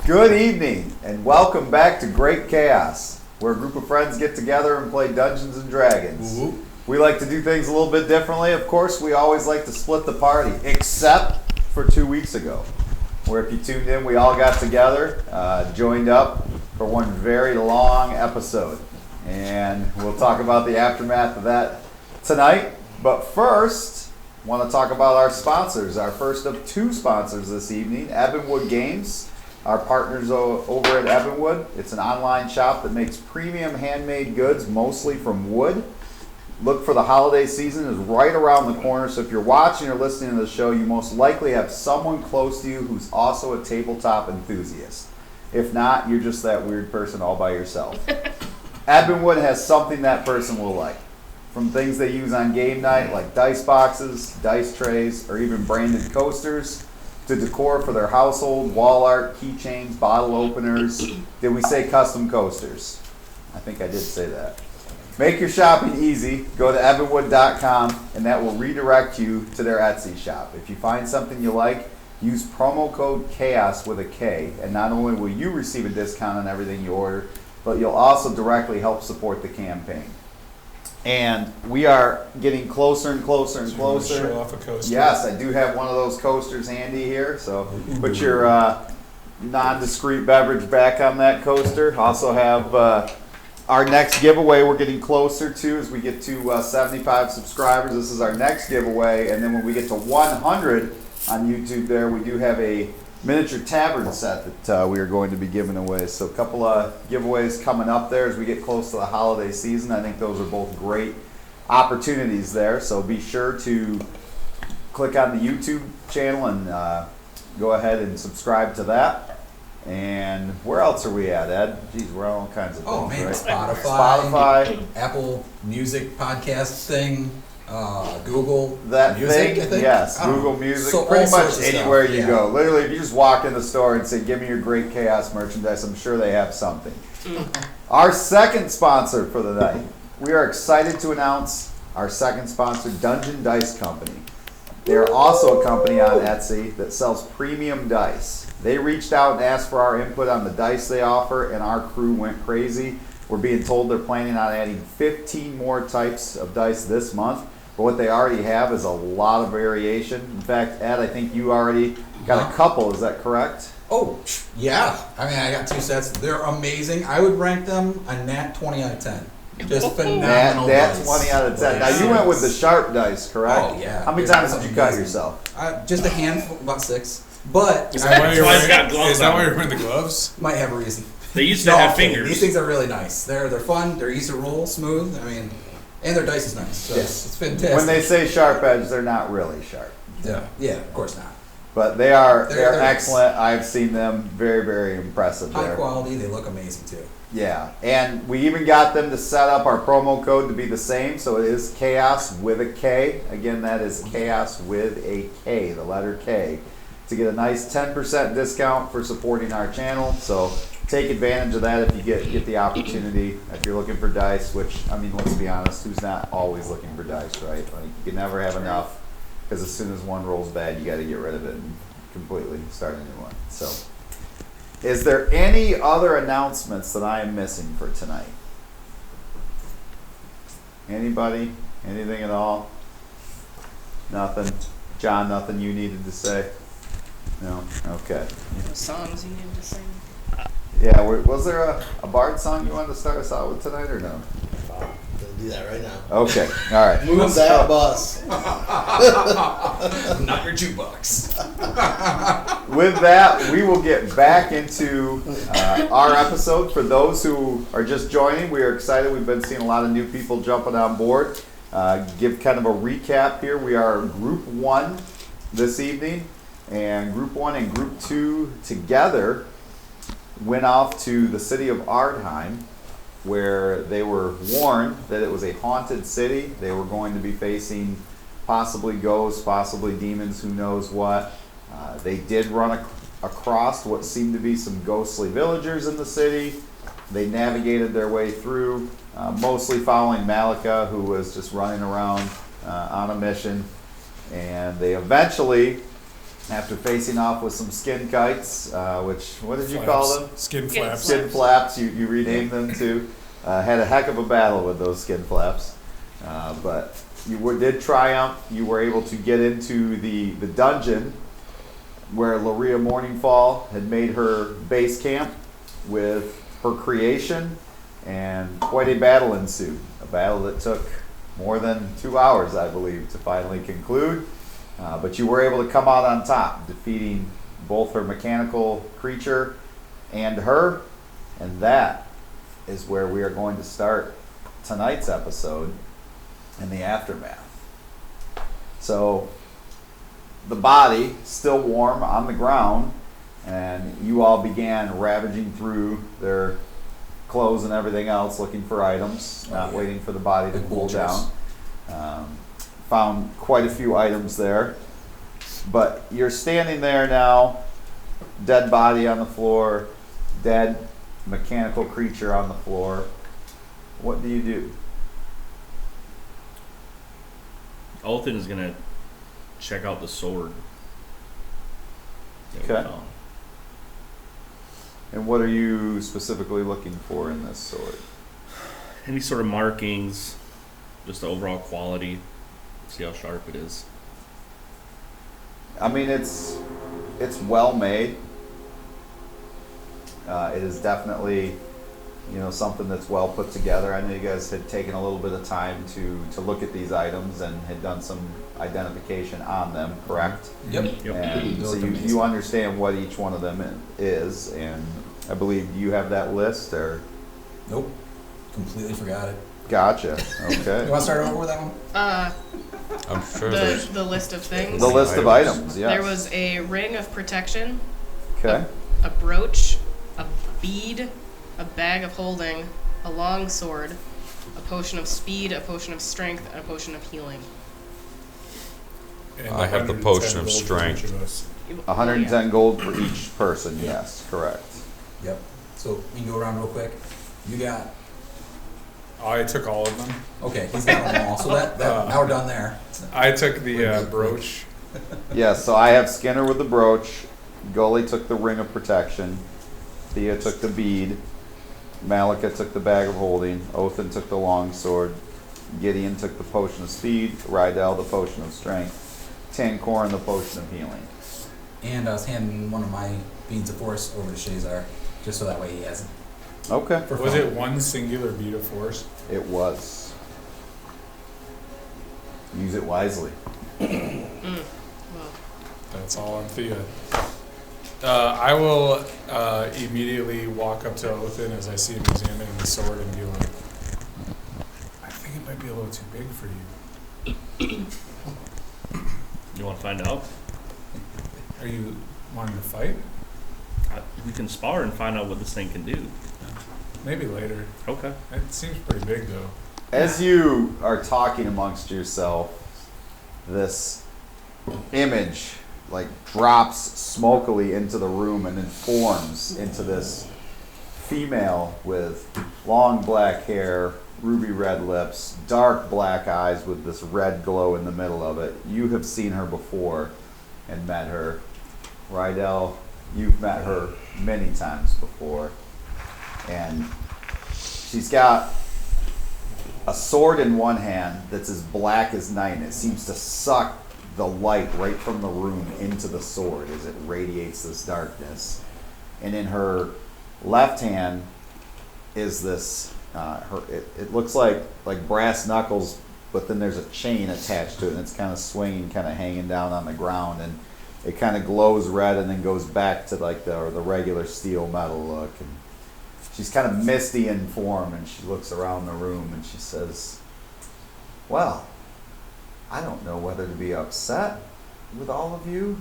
Good evening, and welcome back to Great Chaos, where a group of friends get together and play Dungeons and Dragons. Ooh. We like to do things a little bit differently. Of course, we always like to split the party, except for 2 weeks ago, where if you tuned in, we all got together, joined up for one very long episode. And we'll talk about the aftermath of that tonight. But first, I want to talk about our sponsors. Our first of two sponsors this evening, Ebonwood Games. Our partners over at Ebonwood. It's an online shop that makes premium handmade goods, mostly from wood. Look for the holiday season is right around the corner, so if you're watching or listening to the show, you most likely have someone close to you who's also a tabletop enthusiast. If not, you're just that weird person all by yourself. Ebonwood has something that person will like. From things they use on game night, like dice boxes, dice trays, or even branded coasters, to decor for their household, wall art, keychains, bottle openers. Did we say custom coasters? I think I did say that. Make your shopping easy. Go to ebonwood.com and that will redirect you to their Etsy shop. If you find something you like, use promo code CHAOS with a K, and not only will you receive a discount on everything you order, but you'll also directly help support the campaign. And we are getting closer and closer and closer. Show off a coaster. Yes, I do have one of those coasters handy here. So put your non-discreet beverage back on that coaster. Also have our next giveaway we're getting closer to as we get to 75 subscribers. This is our next giveaway. And then when we get to 100 on YouTube there, we do have a miniature tavern set that we are going to be giving away. So a couple of giveaways coming up there as we get close to the holiday season. I think those are both great opportunities there. So be sure to click on the YouTube channel and go ahead and subscribe to that. And where else are we at, Ed? Geez, we're on all kinds of things, right? Spotify, Apple Music podcast thing. Google that Music, thing, I think? yes, Google Music, So pretty all much sorts of anywhere stuff, you yeah. go. Literally, if you just walk in the store and say, give me your Great Chaos merchandise, I'm sure they have something. Our second sponsor for the night, we are excited to announce our second sponsor, Dungeon Dice Company. They are also a company on Etsy that sells premium dice. They reached out and asked for our input on the dice they offer, and our crew went crazy. We're being told they're planning on adding 15 more types of dice this month. But what they already have is a lot of variation. In fact, Ed, I think you already got a couple. Is that correct? Oh, yeah. I mean, I got two sets. They're amazing. I would rank them a nat 20 out of 10. Just phenomenal Nat dice. 20 out of 10. Now, you went with the sharp dice, correct? Oh, yeah. How many They're times did you cut amazing. yourself? Just a handful, about 6. But Is that why you're He's got wearing, gloves is that on. why you're wearing the gloves? might have a reason. They used to have okay, fingers. These things are really nice. They're fun. They're easy to roll, smooth. I mean, and their dice is nice. So Yes. it's fantastic. When they say sharp edge, they're not really sharp. yeah, of course not. But they are They're excellent. I've seen them. Very, very impressive High there. quality. They look amazing too. Yeah, and we even got them to set up our promo code to be the same, so it is Chaos with a K. Again, that is Chaos with a K, the letter K, to get a nice 10% discount for supporting our channel. So take advantage of that if you get the opportunity. If you're looking for dice, which, I mean, let's be honest, who's not always looking for dice, right? Like, you can never have enough, because as soon as one rolls bad, you got to get rid of it and completely start a new one. So, is there any other announcements that I am missing for tonight? Anybody? Anything at all? Nothing? John, nothing you needed to say? No? Okay. Songs you need to sing. Yeah, was there a Bard song you wanted to start us out with tonight, or no? Gonna do that right now. Okay, all right. Move that bus. Not your jukebox. With that, we will get back into our episode. For those who are just joining, we are excited. We've been seeing a lot of new people jumping on board. Give kind of a recap here. We are Group 1 this evening, and Group 1 and Group 2 together went off to the city of Ardheim, where they were warned that it was a haunted city. They were going to be facing possibly ghosts, possibly demons, who knows what. They did run across what seemed to be some ghostly villagers in the city. They navigated their way through, mostly following Malika, who was just running around on a mission. And they eventually after facing off with some skin kites, which, what did you call them? Skin Skin flaps. Skin flaps, you renamed them to. Had a heck of a battle with those skin flaps. But you did triumph. You were able to get into the dungeon where Laria Morningfall had made her base camp with her creation, and quite a battle ensued. A battle that took more than 2 hours, I believe, to finally conclude. But you were able to come out on top, defeating both her mechanical creature and her, and that is where we are going to start tonight's episode in the aftermath. So the body still warm on the ground, and you all began ravaging through their clothes and everything else, looking for items, not waiting for the body to cool down. Found quite a few items there, but you're standing there now, dead body on the floor, dead mechanical creature on the floor. What do you do? Othin is gonna check out the sword. Okay. And what are you specifically looking for in this sword? Any sort of markings, just the overall quality. See how sharp it is. I mean, it's well made. It is definitely, something that's well put together. I know you guys had taken a little bit of time to look at these items and had done some identification on them, correct? Yep. And so you understand what each one of them is, and I believe you have that list, or? Nope. Completely forgot it. Gotcha. You Okay. want to start over with that one? I'm sure there's The list of things. The list of items, yes. There was a ring of protection, Okay. a brooch, a bead, a bag of holding, a long sword, a potion of speed, a potion of strength, and a potion of healing. And I have the 110 potion of gold for strength. each of us. 110 gold for each person, yes, correct. Yep. So we can go around real quick. You got. I took all of them. Okay, he's got them all. So that now we're done there. I took the brooch. Yes, so I have Skinner with the brooch, Gully took the ring of protection, Thea took the bead, Malika took the bag of holding, Othin took the long sword, Gideon took the potion of speed, Rydell the potion of strength, Tankorin the potion of healing. And I was handing one of my beads of force over to Shazar, just so that way he has it. Okay, For Was fun. it one singular bead of force? it was. Use it wisely. Well, That's all on Thea. I will immediately walk up to Othin as I see him examining the sword and be like, I think it might be a little too big for you. You want to find out? Are you wanting to fight? We can spar and find out what this thing can do. Maybe later. Okay. It seems pretty big though. As you are talking amongst yourself, this image drops smokily into the room and then forms into this female with long black hair, ruby red lips, dark black eyes with this red glow in the middle of it. You have seen her before and met her. Rydell, you've met her many times before. And she's got a sword in one hand that's as black as night, and it seems to suck the light right from the room into the sword as it radiates this darkness. And in her left hand is this, it looks like brass knuckles, but then there's a chain attached to it, and it's kind of swinging, kind of hanging down on the ground, and it kind of glows red and then goes back to the regular steel metal look. And she's kind of misty in form, and she looks around the room and she says, well, I don't know whether to be upset with all of you,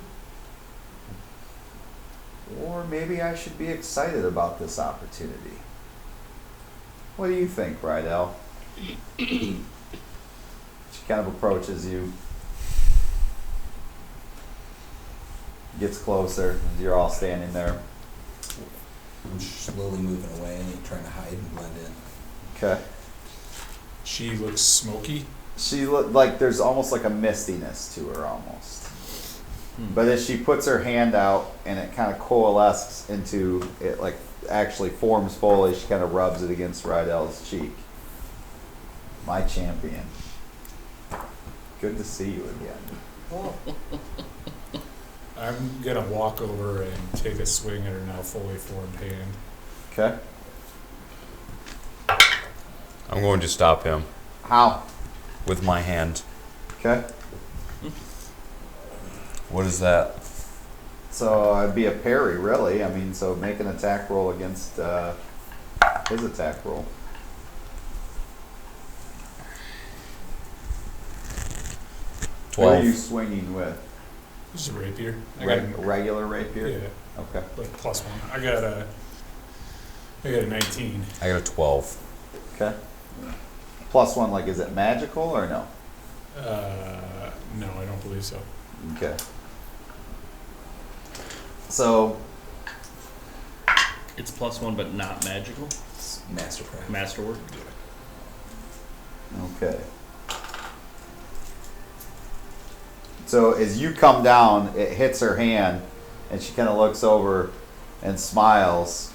or maybe I should be excited about this opportunity. What do you think, Rydell? She kind of approaches you, gets closer as you're all standing there. I'm slowly moving away, trying to hide and blend in. Okay. She looks smoky. She looked like there's almost like a mistiness to her almost. But as she puts her hand out and it kind of coalesces into it, like actually forms fully, she kind of rubs it against Rydell's cheek. My champion. Good to see you again. I'm gonna walk over and take a swing at her now fully formed hand. Okay. I'm going to stop him How? with my hand. Okay. What is that? So it'd be a parry, really. I mean, so make an attack roll against his attack roll. What are you 12. swinging with? This is a rapier. I got Regular rapier? yeah, Okay. like +1. I got a 19. I got a 12. Okay. +1, like, is it magical or no? No, I don't believe so. Okay. So, It's +1, but not magical. It's mastercraft. Masterwork. okay. So as you come down, it hits her hand, and she kind of looks over and smiles,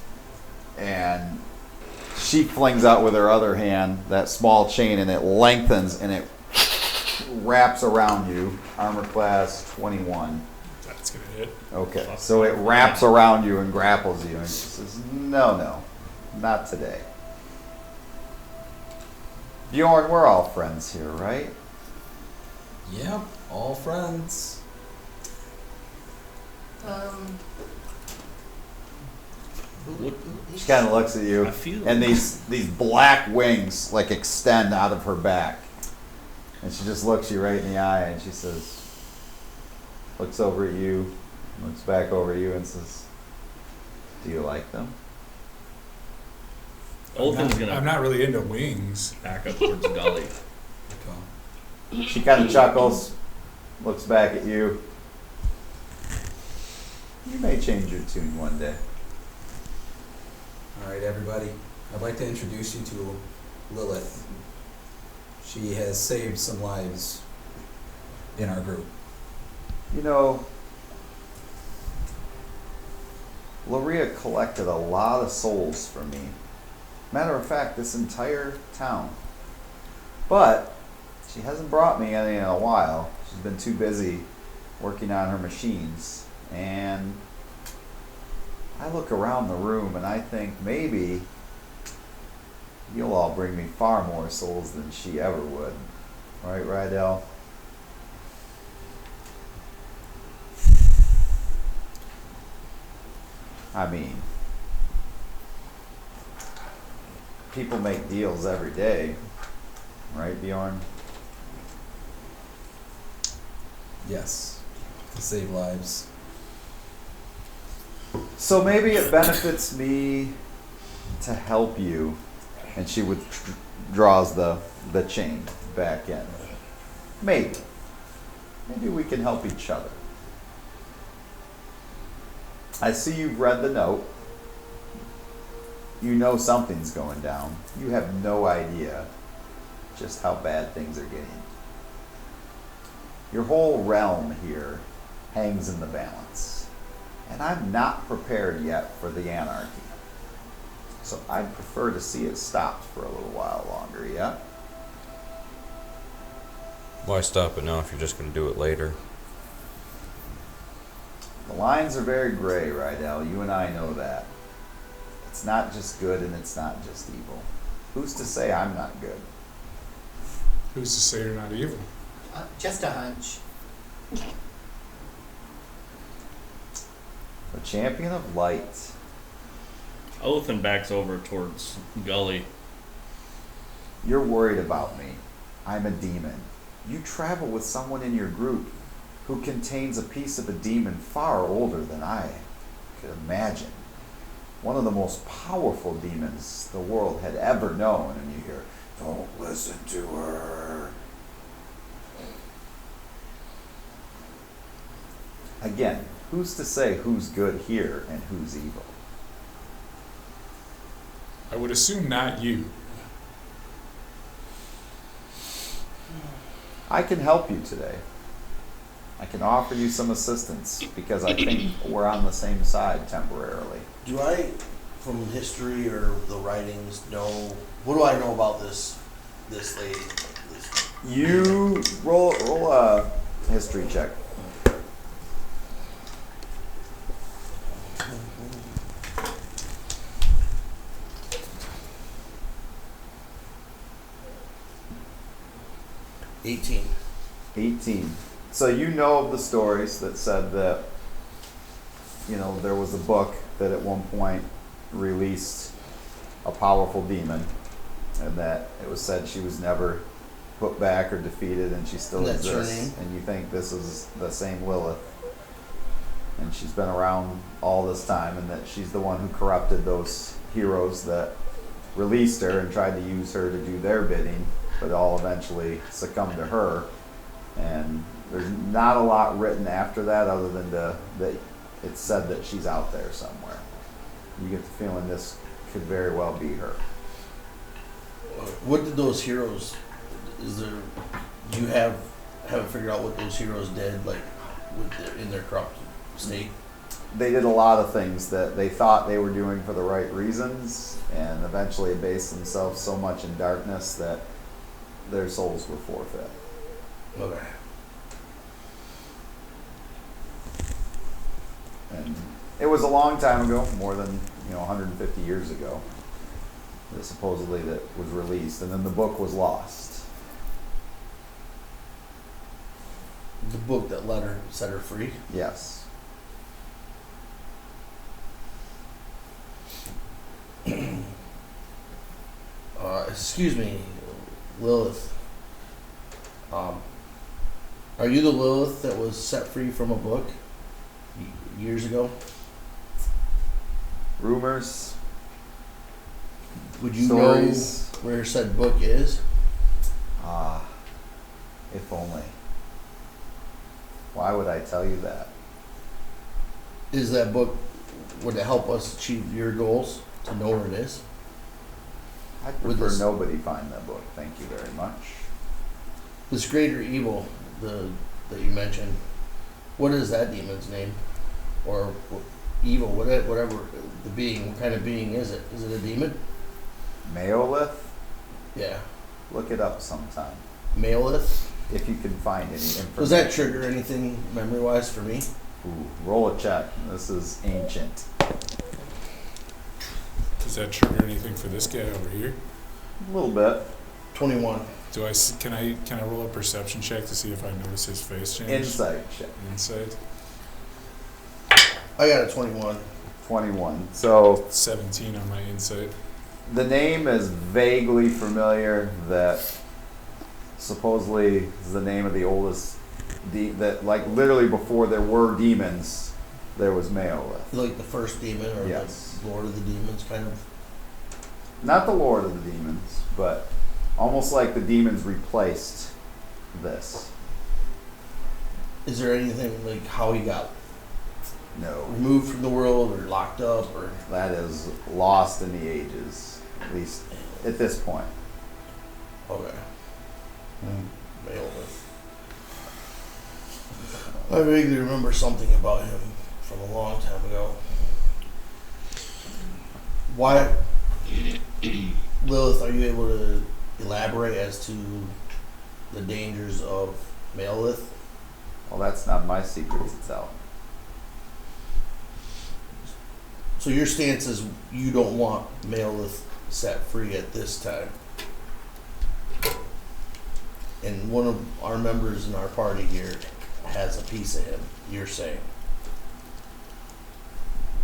and she flings out with her other hand that small chain, and it lengthens and it wraps around you. Armor class 21. That's gonna hit. Okay, so it wraps around you and grapples you, and she says, no, not today. Bjorn, we're all friends here, right? Yep, all friends. She kind of looks at you, I feel and these black wings like extend out of her back, and she just looks you right in the eye, and she says, looks over at you, looks back over at you, and says, "Do you like them?" Othin's I'm gonna not really into wings. back up towards Gully. Okay. She kind of chuckles, looks back at you. You may change your tune one day. All right, everybody. I'd like to introduce you to Lilith. She has saved some lives in our group. You know, Loria collected a lot of souls for me. Matter of fact, this entire town. But she hasn't brought me any in a while. She's been too busy working on her machines. And I look around the room and I think maybe you'll all bring me far more souls than she ever would. Right, Rydell? I mean, people make deals every day, right, Bjorn? Yes, to save lives. So maybe it benefits me to help you. And she withdraws the chain back in. Maybe. Maybe we can help each other. I see you've read the note. You know something's going down. You have no idea just how bad things are getting. Your whole realm here hangs in the balance. And I'm not prepared yet for the anarchy. So I'd prefer to see it stopped for a little while longer, yeah? Why stop it now if you're just going to do it later? The lines are very gray, Rydell. You and I know that. It's not just good and it's not just evil. Who's to say I'm not good? Who's to say you're not evil? Just a hunch. A champion of light. Othin backs over towards Gully. You're worried about me. I'm a demon. You travel with someone in your group who contains a piece of a demon far older than I could imagine. One of the most powerful demons the world had ever known, and you hear, "Don't listen to her." Again, who's to say who's good here and who's evil? I would assume not you. I can help you today. I can offer you some assistance because I think we're on the same side temporarily. Do I, from history or the writings, know what do I know about this lady? You roll a history check. $18. 18. So you know of the stories that said that, there was a book that at one point released a powerful demon, and that it was said she was never put back or defeated, and she still That's her exists. name? And you think this is the same Lilith, and she's been around all this time, and that she's the one who corrupted those heroes that released her and tried to use her to do their bidding, but all eventually succumbed to her. And there's not a lot written after that other than that it's said that she's out there somewhere. You get the feeling this could very well be her. What did those heroes? Do you haven't figured out what those heroes did, like in their corrupt state? They did a lot of things that they thought they were doing for the right reasons, and eventually based themselves so much in darkness that their souls were forfeit. Okay. And it was a long time ago, more than 150 years ago, that supposedly that was released, and then the book was lost. The book that set her free. Yes. Excuse me, Lilith. Are you the Lilith that was set free from a book years ago? Rumors, Would you stories. know where said book is? If only. Why would I tell you that? Is that book, would it help us achieve your goals to know where it is? I'd With prefer this- nobody find that book. Thank you very much. This greater evil, that you mentioned, what is that demon's name? Or evil, whatever the being, what kind of being is it? Is it a demon? Maolith? Yeah. Look it up sometime. Maleth? If you can find any information. Does that trigger anything memory-wise for me? Ooh, roll a check. This is ancient. Does that trigger anything for this guy over here? A little bit. 21. Can I roll a perception check to see if I notice his face change? Insight check. Insight. I got a 21. 21. So 17 on my insight. the name is vaguely familiar. That supposedly is the name of the oldest that like literally before there were demons, there was Maolith. Like the first demon or Yes. the Lord of the Demons kind of. Not the Lord of the Demons, but almost like the demons replaced this. Is there anything like how he got No. removed from the world or locked up or? That is lost in the ages, at least at this point. Okay. Maleth. I vaguely remember something about him from a long time ago. Why, Lilith, are you able to elaborate as to the dangers of Maleth? Well, that's not my secret to tell. So your stance is you don't want Maleth set free at this time. And one of our members in our party here has a piece of him, you're saying.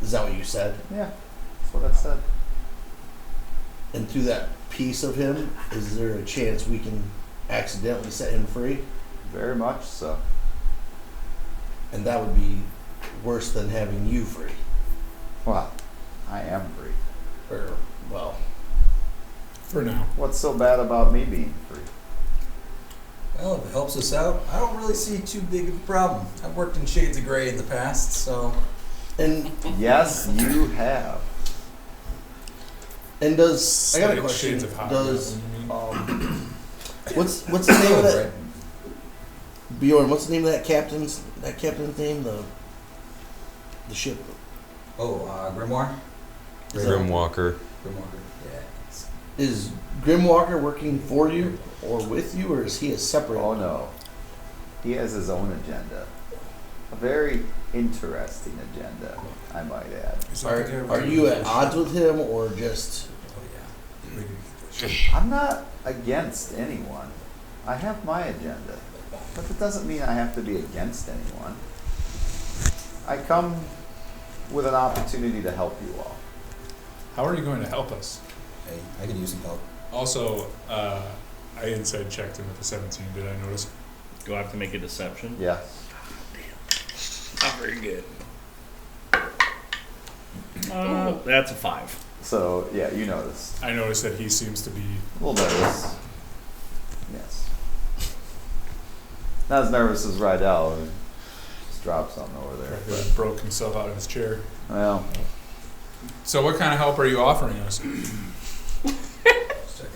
Is that what you said? Yeah, that's what I said. And through that piece of him, is there a chance we can accidentally set him free? Very much so. And that would be worse than having you free. Well, I am free. Or, well, For now. What's so bad about me being free? Well, if it helps us out, I don't really see too big of a problem. I've worked in Shades of Grey in the past, so and Yes, you have. does I got a question? Shades of hot. Does you mean? what's the name of that Bjorn, what's the name of that captain's name? The ship. Oh, Grimoire? Grimwalker. Grimwalker, yeah. Is Grimwalker working for you or with you, or is he a separate? Oh no. He has his own agenda. A very interesting agenda, I might add. Are you at odds with him, or just? Oh, yeah. I'm not against anyone. I have my agenda. But that doesn't mean I have to be against anyone. I come with an opportunity to help you all. How are you going to help us? Hey, I could use some help. Also, I inside checked him with a 17. Did I notice? Do I have to make a deception? Yes. Not very good. Ooh. That's a 5. So, yeah, you noticed. I noticed that he seems to be. A little nervous. Yes. Not as nervous as Rydell. Who just dropped something over there. But, broke himself out of his chair. well, So, what kind of help are you offering us?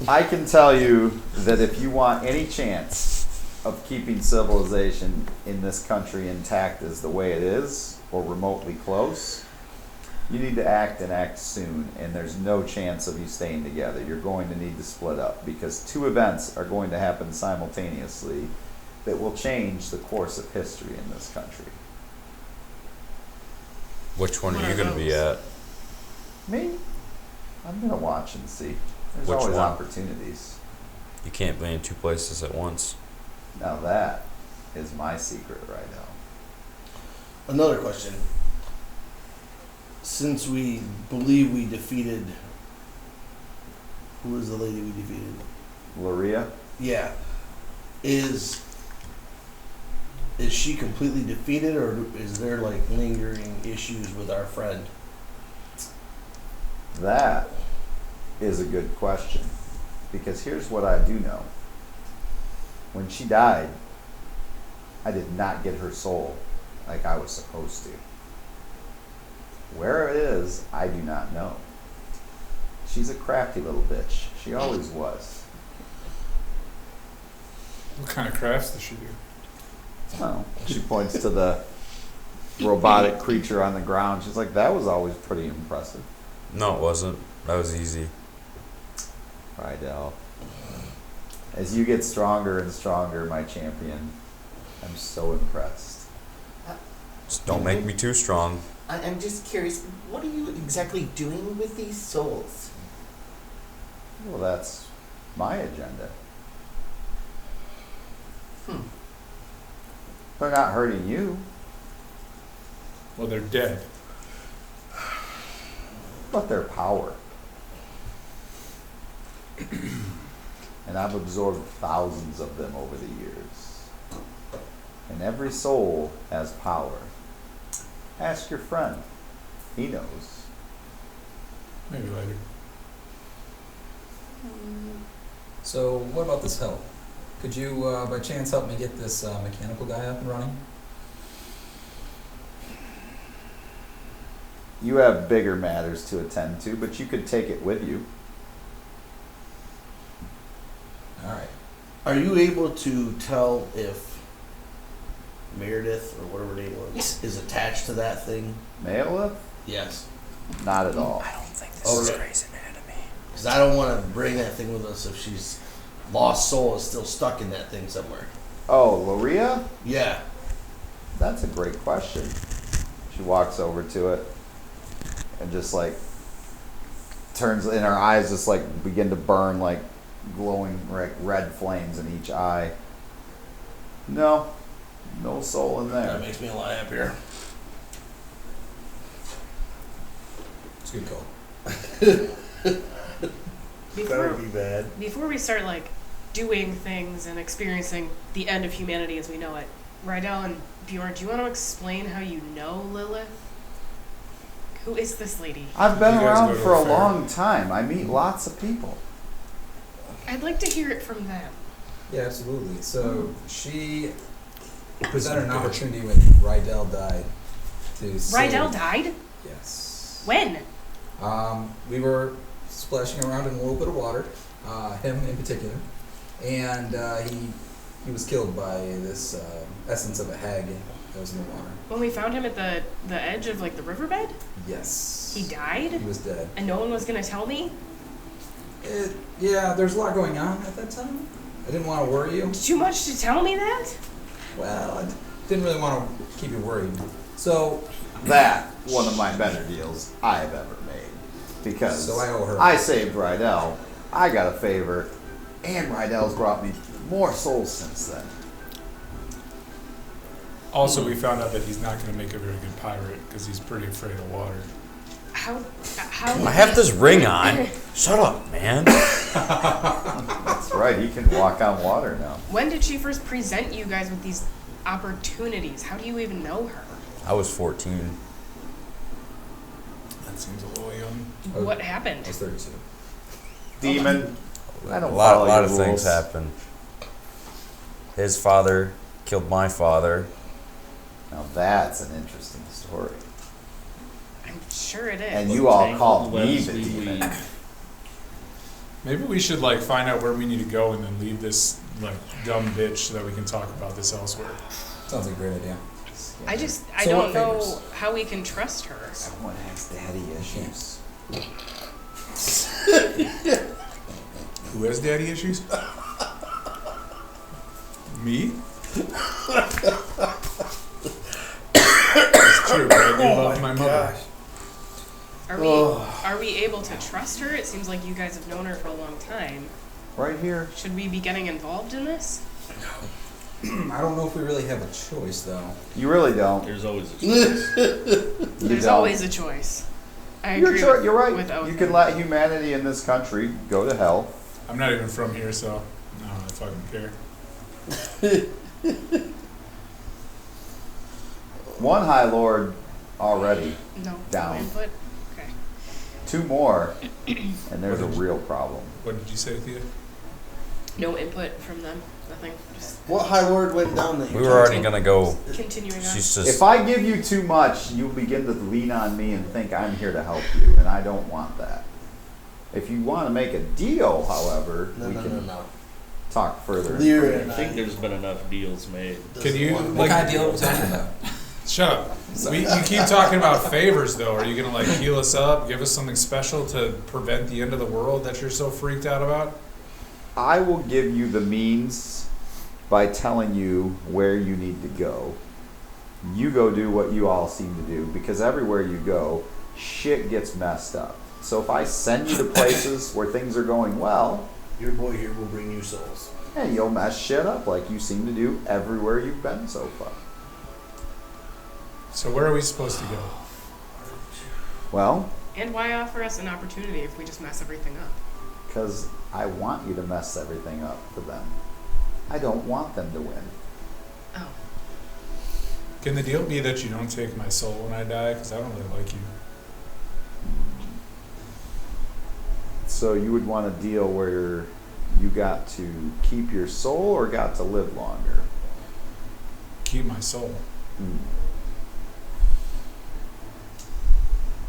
I can tell you that if you want any chance of keeping civilization in this country intact as the way it is, or remotely close, you need to act and act soon, and there's no chance of you staying together. You're going to need to split up, because 2 events are going to happen simultaneously that will change the course of history in this country. Which one What are you are going to be those? at? Me? I'm going to watch and see. There's Which always one? opportunities. You can't be in 2 places at once. Now that is my secret right now. Another question. Since we believe we defeated, who was the lady we defeated? Luria? Yeah. Is she completely defeated, or is there like lingering issues with our friend? That is a good question, because here's what I do know. When she died, I did not get her soul like I was supposed to. Where it is, I do not know. She's a crafty little bitch. She always was. What kind of crafts does she do? Oh, she points to the robotic creature on the ground. She's like, that was always pretty impressive. No, it wasn't. That was easy. Rydell. As you get stronger and stronger, my champion, I'm so impressed. Just don't make me too strong. I'm just curious, what are you exactly doing with these souls? Well, that's my agenda. They're not hurting you, Well, they're dead. but their power. And I've absorbed thousands of them over the years. And every soul has power. Ask your friend. He knows. Maybe later. So, what about this help? Could you, by chance, help me get this mechanical guy up and running? You have bigger matters to attend to, but you could take it with you. Alright. Are you able to tell if Meredith, or whatever her name was, is attached to that thing? Maelith? Yes. Not at all. I don't think this Oh, is really? Grey's Anatomy. Because I don't want to bring that thing with us if she's lost soul is still stuck in that thing somewhere. Oh, Luria? Yeah. That's a great question. She walks over to it and just like turns, and her eyes just like begin to burn like glowing red flames in each eye. No, no soul in That there. makes me a lot happier. It's a good call. Before, bad. before we start like doing things and experiencing the end of humanity as we know it, Rydell and Bjorn, do you want to explain how you know Lilith? Who is this lady? I've been You guys around go to for a a fair. long time. I meet lots of people. I'd like to hear it from them. Yeah, absolutely. So, she presented an opportunity when Rydell died to save... Rydell died? Yes. When? We were splashing around in a little bit of water, him in particular, and he He was killed by this essence of a hag that was in the water. When we found him at the edge of like the riverbed, Yes. he died, He was dead. and no one was gonna tell me. Yeah, there's a lot going on at that time. I didn't want to worry you. Too much to tell me that. Well, I didn't really want to keep you worried. So, That one of my better deals I've ever made. Because So I owe her. I saved Rydell, I got a favor, and Rydell's brought me more souls since then. Also, we found out that he's not going to make a very good pirate because he's pretty afraid of water. How? I have this ring on. Shut up, man. That's right, he can walk on water now. When did she first present you guys with these opportunities? How do you even know her? I was 14. That seems a little young. What happened? I was 32. Demon, I don't A lot follow your of things rules. happened. His father killed my father. Now that's an interesting story. I'm sure it is. And you all Tangled called me webs the we demon. weave. Maybe we should like find out where we need to go and then leave this like dumb bitch so that we can talk about this elsewhere. Sounds like a great idea. I So don't what know favors? how we can trust her. Everyone has daddy issues. Who has daddy issues? Me? It's true, right? I do love my mother. Are we able to trust her? It seems like you guys have known her for a long time. Right here. Should we be getting involved in this? I don't know if we really have a choice, though. You really don't. There's always a choice. You There's don't. always a choice. I You're, agree you're right. with Oath. You can let humanity in this country go to hell. I'm not even from here, so no, I fucking care. One High Lord already. No Down. input. Okay. 2 more, and there's a real problem. What did you say, Thea? No input from them. Nothing. Just What High Lord went down that We were already gonna go. continuing on. She's If just. I give you too much, you'll begin to lean on me and think I'm here to help you, and I don't want that. If you want to make a deal, however, we can No. talk further. Lyra I and think there's been enough deals made. Can you What like kind of deal are we talking about? shut up? You keep talking about favors though. Are you gonna like heal us up, give us something special to prevent the end of the world that you're so freaked out about? I will give you the means by telling you where you need to go. You go do what you all seem to do, because everywhere you go, shit gets messed up. So if I send you to places where things are going well, your boy here will bring you souls. and you'll mess shit up like you seem to do everywhere you've been so far. So where are we supposed to go? Well, And why offer us an opportunity if we just mess everything up? because I want you to mess everything up for them. I don't want them to win. Oh. Can the deal be that you don't take my soul when I die? Because I don't really like you. So you would want a deal where you got to keep your soul or got to live longer? Keep my soul.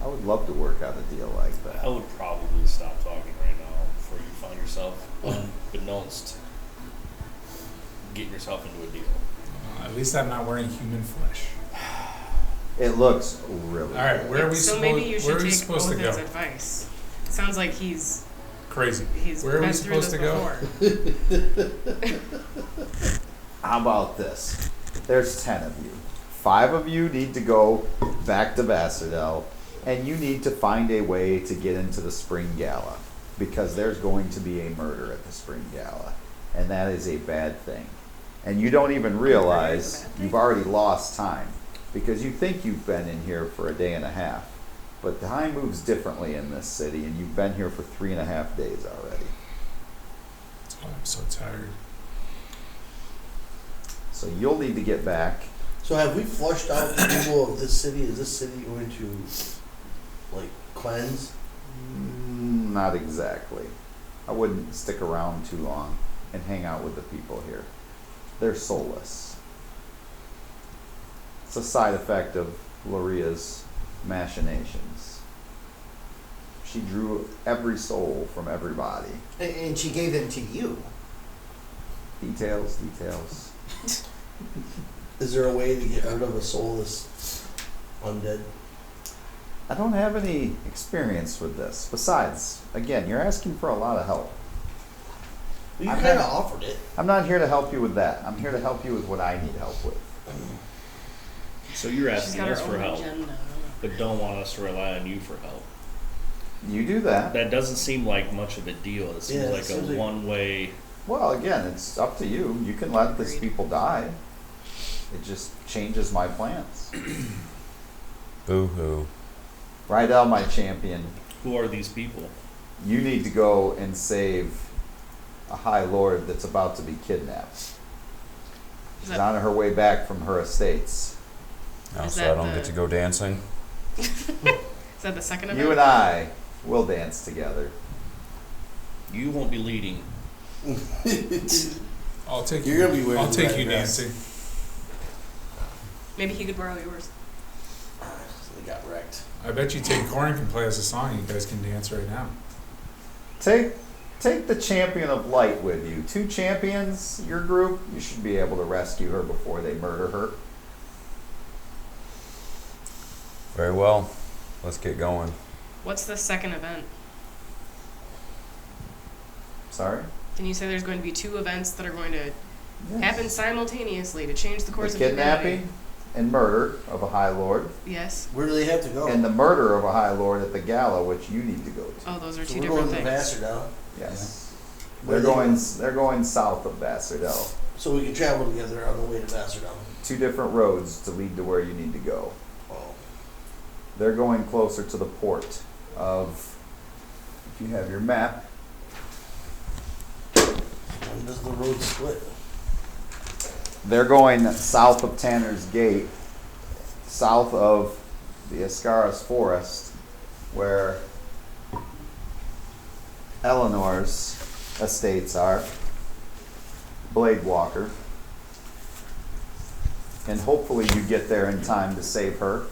I would love to work out a deal like that. I would probably stop talking right now before you find yourself unbeknownst getting yourself into a deal. At least I'm not wearing human flesh. It looks really All right, good. where are we So supposed? maybe you Where should are we take supposed to Owen's go? advice. It sounds like he's Crazy. Where are we been through supposed this to go? before. How about this? There's 10 of you. 5 of you need to go back to Vassardel, and you need to find a way to get into the Spring Gala, because there's going to be a murder at the Spring Gala, and that is a bad thing. And you don't even realize you've already lost time, because you think you've been in here for a day and a half, but time moves differently in this city, and you've been here for 3.5 days already. Oh, I'm so tired. So you'll need to get back. So have we flushed out the people of this city? Is this city going to, like, cleanse? Not exactly. I wouldn't stick around too long and hang out with the people here. They're soulless. It's a side effect of Loria's machinations. She drew every soul from everybody. And she gave them to you. Details. Is there a way to get rid of a soulless undead? I don't have any experience with this. Besides, again, you're asking for a lot of help. You I'm kind of not- offered it. I'm not here to help you with that. I'm here to help you with what I need help with. So you're She's asking got her us for own help, agenda. but don't want us to rely on you for help. You do that. That doesn't seem like much of a deal. It seems Yeah, it like seems a like- one-way. Well, again, it's up to you. You can let these Agreed. people die. It just changes my plans. Boo-hoo. Rydell, my champion, Who are these people? you need to go and save a High Lord that's about to be kidnapped. Is She's that, on her way back from her estates. Oh, Is so that I don't the- get to go dancing? is that the second event? You and I will dance together. You won't be leading. I'll take You're you. gonna be wearing I'll the take red you dress. dancing. Maybe he could borrow yours. They got wrecked. I bet you take Corin can play us a song. You guys can dance right now. Take the champion of light with you. 2 champions, your group, you should be able to rescue her before they murder her. Very well. Let's get going. What's the second event? Sorry? Can you say there's going to be 2 events that are going to Yes. happen simultaneously to change the course The of humanity? kidnapping and murder of a High Lord, Yes. Where do they have to go? and the murder of a High Lord at the gala, which you need to go to. Oh, those are so 2 we're different going to things. Vassar now. Yes. Where They're they going. go? They're going south of Vassardell. So we can travel together on the way to Vassar now. 2 different roads to lead to where you need to go. Oh. They're going closer to the port of. If you have your map, When does the road split? they're going south of Tanner's Gate, south of the Ascaris Forest, where Eleanor's estates are. Blade Walker. And hopefully you get there in time to save her.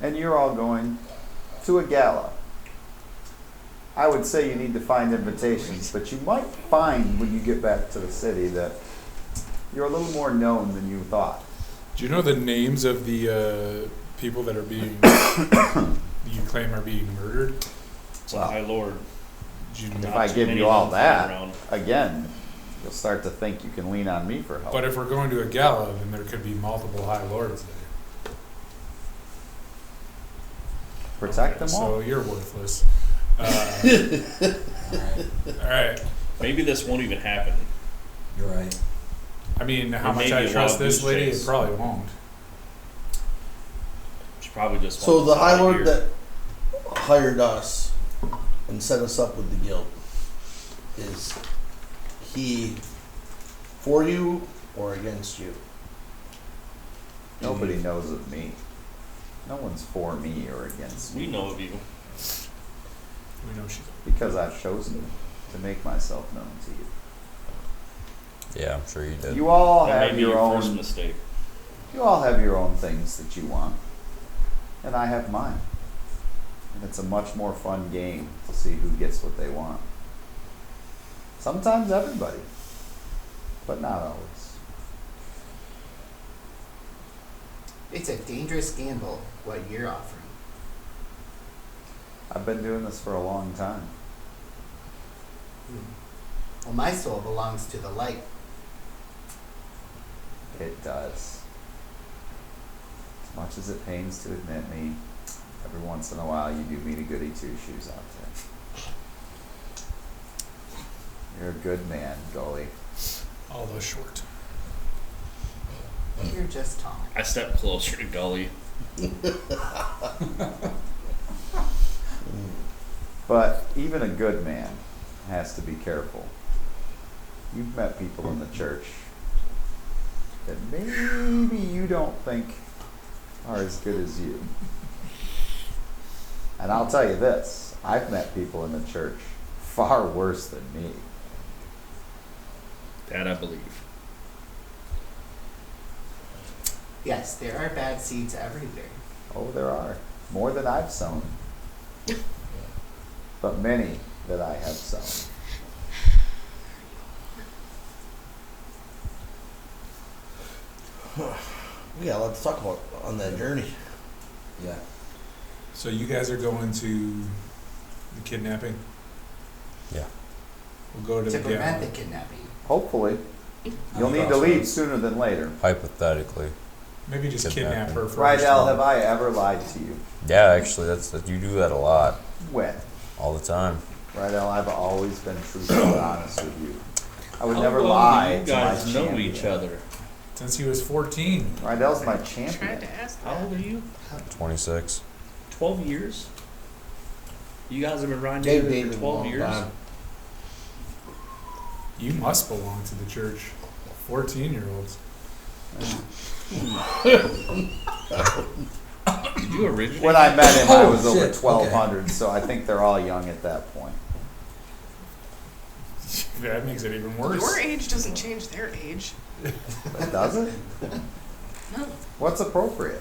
And you're all going to a gala. I would say you need to find invitations, but you might find when you get back to the city that you're a little more known than you thought. Do you know the names of the people that are being you claim are being murdered? It's a Wow. High Lord. Do you If know? I too give many you of all them flying that, around. again, you'll start to think you can lean on me for help. But if we're going to a gala, then there could be multiple High Lords there. Protect them all. So you're worthless. All right. Maybe this won't even happen. You're right. I mean, how It much may I be a trust wild this goose lady, chase. it probably won't. She probably just So wants the us High out of Lord here. that hired us and set us up with the guild, is he for you or against you? Nobody knows of me. No one's for me or against me. We know of you. We know she's. Because I've chosen to make myself known to you. Yeah, I'm sure you did. You all That may have be your your first own. mistake. You all have your own things that you want, and I have mine. And it's a much more fun game to see who gets what they want. Sometimes everybody, but not always. It's a dangerous gamble, what you're offering. I've been doing this for a long time. Well, my soul belongs to the light. It does. As much as it pains to admit me, every once in a while you do meet a goody two-shoes out there. You're a good man, Gully. Although short. You're just tall. I stepped closer to Gully. But even a good man has to be careful. You've met people in the church that maybe you don't think are as good as you. And I'll tell you this, I've met people in the church far worse than me. That I believe. Yes, there are bad seeds everywhere. Oh, there are. More than I've sown. But many that I have sown. We got a lot to talk about on that journey. Yeah. So you guys are going to the kidnapping? Yeah. We'll go to To the prevent gala. the kidnapping. Hopefully. You'll need to leave sooner than later. Hypothetically. Maybe just Kidnapping. kidnap her for Rydell, have I ever lied to you? Yeah, actually, you do that a lot, When? all the time. Rydell, I've always been truthful and honest with you. I would How never long lie do you to my guys know champion. each other? Since he was 14. Rydell's my Tried champion. to ask How that. old are you? 26. 12 years? You guys have been riding They've together dated for a 12 long years? time. You must belong to the church. 14-year-olds. Did you originate? When I met him, I Oh, was over shit, 1,200, so I think they're all young at that point. That makes it even worse. Your age doesn't change their age. But does it? No. What's appropriate?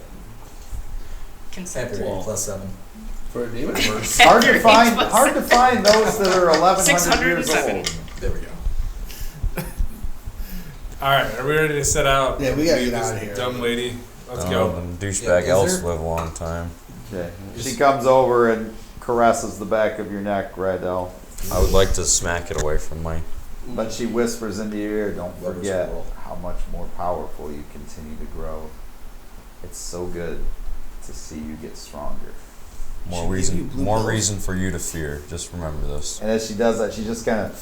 Consent. After 8 plus 7. For a demon? Hard to find. Hard to find those that are 1,100 years 607. old. There we go. Alright, are we ready to set out? Yeah, we gotta Leave get this outta here. Dumb lady. Let's Oh, go. them douchebag Yeah, is elves there- live a long time. Okay. She comes over and caresses the back of your neck, Rydell. I would like to smack it away from my. But she whispers into your ear, don't Lovers forget quarrel. how much more powerful you continue to grow. It's so good to see you get stronger. More She gave you reason, blue more pills? reason for you to fear. Just remember this. And as she does that, she just kind of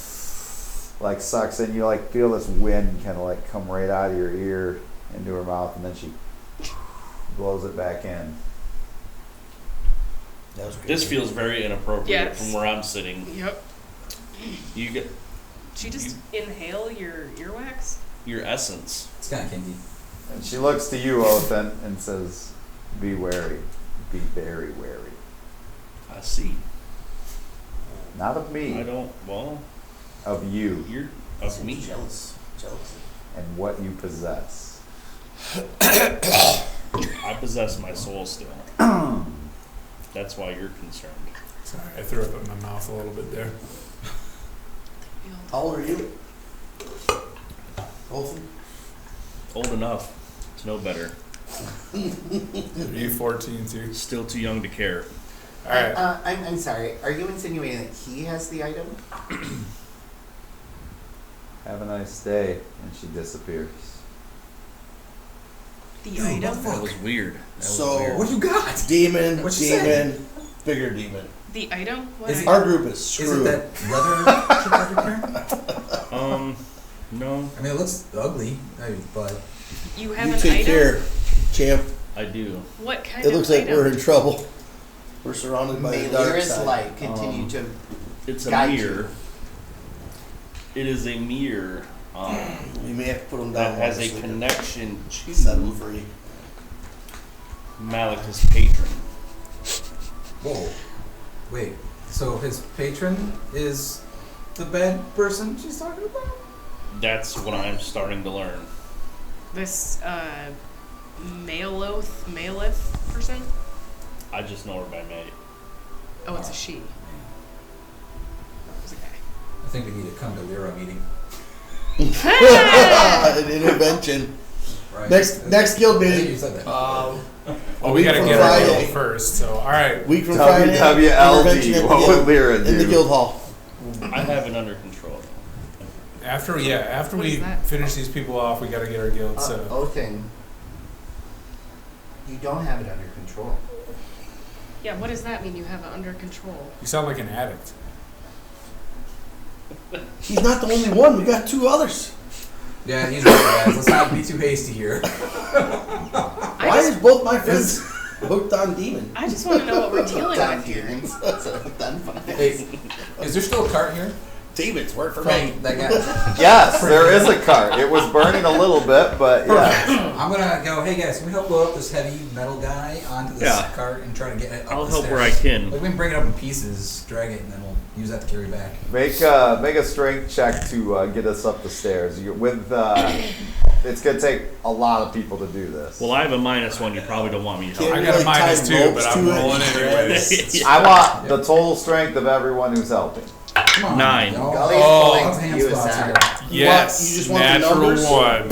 like sucks in. You like feel this wind kind of like come right out of your ear into her mouth, and then she blows it back in. That was great. This feels very inappropriate Yes. from where I'm sitting. Yep. You get She just inhale your earwax? your essence. It's kind of kinky. And she looks to you, Othin, and says, "Be wary, be very wary. I see. Not of I me, don't. Well, of you you're of me. Jealous. Jealousy. and what you possess." I possess my soul still. That's why you're concerned. Sorry, I threw up in my mouth a little bit there. How old are you? Olsen? Old enough to know better. Are you 14 too? Still too young to care. Alright. I'm sorry. Are you insinuating that he has the item? Have a nice day, and she disappears. The item? That was weird. That was So- weird. What do you got? Demon, What'd you say? demon, bigger demon. The item? What Is item? Our group is Is screwed. it that leather shit that you're carrying? No, I mean, it looks ugly, but You have You an take item? care, champ. I do. What kind It of looks like item? we're in trouble. We're surrounded by the May dark Lyra's side. light continue to It's a guide mirror. you. It is a mirror We may have to put him down. that has while a we're sleeping. connection Set him to free. Malika's patron. whoa. Wait, so his patron is the bad person she's talking about? That's what I'm starting to learn. This, Maleth person? I just know her by name. Oh, it's a she. It was a guy. I think we need to come to Lyra meeting. An intervention. Right. Next guild I think meeting. you said that. Well, we week gotta from get our Friday. guild first, so alright. Week from Friday. WWLD, intervention at the what guild- would Lyra in the do? guild hall. I have it under control. After What we is that? finish these people off, we gotta get our guild set up. Othin, you don't have it under control. Yeah, what does that mean? You have it under control? You sound like an addict. He's not the only one. We got 2 others. Yeah, he's right, guys. Let's not be too hasty here. Why is both my friends hooked on demon? I just want to know what we're dealing Done with here. demons. That's done fine. Hey, is there still a cart here? Demons work for me. From that guy? Yes, there is a cart. It was burning a little bit, but yeah. I'm gonna go, hey guys, can we help load up this heavy metal guy onto this Yeah. cart and try to get it up I'll the help stairs? where I can. Like, we can break it up in pieces, drag it, and then we'll use that to carry back. Make a strength check to get us up the stairs. It's gonna take a lot of people to do this. Well, I have a -1. You probably don't want me to help. I Can't got a really tie -2, but ropes I'm to it. rolling anyways. I want the total strength of everyone who's helping. Come on. 9. y'all. Gully's Oh, pulling lots of to hand you spots aside. here. Yes, You just want the natural numbers? 1.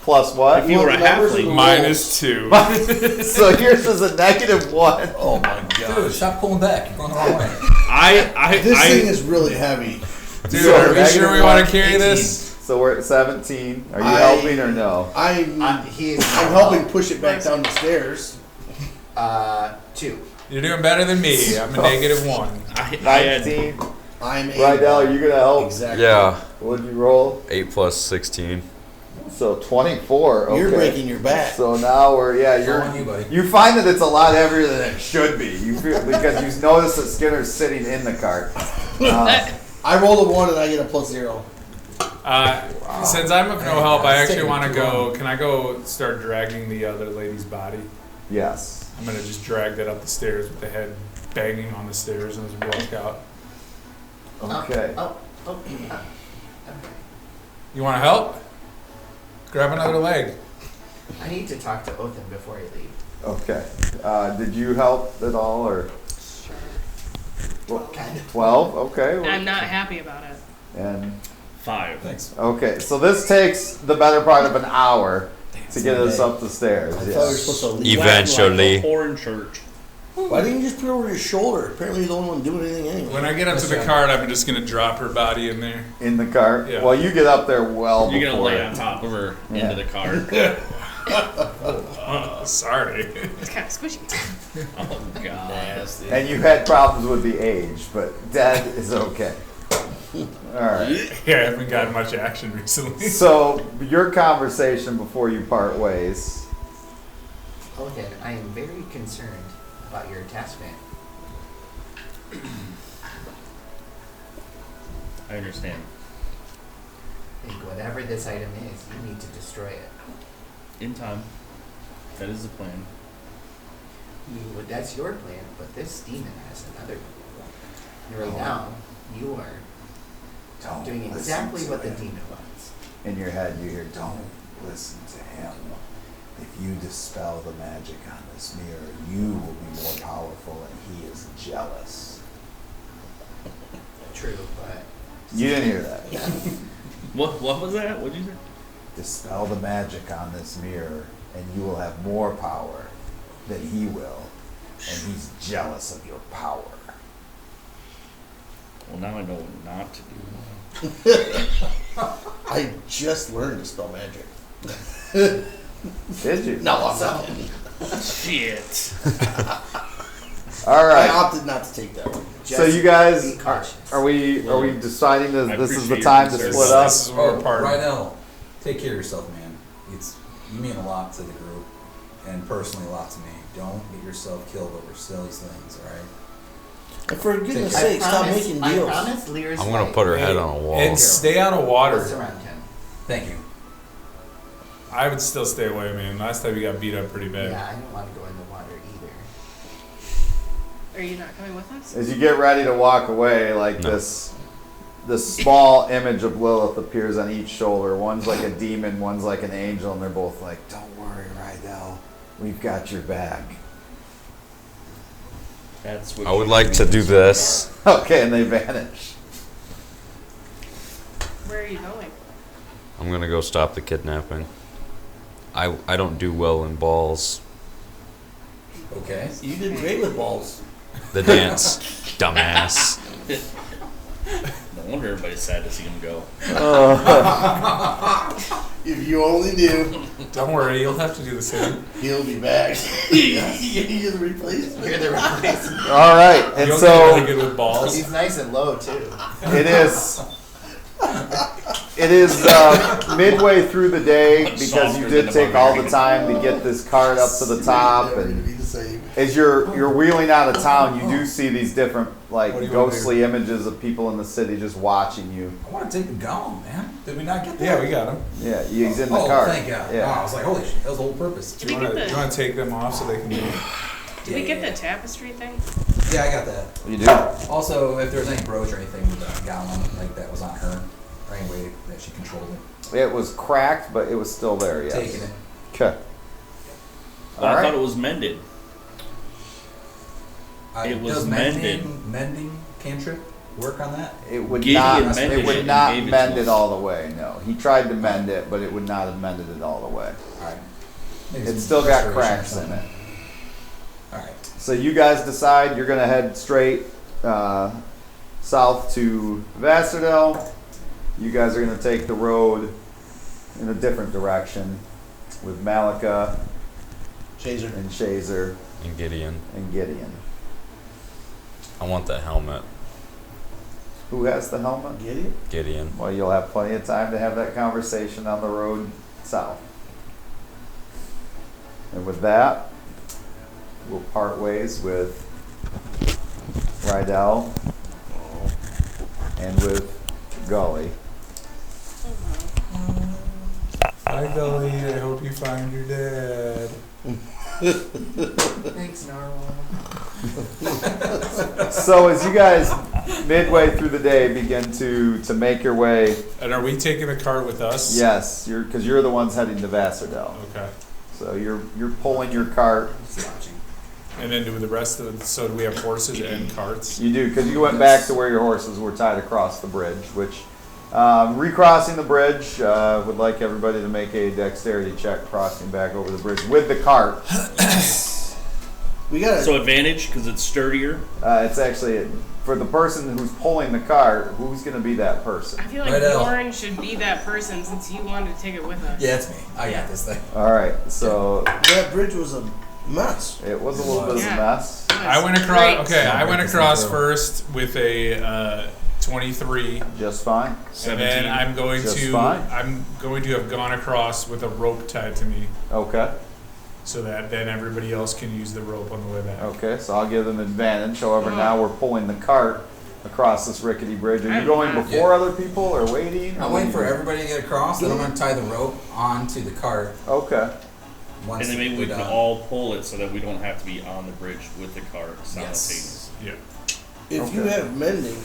plus what? If you were a halfling, -2. So yours is a -1. Oh my Dude, gosh. stop pulling back. You're going the wrong way. This thing is really heavy. Dude, So are we sure we want to carry 18. this? So we're at 17. Are you helping or no? I'm He is. helping push it back down the stairs. 2. You're doing better than me. I'm a -1. I had 19. I'm Rydell, are you gonna help? Exactly. Yeah. What'd you roll? 8 plus 16. So 24. Okay. You're breaking your back. So now You're on you, buddy. you find that it's a lot heavier than it should be. You feel because you notice that Skinner's sitting in the cart. I rolled a 1 and I get a +0. Since I'm of no help, I It's actually taking want to too go. long. Can I go start dragging the other lady's body? Yes. I'm gonna just drag that up the stairs with the head banging on the stairs as we walk out. Okay. Oh. You want to help? Grab another leg. I need to talk to Othin before I leave. Okay. Did you help at all or? Well, kind of. 12. Okay. I'm not happy about it. And 5. Thanks. okay, so this takes the better part of an hour to get us up the stairs. I thought Yeah. we were supposed to leave. Eventually. Like a whore in church. Why didn't you just put it over your shoulder? Apparently you're the only one doing anything anyway. When I get up to the cart, I'm just gonna drop her body in there. In the cart. Yeah. Well, you get up there well You're before. gonna lay on top of her Yeah. into the cart. Sorry. It's kind of squishy. Oh god. Nasty. And you had problems with the age, but dead is okay. All right. Yeah, I haven't gotten much action recently. So your conversation before you part ways. Othin, I am very concerned about your attachment. I understand. I think whatever this item is, you need to destroy it. In time. That is the plan. That's your plan, but this demon has another plan. And right now, you are Don't doing listen exactly to what the him. demon wants. In your head, you hear, "Don't listen to him. If you dispel the magic on this mirror, you will be more powerful, and he is jealous." True, but You didn't hear that. What was that? What'd you say? Dispel the magic on this mirror, and you will have more power than he will, and he's jealous of your power. Well, now I know what not to do. I just learned to spell magic. Did you? No, I'm not. Shit. All I right. opted not to take that one. So you guys, be cautious. are we deciding that I this is the appreciate time your to concern. split up? This is where we're parting. Rydell, take care of yourself, man. You mean a lot to the group, and personally a lot to me. Don't get yourself killed over silly things, all right? And for goodness I sake, stop promise- making I deals. promise Lear's I'm gonna life put her Hey, head on a wall. And stay out of will water. surround him. Thank you. I would still stay away, man. Last time you got beat up pretty bad. Yeah, I don't want to go in the water either. Are you not coming with us? As you get ready to walk away, like No. this small image of Lilith appears on each shoulder. One's like a demon, one's like an angel, and they're both like, "Don't worry, Rydell, we've got your back." That's what I would like to do this. Okay, and they vanish. Where are you going? I'm gonna go stop the kidnapping. I don't do well in balls. Okay. You did great with balls. The dance, dumbass. No wonder everybody's sad to see him go. If you only knew, Don't worry, you'll have to do the same. he'll be back. You're the replacement. You're the replacement. All right, and You'll so get really good with balls. He's nice and low too. it is. It is midway through the day because you did take all the time to get this cart up to the top, Never gonna and be the same. as you're wheeling out of town, you do see these different like What do you wanna ghostly images of people in the city just watching you. I want to take the golem, man. Did we not get that? Yeah, we got him. Yeah, he's in the Oh, cart. thank God. Yeah. Oh, I was like, holy shit, that was the whole purpose. Did we get Do you the want to take them off so they can move? Did we get the tapestry thing? Yeah, I got that. You do. Also, if there's any brooch or anything with the golem, like that was on her, or any way that she controlled it, It was cracked, but it was still there. Yes. taking it. Okay. But All I right. thought it was mended. It was does mended. mending cantrip? work on that? It would Gideon not. mended It would it and not gave it to mend us. it all the way. No, he tried to mend it, but it would not have mended it all the way. Alright. Maybe It's some still got restoration or cracks in something. it. Alright. So you guys decide you're gonna head straight south to Vassardell. You guys are gonna take the road in a different direction with Malika Chaser. and Shazer And Gideon. and Gideon. I want the helmet. Who has the helmet? Get it? Gideon. Well, you'll have plenty of time to have that conversation on the road south. And with that, we'll part ways with Rydell and with Gully. Hi, Gully. I hope you find your dad. Thanks, Narwhal. So as you guys midway through the day begin to make your way, And are we taking the cart with us? yes, because you're the ones heading to Vassardell. Okay. So you're pulling your cart. And then do the rest of so do we have horses and carts? You do, because you went back to where your horses were tied across the bridge, which recrossing the bridge, would like everybody to make a dexterity check crossing back over the bridge with the cart. We got So advantage because it's sturdier. It's actually, for the person who's pulling the cart, who's going to be that person? I feel like Right out. Bjorn should be that person since you wanted to take it with us. Yeah, it's me. I got this thing. All right, so that bridge was a mess. it was a little bit of a Yeah. mess. I went across. Great. Okay, I went across Through. first with a 23, Just fine. and then 17. I'm going Just to fine. I'm going to have gone across with a rope tied to me, Okay. so that then everybody else can use the rope on the way back. Okay, so I'll give them advantage. However, now we're pulling the cart across this rickety bridge. Are you I'm going not. before other people or waiting? or I'm what waiting are for you everybody to get across, then I'm gonna tie the rope onto the cart doing? Okay. once And then maybe we we're can done. all pull it so that we don't have to be on the bridge with the cart Yes. simultaneously. Yeah. If you Okay. have mending,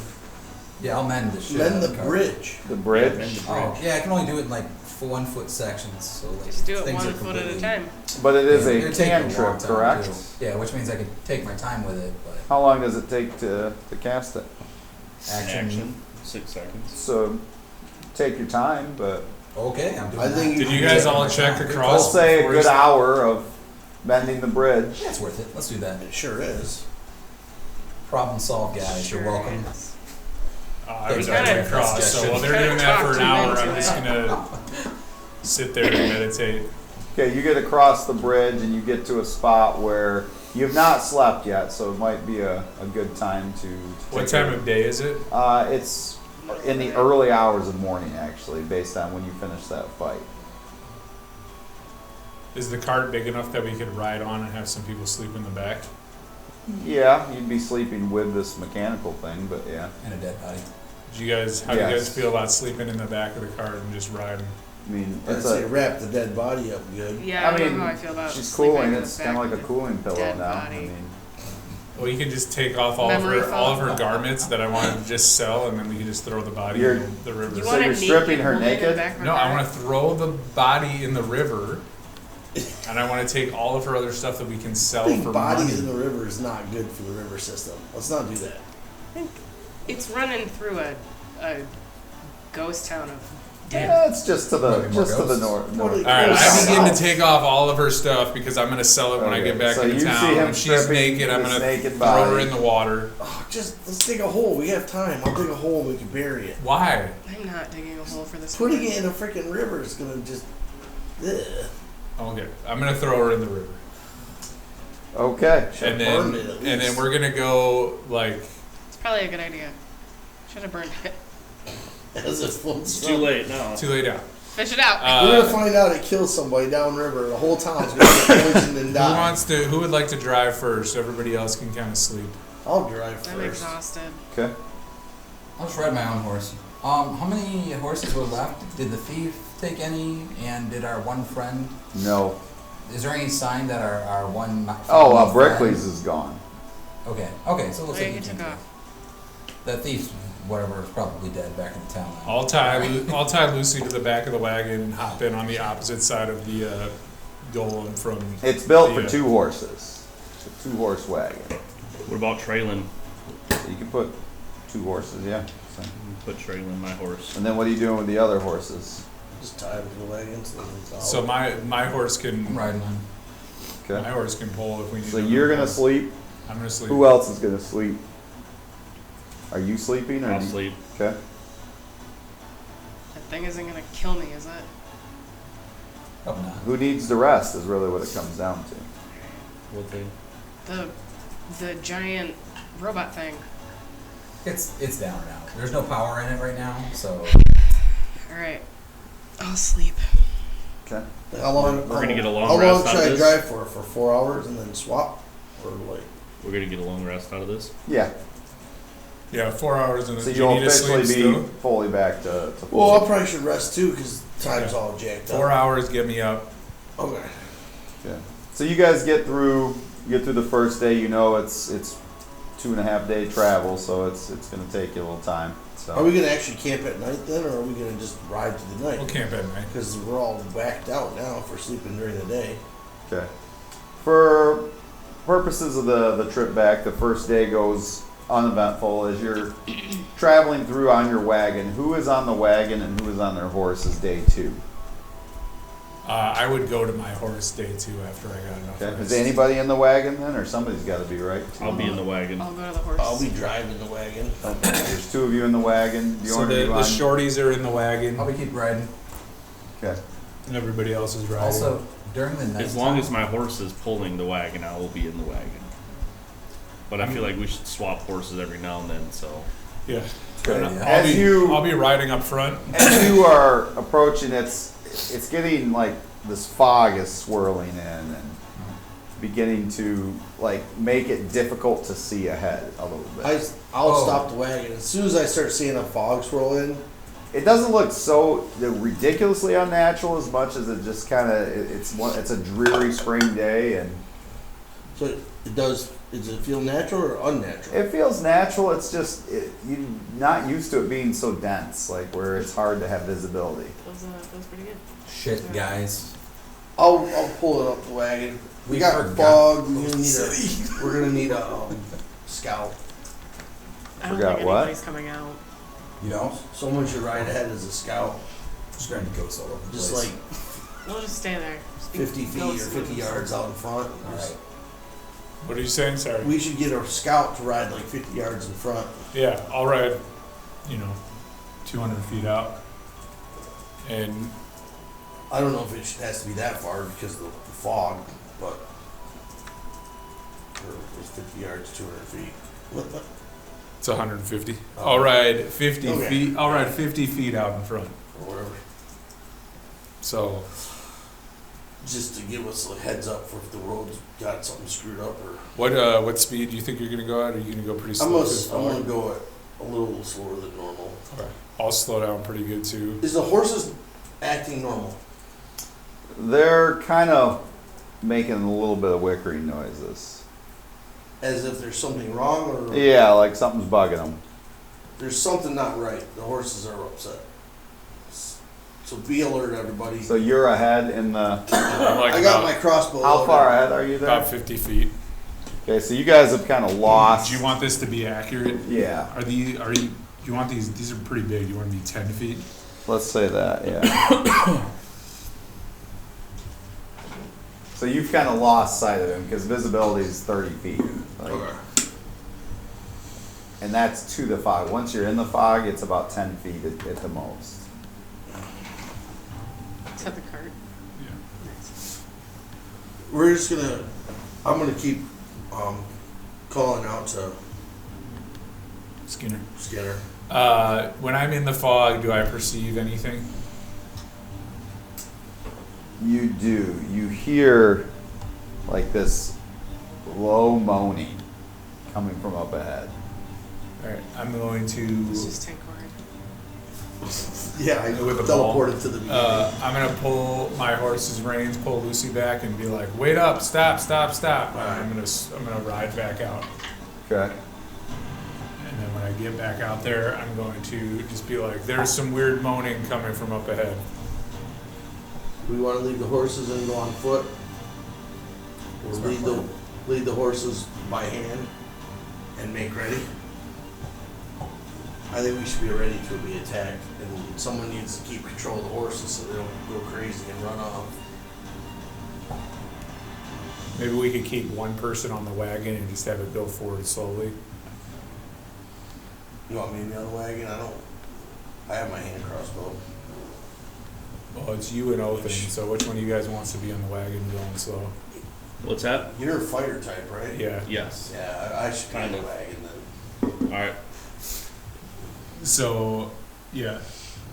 Yeah, I'll mend the shit mend out the of cart. bridge. The Mend bridge. the bridge. Oh, yeah, I can only do it in like 1 foot sections, so like Just do it things 1 are foot at a completely- time. But it is Yeah, a it'll take me a long cantrip, time, correct? too. Yeah, which means I could take my time with it, but How long does it take to cast it? action. 6 seconds. So take your time, but Okay, I'm doing I that. think Did you Yeah, guys my all time. check Good across? I'll call. say a before good you- hour of bending the bridge. Yeah, it's worth it. Let's do that. it sure is. Problem solved, guys. You're Sure welcome. is. I was Kinda- already across, so while they're kinda doing that for talked an you hour, into I'm it. just gonna sit there and meditate. Okay, you get across the bridge and you get to a spot where you have not slept yet, so it might be a good time to. What take time a- of day is it? It's in the early hours of morning, actually, based on when you finish that fight. Is the cart big enough that we could ride on and have some people sleep in the back? Yeah, you'd be sleeping with this mechanical thing, but yeah. And a dead body. Do you guys, how do you guys Yes. feel about sleeping in the back of the cart and just riding? I mean, I'd it's say a. wrap the dead body up good. Yeah, I, I don't mean, know how I feel about she's sleeping cooling. in the It's back kind of like of a the cooling pillow dead now. body. I mean, Well, you can just take off all of Memory her foam. garments that I wanted to just sell, and then we can just throw the body You're- in the river. You So want a you're naked stripping her woman in the naked? back of a No, I car? want to throw the body in the river, and I want to take all of her other stuff that we can sell Putting for bodies in money. the river is not good for the river system. Let's not do that. It's running through a ghost town of dead. yeah, it's just to the Maybe more north. What north. do All right, I Yes. begin to take off all of her stuff because I'm going to sell it when I Okay, get back so into you see town. him When she's stripping naked, I'm this going to naked throw her body. in the water. Oh, just let's dig a hole. We have time. I'll dig a hole and we can bury it. Why? I'm not digging a hole for this. Putting woman. it in a freaking river is gonna just. Ugh. Okay, I'm going to throw her in the river. Okay. Should've And then, burned it at and then least. we're going to go, like, It's probably a good idea. Should have burned it. As it floats It's too up. late now. too late out. Fish it out. We're gonna find out it kills somebody downriver. The whole town's gonna get poisoned and die. Who would like to drive first so everybody else can kind of sleep? I'll drive I'm first. exhausted. Okay. I'll just ride my own horse. How many horses were left? Did the thief take any? And did our one friend? No. Is there any sign that our one? Oh, friend- Brikley's is gone. Okay. Okay. So it Oh, looks yeah, like you he took came off. That thief, whatever, is probably dead back in town. now. I'll tie Lucy to the back of the wagon and hop in on the opposite side of the golem from. It's built for Yeah. 2 horses. It's a 2-horse wagon. What about trailing? So you can put 2 horses, yeah. So. Put trailing my horse. And then what are you doing with the other horses? Just tie them to the wagon so they So my horse I'm can riding one. Okay. my horse can pull if we need. So him. you're gonna sleep. I'm gonna sleep. Who else is gonna sleep? Are you sleeping or? I'll do you- sleep. Okay. That thing isn't gonna kill me, is it? Hope not. Who needs the rest is really what it comes down to. What thing? The giant robot thing. It's down now. There's no power in it right now, so All right, I'll sleep. Okay. How long? We're gonna get a long How long rest out should I of this? drive for? For 4 hours and then swap, or like? We're gonna get a long rest out of this. Yeah. Yeah, 4 hours and So do you'll you need to sleep officially be still? fully back to full. Well, I probably should rest too because time's Yeah. all jacked up. 4 hours, get me up. Okay. Yeah. So you guys get through the first day. You know it's 2.5 day travel, so it's gonna take you a little time. So. Are we gonna actually camp at night then, or are we gonna just ride through the We'll night? camp at night. Because we're all whacked out now for sleeping during the day. Okay. For purposes of the trip back, the first day goes uneventful as you're traveling through on your wagon. Who is on the wagon and who is on their horse is day 2. I would go to my horse day 2 after I got enough. Okay. rest. Is anybody in the wagon then, or somebody's got to be right? I'll be in the wagon. I'll go to the horse. I'll be driving the wagon. Okay. There's 2 of you in the wagon. So Bjorn, are the you on? shorties are in the wagon, I'll be keep riding. Okay. and everybody else is riding. Also, during the night. As long as my horse is pulling the wagon, I will be in the wagon. But I feel like we should swap horses every now and then. So yeah. Okay. And As I'll be riding up front. As you are approaching, it's getting like this fog is swirling in and beginning to like make it difficult to see ahead a little bit. I'll Oh. stop the wagon as soon as I start seeing a fog swirl in. It doesn't look so ridiculously unnatural as much as it just kind of it's a dreary spring day and So it does. Does it feel natural or unnatural? it feels natural. It's just you're not used to it being so dense, like where it's hard to have visibility. Feels pretty good. Shit, guys. I'll pull it up the wagon. We We got forgot. fog. We're gonna need a scout. I don't Forgot think what? anybody's coming out. You know, Someone should ride ahead as a scout. just going to go solo. Just like We'll just stay there. Just be 50 feet or ghosts. 50 yards out in front. All right. What are you saying? Sorry. We should get a scout to ride like 50 yards in front. Yeah, I'll ride, 200 feet out. And I don't know if it has to be that far because of the fog, but it's 50 yards, 200 feet. it's 150. I'll ride 50 Okay. feet. I'll ride 50 feet out in front. Or whatever. So Just to give us a heads up for if the road's got something screwed up or. what speed do you think you're gonna go at? Are you gonna go pretty slow? I'm through the gonna fog? go at a little slower than normal. Okay. I'll slow down pretty good too. Is the horses acting normal? They're kind of making a little bit of whickering noises. As if there's something wrong or Yeah, like something's bugging them. there's something not right. The horses are upset. So be alert, everybody. So you're ahead in the. I'm like I got about, my crossbow. How loaded. far ahead are you there? about 50 feet. Okay, so you guys have kind of lost. Do you want this to be accurate? Yeah, You want these are pretty big. You want to be 10 feet? let's say that. Yeah. So you've kind of lost sight of him because visibility is 30 feet. Like, Okay. and that's to the fog. Once you're in the fog, it's about 10 feet at the most. Is that the cart? Yeah. We're just gonna. I'm gonna keep calling out to Skinner. Skinner. When I'm in the fog, do I perceive anything? You do. You hear like this low moaning coming from up ahead. All right. I'm going It's to. just Tank Yeah, I With the ball. teleported to the beginning. I'm gonna pull my horse's reins, pull Lucy back, and be like, "Wait up! Stop! Stop! Stop!" I'm gonna ride back out, Okay. and then when I get back out there, I'm going to just be like, "There's some weird moaning coming from up ahead." We want to leave the horses and go on foot, or lead the horses by hand and make ready. I think we should be ready to be attacked, and someone needs to keep control of the horses so they don't go crazy and run off. Maybe we could keep one person on the wagon and just have it go forward slowly. You want me to be on the wagon? I have my hand crossbow. Well, it's you and Othin, so which one of you guys wants to be on the wagon going slow? What's that? You're a fighter type, right? Yeah. Yes. Yeah, I should be on the wagon then. Alright. So, yeah.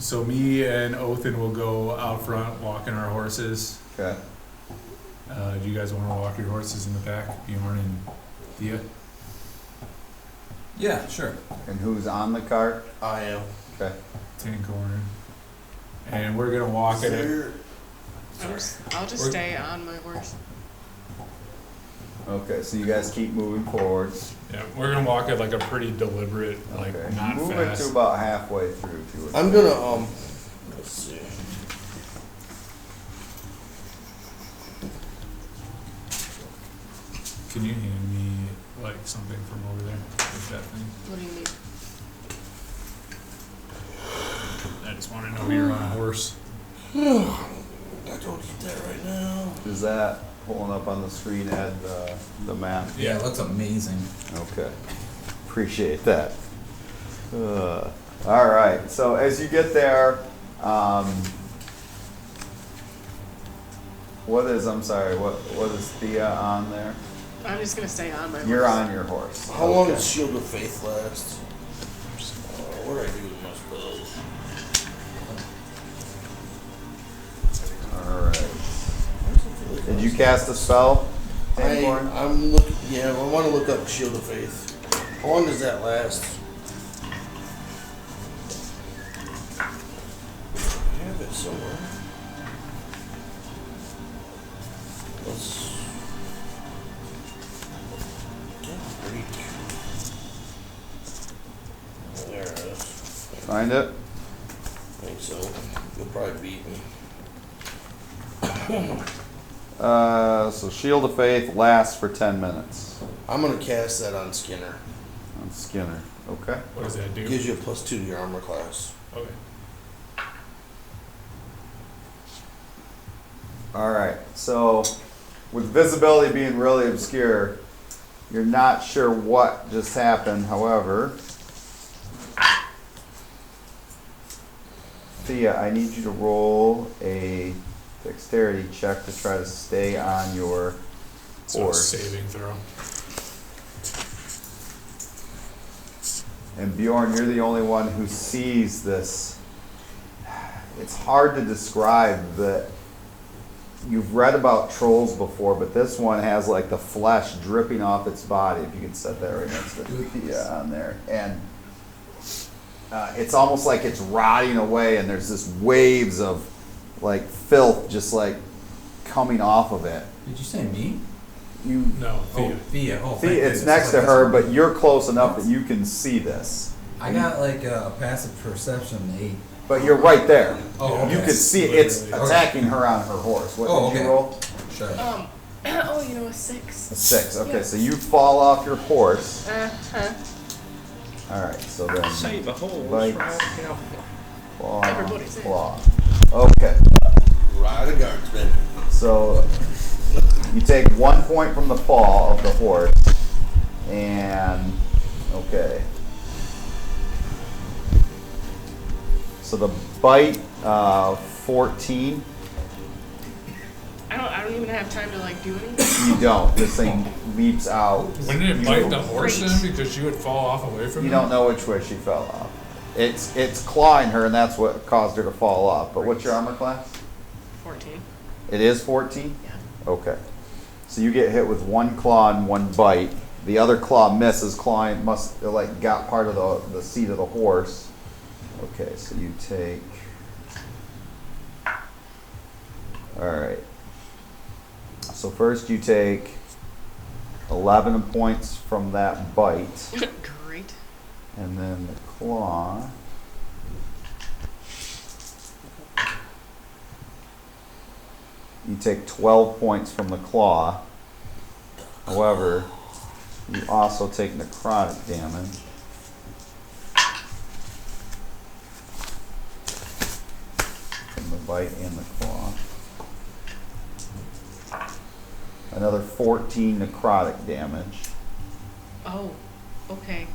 So me and Othin will go out front walking our horses. Okay. Do you guys want to walk your horses in the back, Bjorn and Thea? Yeah, sure. And who's on the cart? I am. Okay. Tinkhorn. And we're gonna walk it. I'll just We're- stay on my horse. Okay, so you guys keep moving forward. Yeah, we're gonna walk it like a pretty deliberate, like Okay. not Move fast. it to about halfway through to it. I'm gonna, let's see. Can you hand me like something from over there? Like that thing? What do you need? I just want to know you're on a horse. I don't get that right now. Is that pulling up on the screen, Ed, the map? Yeah, it looks amazing. Okay. Appreciate that. All right, so as you get there, what is Thea on there? I'm just gonna stay on my horse. You're on your horse. How long Okay. does Shield of Faith last? What do I do with my spells? All right. Did you cast a spell, Tinkhorn? I'm looking. Yeah, I want to look up Shield of Faith. How long does that last? I have it somewhere. Let's. There it is. Find it? I think so. You'll probably beat me. So Shield of Faith lasts for 10 minutes I'm gonna cast that on Skinner. on Skinner. Okay. What does that do? Gives you a +2 to your armor class. Okay. All right. So with visibility being really obscure, you're not sure what just happened. However, Thea, I need you to roll a dexterity check to try to stay on your So horse. saving throw. And Bjorn, you're the only one who sees this. It's hard to describe that. You've read about trolls before, but this one has like the flesh dripping off its body. If you can set that right next to Thea on there. And it's almost like it's rotting away, and there's this waves of like filth just like coming off of it. Did you say me? You, No, Thea. Thea. Oh, Thea, it's next to her, but you're close enough that you can see this. I got like a passive perception 8. But you're right there. Oh, okay. You could see it's Literally. attacking her on her horse. What Oh, did you okay. roll? Sure. Oh, you know, a 6. A 6. Okay, Yeah. so you fall off your horse. Uh-huh. All right, so then Save a whole Bites. claw, Everybody's in. claw. Okay, Ride a guardsman. so you take 1 point from the fall of the horse, and okay. So the bite, 14. I don't even have time to like do anything. You don't. This thing leaps out. Wouldn't it bite the horse Great. then because she would fall off away from You him? don't know which way she fell off. It's clawing her, and that's what caused her to fall off. But what's your armor class? 14. It is 14? Yeah. Okay. So you get hit with 1 claw and 1 bite. The other claw misses, clawing must like got part of the seat of the horse. Okay, so you take. Alright. So first you take 11 points from that bite. Great. And then the claw. You take 12 points from the claw. However, you also take necrotic damage. bite and the claw. Another 14 necrotic damage. Oh, okay.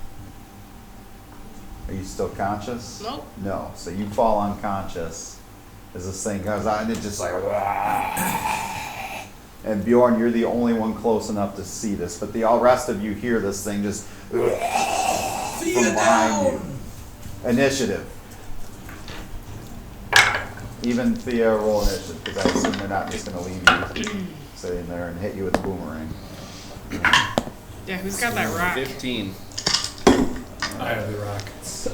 Are you still conscious? Nope. No. So you fall unconscious as this thing comes out, and it just like. And Bjorn, you're the only one close enough to see this, but the all rest of you hear this thing just from behind you. Initiative. Even Thea, roll initiative, because I assume they're not just going to leave you sitting there and hit you with a boomerang. Yeah, who's got that rock? 15. I have the rock.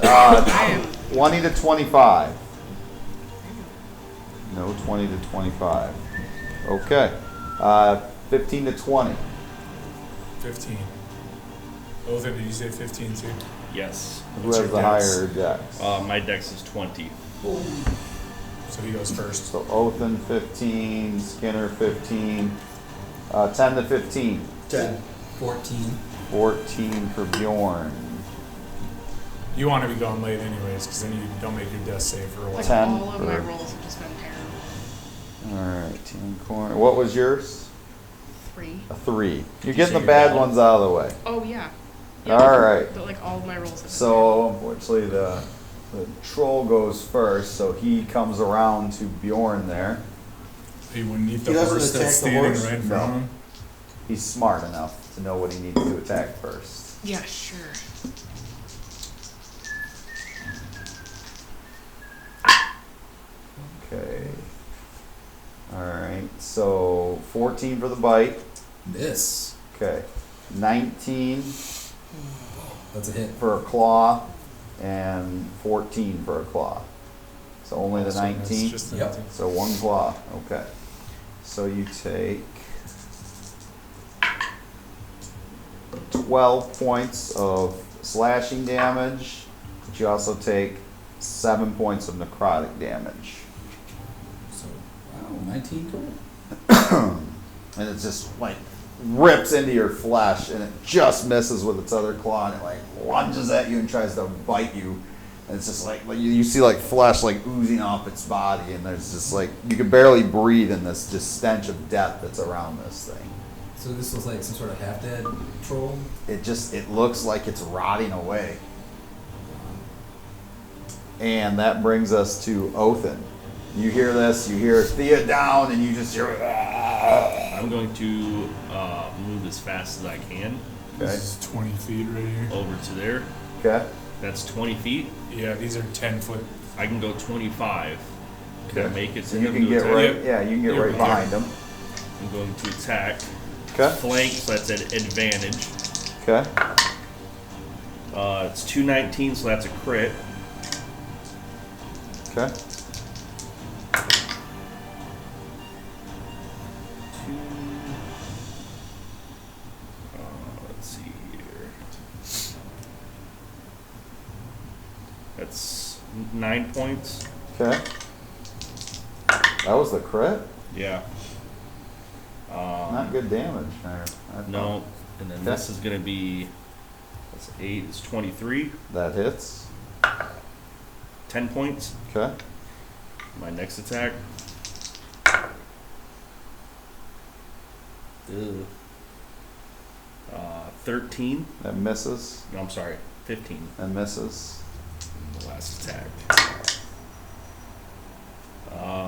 I am. 20 to 25. No 20 to 25. Okay. 15 to 20. 15. Othin, did you say 15 too? Yes. Who What's has your the dex? higher dex? My dex is 20. So he goes first. So Othin 15, Skinner 15, 10 to 15. 10. 14. 14 for Bjorn. You want to be going late anyways, because then you don't make your death save for a while. Like 10 all of my for- rolls have just been terrible. Alright, team corner. What was yours? 3. A 3. You're you getting say the you're bad down? ones out of the way. Oh yeah. Alright. But like all of my rolls have been So unfortunately the troll goes first, so he comes around to Bjorn there. He wouldn't eat He the doesn't horse attack that's the standing horse? right in No. front of him. He's smart enough to know what he needs to attack first. terrible. Yeah, sure. Okay. Alright, so 14 for the bite. Miss. Okay. 19 That's a hit. for a claw and 14 for a claw. So only the So it's 19? just the Yep. 19. So one claw. Okay. So you take 12 points of slashing damage, but you also take 7 points of necrotic damage. So, wow, 19 total? And it just like rips into your flesh, and it just misses with its other claw, and it like lunges at you and tries to bite you. And it's just like you see like flesh like oozing off its body, and there's just like you can barely breathe in this just stench of death that's around this thing. So this was like some sort of half-dead troll? It looks like it's rotting away. And that brings us to Othin. You hear this, you hear Thea down, and you just hear. I'm going to move as fast as I can Okay. This is 20 feet right here. over to there. Okay. That's 20 feet. Yeah, these are 10-foot. I can go 25. Can I make it So to you him can to get attack? right. Yep. Yeah, you can get You're right right behind him. I'm going to attack. Okay. Flank, so that's an advantage. Okay. It's 219, so that's a crit. Okay. Let's see here. That's 9 points. Okay. That was the crit. Yeah. Not good damage. There. I thought. No, and then Okay. this is going to be, that's 8, it's 23. That hits. 10 points. Okay. My next attack. Ew. 13. That misses. No, I'm sorry, 15. That misses. The last attack.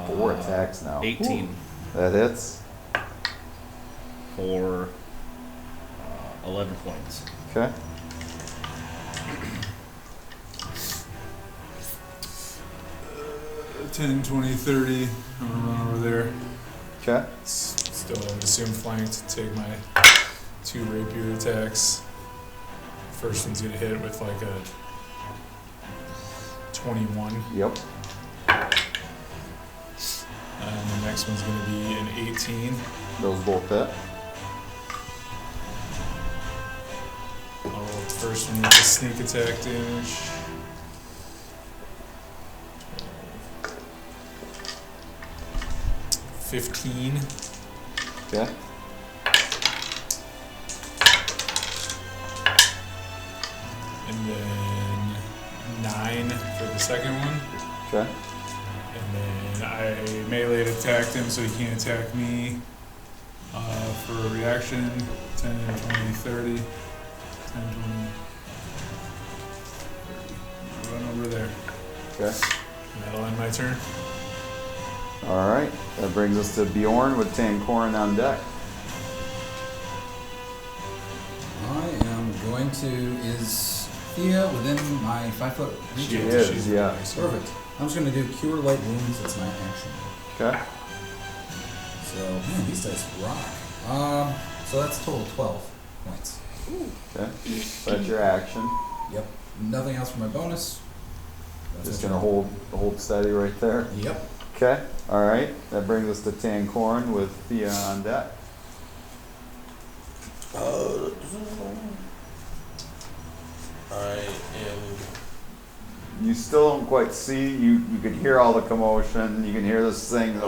4 attacks now. 18 That hits. for 11 points. Okay. Uh, 10, 20, 30. I'm gonna run over there. Okay. Still, I would assume flanked. Take my 2 rapier attacks. First one's gonna hit with like a 21, Yep. and the next one's gonna be an 18. Those both hit. I'll roll the first one with the sneak attack damage. 15. Okay. And then 9 for the second one. Okay. And then I melee'd attacked him, so he can't attack me. For a reaction, 10, 20, 30. 10, 20, 30. Run over there. Okay. And that'll end my turn. All right. That brings us to Bjorn with Tankorin on deck. I am going to. Is Thea within my 5-foot reach? She is, yeah. Perfect. I'm just going to do Cure Light Wounds. That's my action. Okay. So, man, these dice rock. So that's total 12 points. Okay. That's your action. Yep. Nothing else for my bonus. That's Just it. gonna hold steady right there. Yep. Okay. All right. That brings us to Tankorin with Thea on deck. I am. You still don't quite see. You can hear all the commotion. You can hear this thing.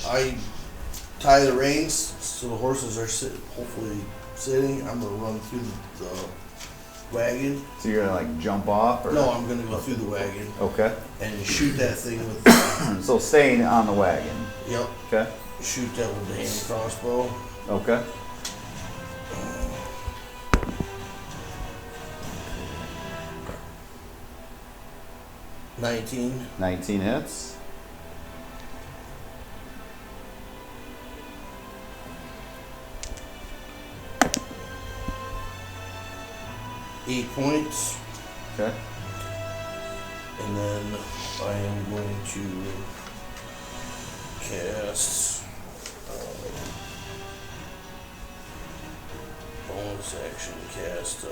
I tie the reins so the horses are hopefully sitting. I'm gonna run through the wagon. So you're gonna like jump off, or No, I'm gonna go through the wagon Okay. and shoot that thing with. So staying on the wagon. Yep. Okay. Shoot that with the hand crossbow. Okay. Uh, 19. 19 hits. Eight points. Okay. And then I am going to cast bonus action cast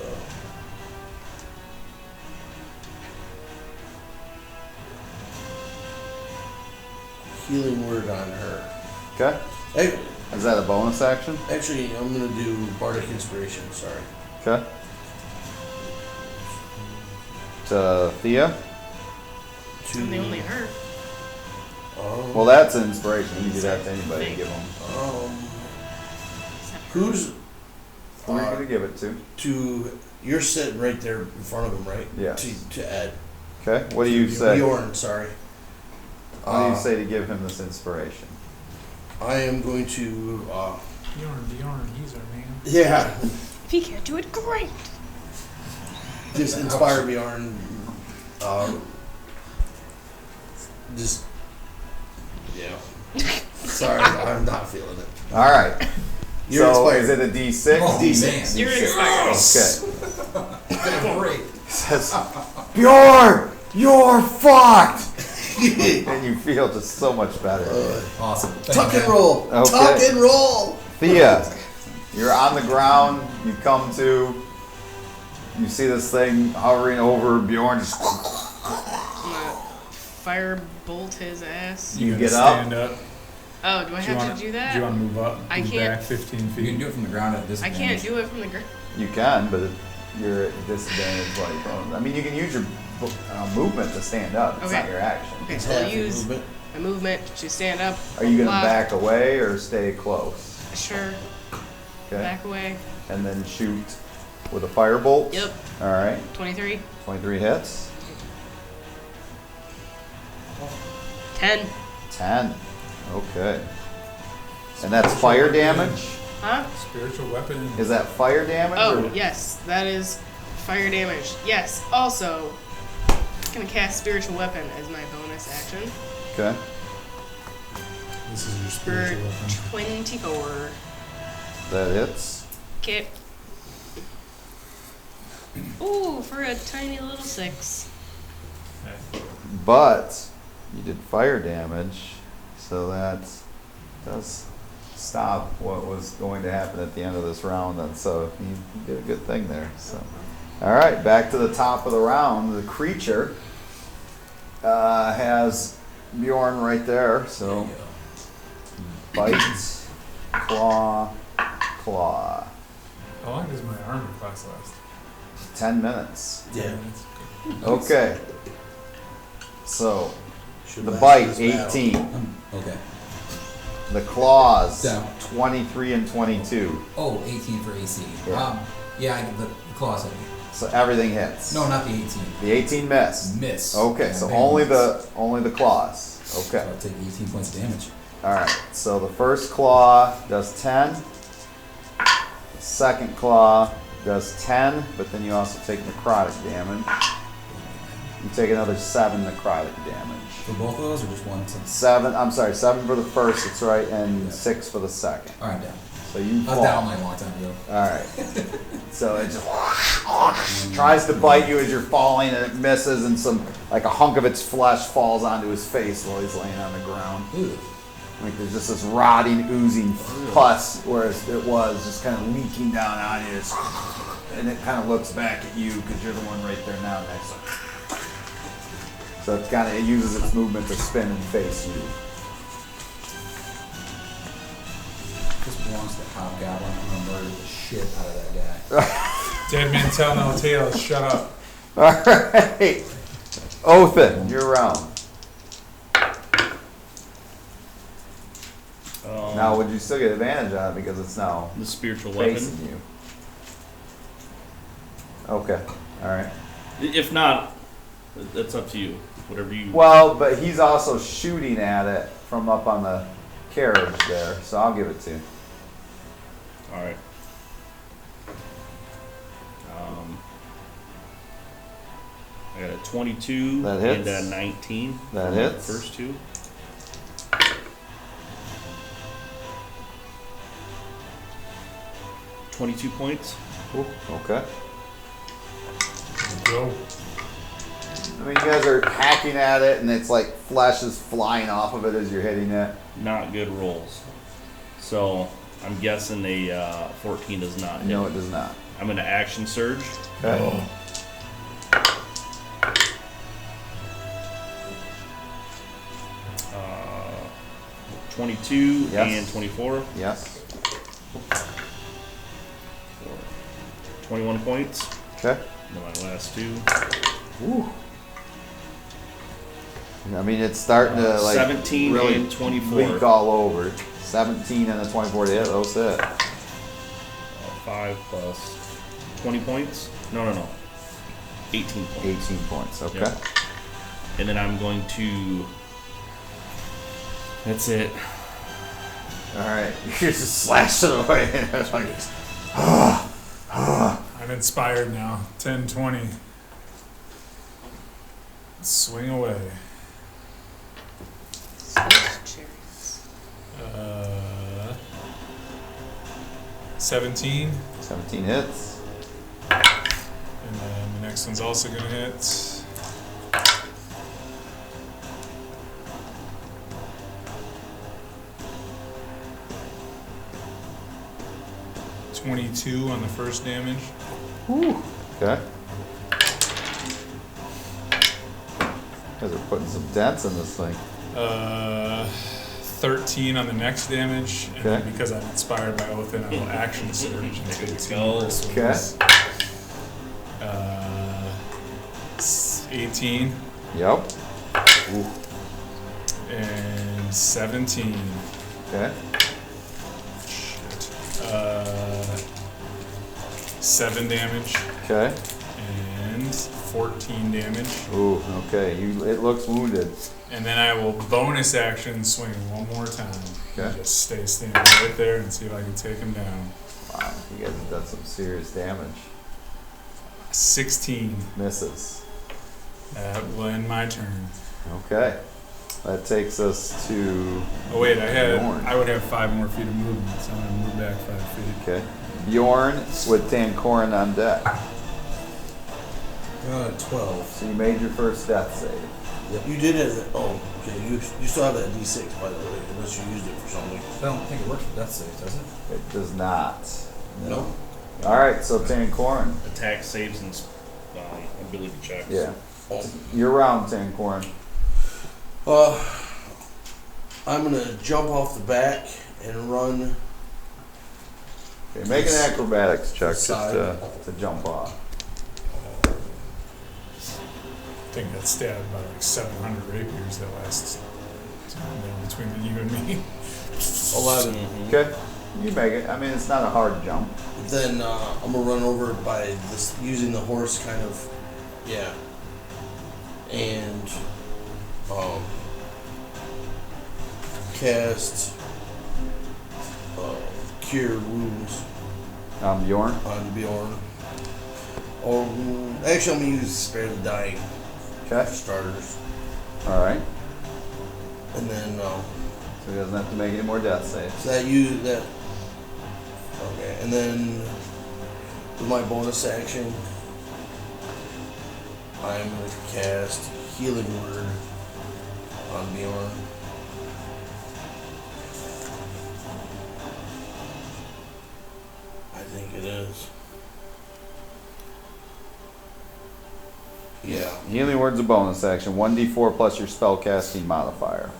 healing word on her. Okay. Hey, Is that a bonus action? actually, I'm gonna do bardic inspiration. Sorry. Okay. To Thea. And they only her. Well, that's an inspiration. You can do that to anybody. Give them. Who's Who are you gonna give it to? to? You're sitting right there in front of him, right? Yes. To Ed. Okay. What do you say? Bjorn, sorry. What do you say to give him this inspiration? I am going to. Bjorn, he's our man. Yeah. If he can't do it, great. Just inspire Bjorn. Just. Yeah. Sorry, I'm not feeling it. All right. You're So inspired. is it a D6? Oh, D6. You're inspired. Okay. Great. It says, Bjorn, you're fucked. And you feel just so much better. Awesome. Tuck and roll. Okay. Tuck and roll. Thea, you're on the ground. You come to. You see this thing hovering over Bjorn. Just I'm gonna fire bolt his ass. You gotta get up. stand up. Oh, do I have to do that? Do you want to move up? I Move can't- back 15 You can feet. do it from the ground at this I can't do it from the ground. You can, but you're at a disadvantage while you're prone. I mean, you can use your movement to stand up. It's not Okay. your action. Okay, It's so I'll half your use movement. my movement to stand up. Are you gonna block. back away or stay close? Sure. Okay. Back away. And then shoot with a firebolt? Yep. All right. 23. 23 hits. 10. 10. Okay. And that's fire damage? Huh? Spiritual weapon. Is that fire damage? Oh, or- yes. That is fire damage. Yes. Also, gonna cast spiritual weapon as my bonus action Okay. This is your for spiritual weapon. 24. That hits. Okay. Ooh, for a tiny little 6. Okay. But you did fire damage, so that does stop what was going to happen at the end of this round. And so you did a good thing there. So, all right, back to the top of the round. The creature has Bjorn right there. So bite, claw, claw. How long does my armor class last? 10 minutes. Yeah. Okay. So Should the last bite, this battle. 18. Okay. The claws, Down. 23 and 22. Oh, 18 for AC. Yeah. Yeah, the claws hit me. So everything hits. No, not the 18. The 18 missed. Miss. Okay, Yeah, so big only miss. the claws. So Okay. I'll take 18 points of damage. Alright, so the first claw does 10. The second claw does 10, but then you also take necrotic damage. You take another 7 necrotic damage. For both of those, or just one? 7 for the first, that's right, and Yeah. 6 for the second. All right, I'm down. So you I fall. was down like a long time ago. Alright. So it just tries to bite you as you're falling and it misses and like a hunk of its flesh falls onto his face while he's laying on the ground. Ooh. Like there's just this rotting, oozing pus, whereas it was just kind of leaking down on you. And it kind of looks back at you because you're the one right there now next to it. So it uses its movement to spin and face you. This belongs to Hobgoblin. I'm gonna murder the shit out of that guy. Dead men tell no tales. Shut up. Alright. Othin, you're round. Now, would you still get advantage on it because it's now The spiritual facing weapon. you? Okay. Alright. If not, that's up to you. Whatever you. Well, but he's also shooting at it from up on the carriage there, so I'll give it to you. All right. I got a 22 That hits. and a 19. That for the hits. First two. $22 points. Ooh, okay. Go. I mean, you guys are hacking at it, and it's like flesh is flying off of it as you're hitting it. Not good rolls. So I'm guessing a 14 does not hit. No, it does not. I'm going to action surge. Okay. 22 Yes. and 24. Yes. 21 points. Okay. And then my last two. Ooh. I mean, it's starting to like 17 really and 24. leak all over. 17 and the 24 to hit. Those hit. 5 plus 20 points. No. 18 points. 18 points. Okay. Yep. And then I'm going to. That's it. All right. You're just slashing away. It's like, I'm inspired now. 10, 20. Swing away. Cherries. 17. 17 hits. And then the next one's also going to hit. $22 on the first damage. Okay. Guys are putting some dents in this thing. 13 on the next damage. And Okay. then because I'm inspired by Othin, I will action surge and take 2 go. more swings. Okay. 18 Yep. Ooh. and 17. Okay. Shit. 7 damage Okay. and 14 damage. Ooh. Okay. It looks wounded. And then I will bonus action swing one more time. Okay. And just stay standing right there and see if I can take him down. Wow. You guys have done some serious damage. 16. Misses. That will end my turn. Okay. That takes us to. Oh wait, Bjorn. I would have 5 more feet of movement, so I'm gonna move back 5 feet. Okay. Bjorn with Tankorin on deck. 12. So you made your first death save. Yep. You did it. Oh, okay. You still have that D6, by the way, unless you used it for something. I don't think it works for death saves, does it? It does not. No. All right. So Tankorin. Attack saves and ability checks. Yeah. Oh. You're round, Tankorin. I'm gonna jump off the back and run. Okay, make an acrobatics check just Side. to jump off. I think that stabbed by like 700 rapiers that last time there between you and me. 11. Okay. You make it. I mean, it's not a hard jump. Then I'm gonna run over by this using the horse kind of, yeah, and cast cure wounds Bjorn. on Bjorn. Or actually, I'm gonna use spare the dying Okay. for starters, All right. and then So he doesn't have to make any more death saves. so that you that okay, and then with my bonus action, I'm gonna cast healing word on Bjorn. I think it is. Yeah. Healing word's a bonus action. 1d4 plus your spell casting modifier.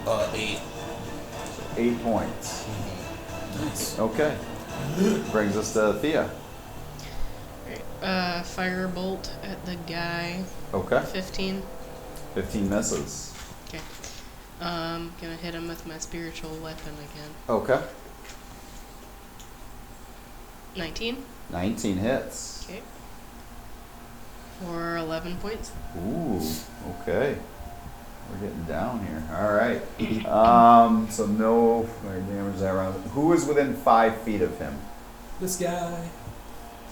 So, 8. 8 points. Nice. Okay. Brings us to Thea. Right. Firebolt at the guy. Okay. 15. 15 misses. Okay. Gonna hit him with my spiritual weapon again. Okay. 19. 19 hits. Okay. For 11 points. Ooh, okay. We're getting down here. All right. So no fire damage that round. Who is within 5 feet of him? This guy.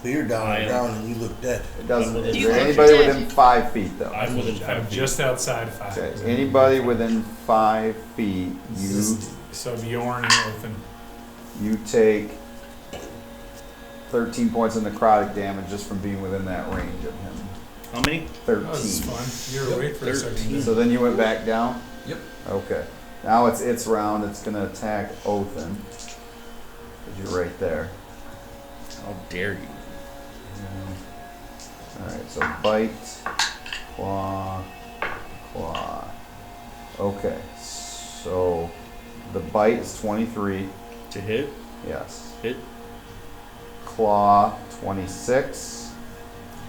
So you're down on I the am. ground and you look dead. It doesn't. I'm Is within there five anybody feet. within 5 feet though? I'm within 5 I'm feet. just outside 5. Okay. Anybody within 5 feet, So Bjorn and Othin. you take 13 points of necrotic damage just from being within that range of him. How many? 13. Oh, this is fun. You were awake for a 13. second. So then you went back down? Yep. Okay. Now it's its round. It's going to attack Othin. Because you're right there. How dare you? Alright, so bite, claw, claw. Okay, so the bite is 23. To hit? Yes. Hit? Claw, 26.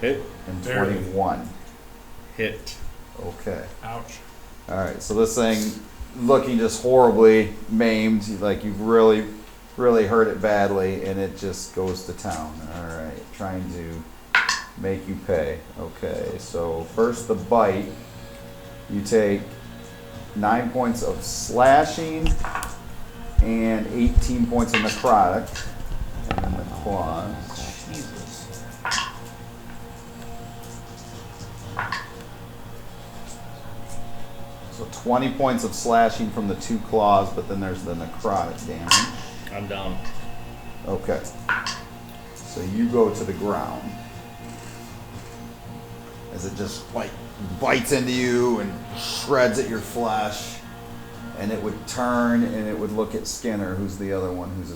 Hit? And Barely. 21. Hit. Okay. Ouch. Alright, so this thing looking just horribly maimed, like you've really, really hurt it badly, and it just goes to town. Alright, trying to make you pay. Okay, so first the bite. You take 9 points of slashing and 18 points of necrotic. And then the claws. Jesus. So 20 points of slashing from the 2 claws, but then there's the necrotic damage. I'm down. Okay. So you go to the ground. As it just like bites into you and shreds at your flesh. And it would turn and it would look at Skinner, who's the other one who's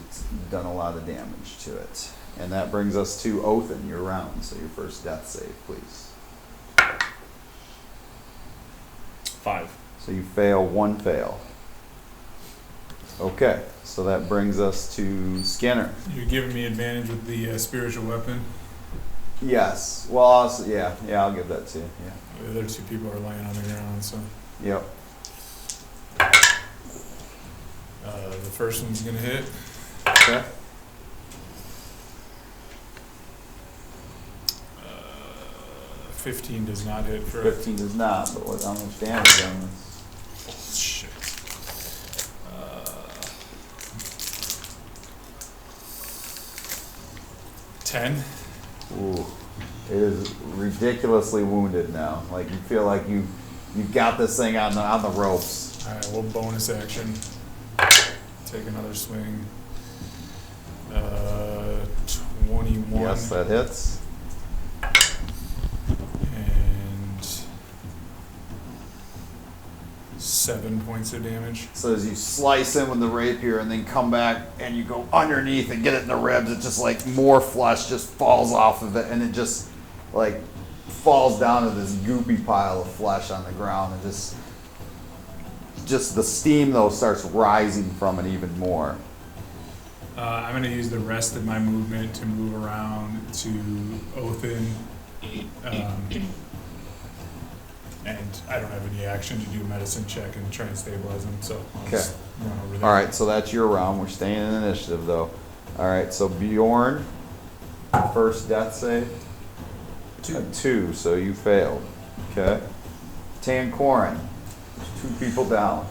done a lot of damage to it. And that brings us to Othin, your round. So your first death save, please. 5. So you fail 1 fail. Okay, so that brings us to Skinner. You're giving me advantage with the spiritual weapon. Yes. Well, also, yeah, I'll give that to you. Yeah. The other 2 people are laying on the ground, so Yep. the first one's gonna hit. Okay. 15 does not hit for 15 does not, but how much damage on this? Shit. 10. Ooh. It is ridiculously wounded now. Like you feel like you've got this thing on the ropes. Alright, well, bonus action. Take another swing. 21. Yes, that hits. And 7 points of damage. So as you slice in with the rapier and then come back and you go underneath and get it in the ribs, it just like more flesh just falls off of it and it just like falls down to this goopy pile of flesh on the ground and just just the steam though starts rising from it even more. I'm gonna use the rest of my movement to move around to Othin. And I don't have any action to do a medicine check and try and stabilize him, so I'll just run over there. All right, so that's your round. We're staying in initiative though. All right, so Bjorn, first death save. 2, so you failed. Okay. Tancorin, 2 people down.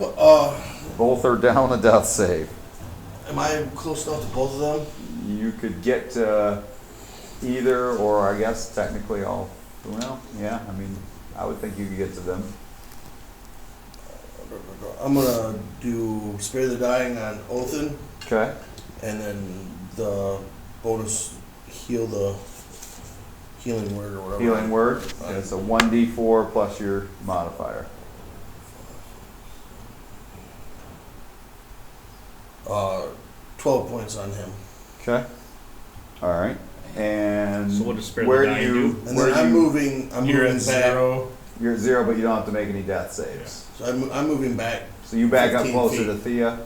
Both are down a death save. Am I close enough to both of them? You could get to either, or I guess technically all. Well, yeah, I mean, I would think you could get to them. I'm gonna do Spare the Dying on Othin, Okay. and then the bonus heal the healing word or whatever. Healing word. Okay, so 1d4 plus your modifier. 12 points on him. Okay. All right. And So what does Spare the where Dying do you? do? And Where then I'm do you? moving. I'm You're moving at back. 0. You're at 0, but you don't have to make any death saves. So I'm moving back. So you back up 15 closer feet. to Thea.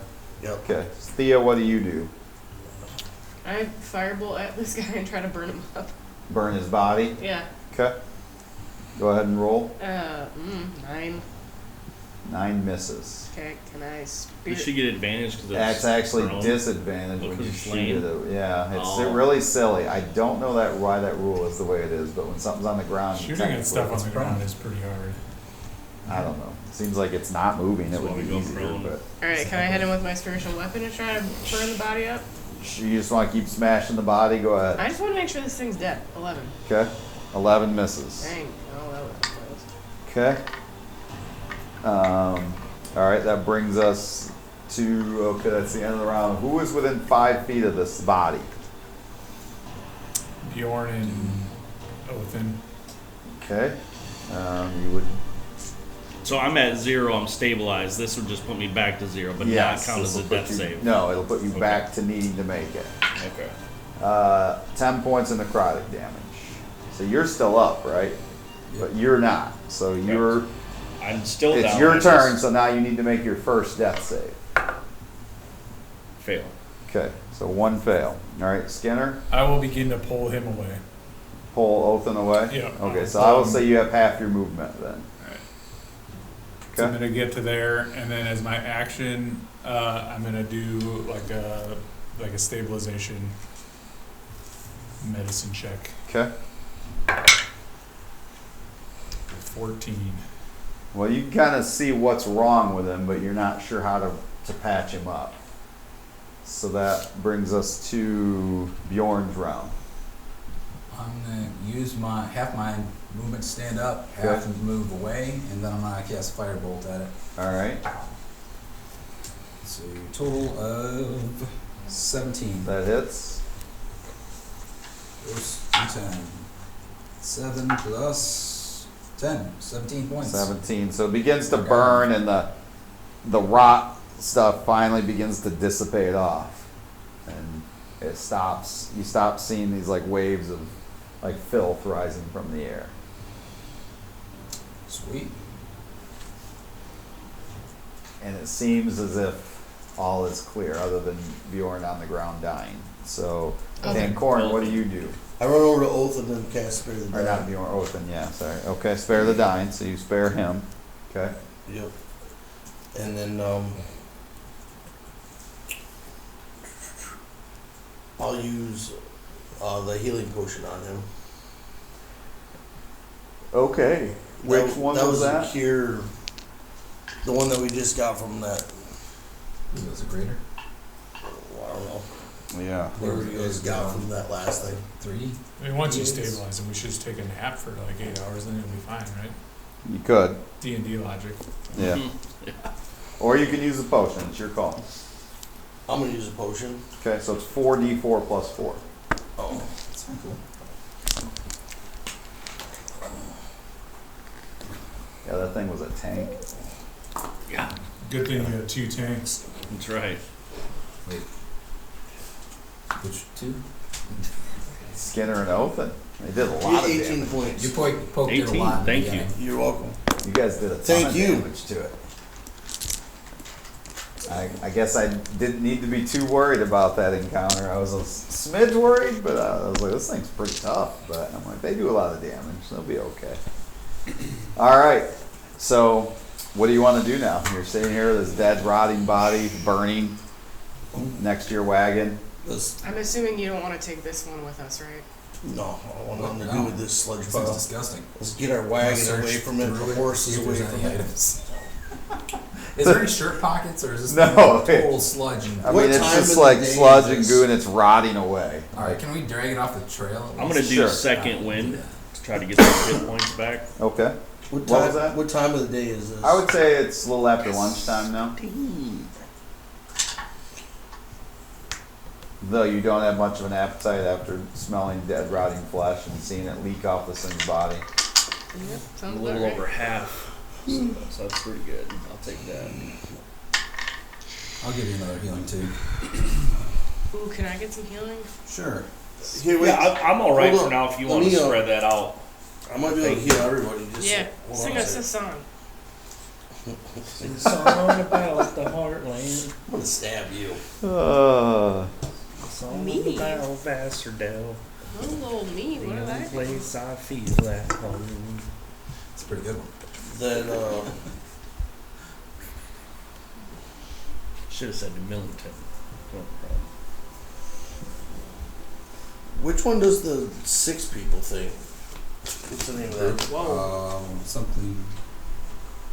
Yep. Okay. Thea, what do you do? I firebolt at this guy and try to burn him up. Burn his body. Yeah. Okay. Go ahead and roll. 9. 9 misses. Okay, can I You spirit? should get advantage because That's actually prone. disadvantage Oh, when 'cause you it's shoot slain? it. Yeah, it's Oh. really silly. I don't know why that rule is the way it is, but when something's on the ground, Shooting technically at stuff on it's the prone. ground is pretty hard. I don't know. It seems like it's not moving. It That's would why be we go easier, prone. but Alright, can I hit him with my spiritual weapon and try to burn the body up? you just want to keep smashing the body. Go ahead. I just want to make sure this thing's dead. 11. Okay. 11 misses. Dang. Oh, that was close. Okay. All right, that brings us to, okay, that's the end of the round. Who is within 5 feet of this body? Bjorn and Othin. Okay. You would, So I'm at 0. I'm stabilized. This would just put me back to 0, but yes, not count this as a will put death you- save. No, it'll put you Okay. back to needing to make it. Okay. 10 points of necrotic damage. So you're still up, right? But you're not. So you're, I'm still it's down. your I turn, just so now you need to make your first death save. Fail. Okay, so 1 fail. All right, Skinner, I will begin to pull him away. pull Othin away. Yeah. Okay, so I will say you have half your movement then. So I'm Okay. gonna get to there, and then as my action, I'm gonna do like a stabilization medicine check. Okay. 14. Well, you can kind of see what's wrong with him, but you're not sure how to patch him up. So that brings us to Bjorn's round. I'm gonna use half my movement to stand up, half Okay. to move away, and then I'm gonna cast firebolt at it. All right, So total of 17. that hits. Goes to 10. 7 plus 10. 17 points. 17. So it begins to Okay. burn, and the rot stuff finally begins to dissipate off, and it stops. You stop seeing these like waves of like filth rising from the air. Sweet. And it seems as if all is clear, other than Bjorn on the ground dying. So, Okay. Tancorin, what do you do? I run over to Oath and then cast Spare the Or not Dying. Bjorn, Othin, yeah, sorry. Okay, spare the dying, so you spare him. Okay. Yep. And then I'll use the healing potion on him. Okay. Which one was a that? cure. The one that we just got from that. Was it greater? I don't know. Yeah. Whatever you guys got from that last thing. 3. I mean, once you Yes. stabilize him, we should just take a nap for like 8 hours, then you'll be fine, right? You could. D&D logic. Yeah. Mhm. Or you can use a potion, it's your call. I'm gonna use a potion. Okay, so it's 4d4 plus 4. Oh. That's kind of cool. Yeah, that thing was a tank. Yeah. Good thing you have 2 tanks. That's right. Wait. Which 2? Skinner and Othin. They did a You lot get of 18 damage. points. You poked it a 18, lot. in the thank you. beginning. You're welcome. You guys did a ton Thank of you. damage to it. I guess I didn't need to be too worried about that encounter. I was a smidge worried, but I was like, this thing's pretty tough. But I'm like, they do a lot of damage. They'll be okay. All right. So, what do you want to do now? You're sitting here, this dead, rotting body, burning next to your wagon. I'm assuming you don't want to take this one with us, right? No, I don't want nothing to do with this sludge This pile. is disgusting. Let's get our wagon away from it, the horses See if away there's from any it. items. Is there any shirt pockets, or is this No. thing total sludge? And, I What mean, it's time just of the like day sludge is and this? goo, and it's rotting away. all right, can we drag it off the trail? I'm gonna do Sure. second wind to try to get some hit points back. Okay. What What time, was that? What time of the day is this? I would say it's a little after lunchtime now. Though you don't have much of an appetite after smelling dead, rotting flesh and seeing it leak off this thing's body. Yep, I'm sounds a little about over right. half, so that's pretty good. I'll take that. I'll give you another healing too. Ooh, can I get some healing? Sure. Here, wait. Yeah, I'm all right Hold for on. now. If you Let want to me, spread that out. I might be able to heal everybody. Just Yeah, hold sing on a us a second. song. Sing a song about the heartland. I'm gonna stab you. Song Me? about Vassardale. Oh, little me, what did I do? Place I feel at home. It's a pretty good one. Then, Should have said New Millington. No which one does the 6 people thing? What's the name of that? Something.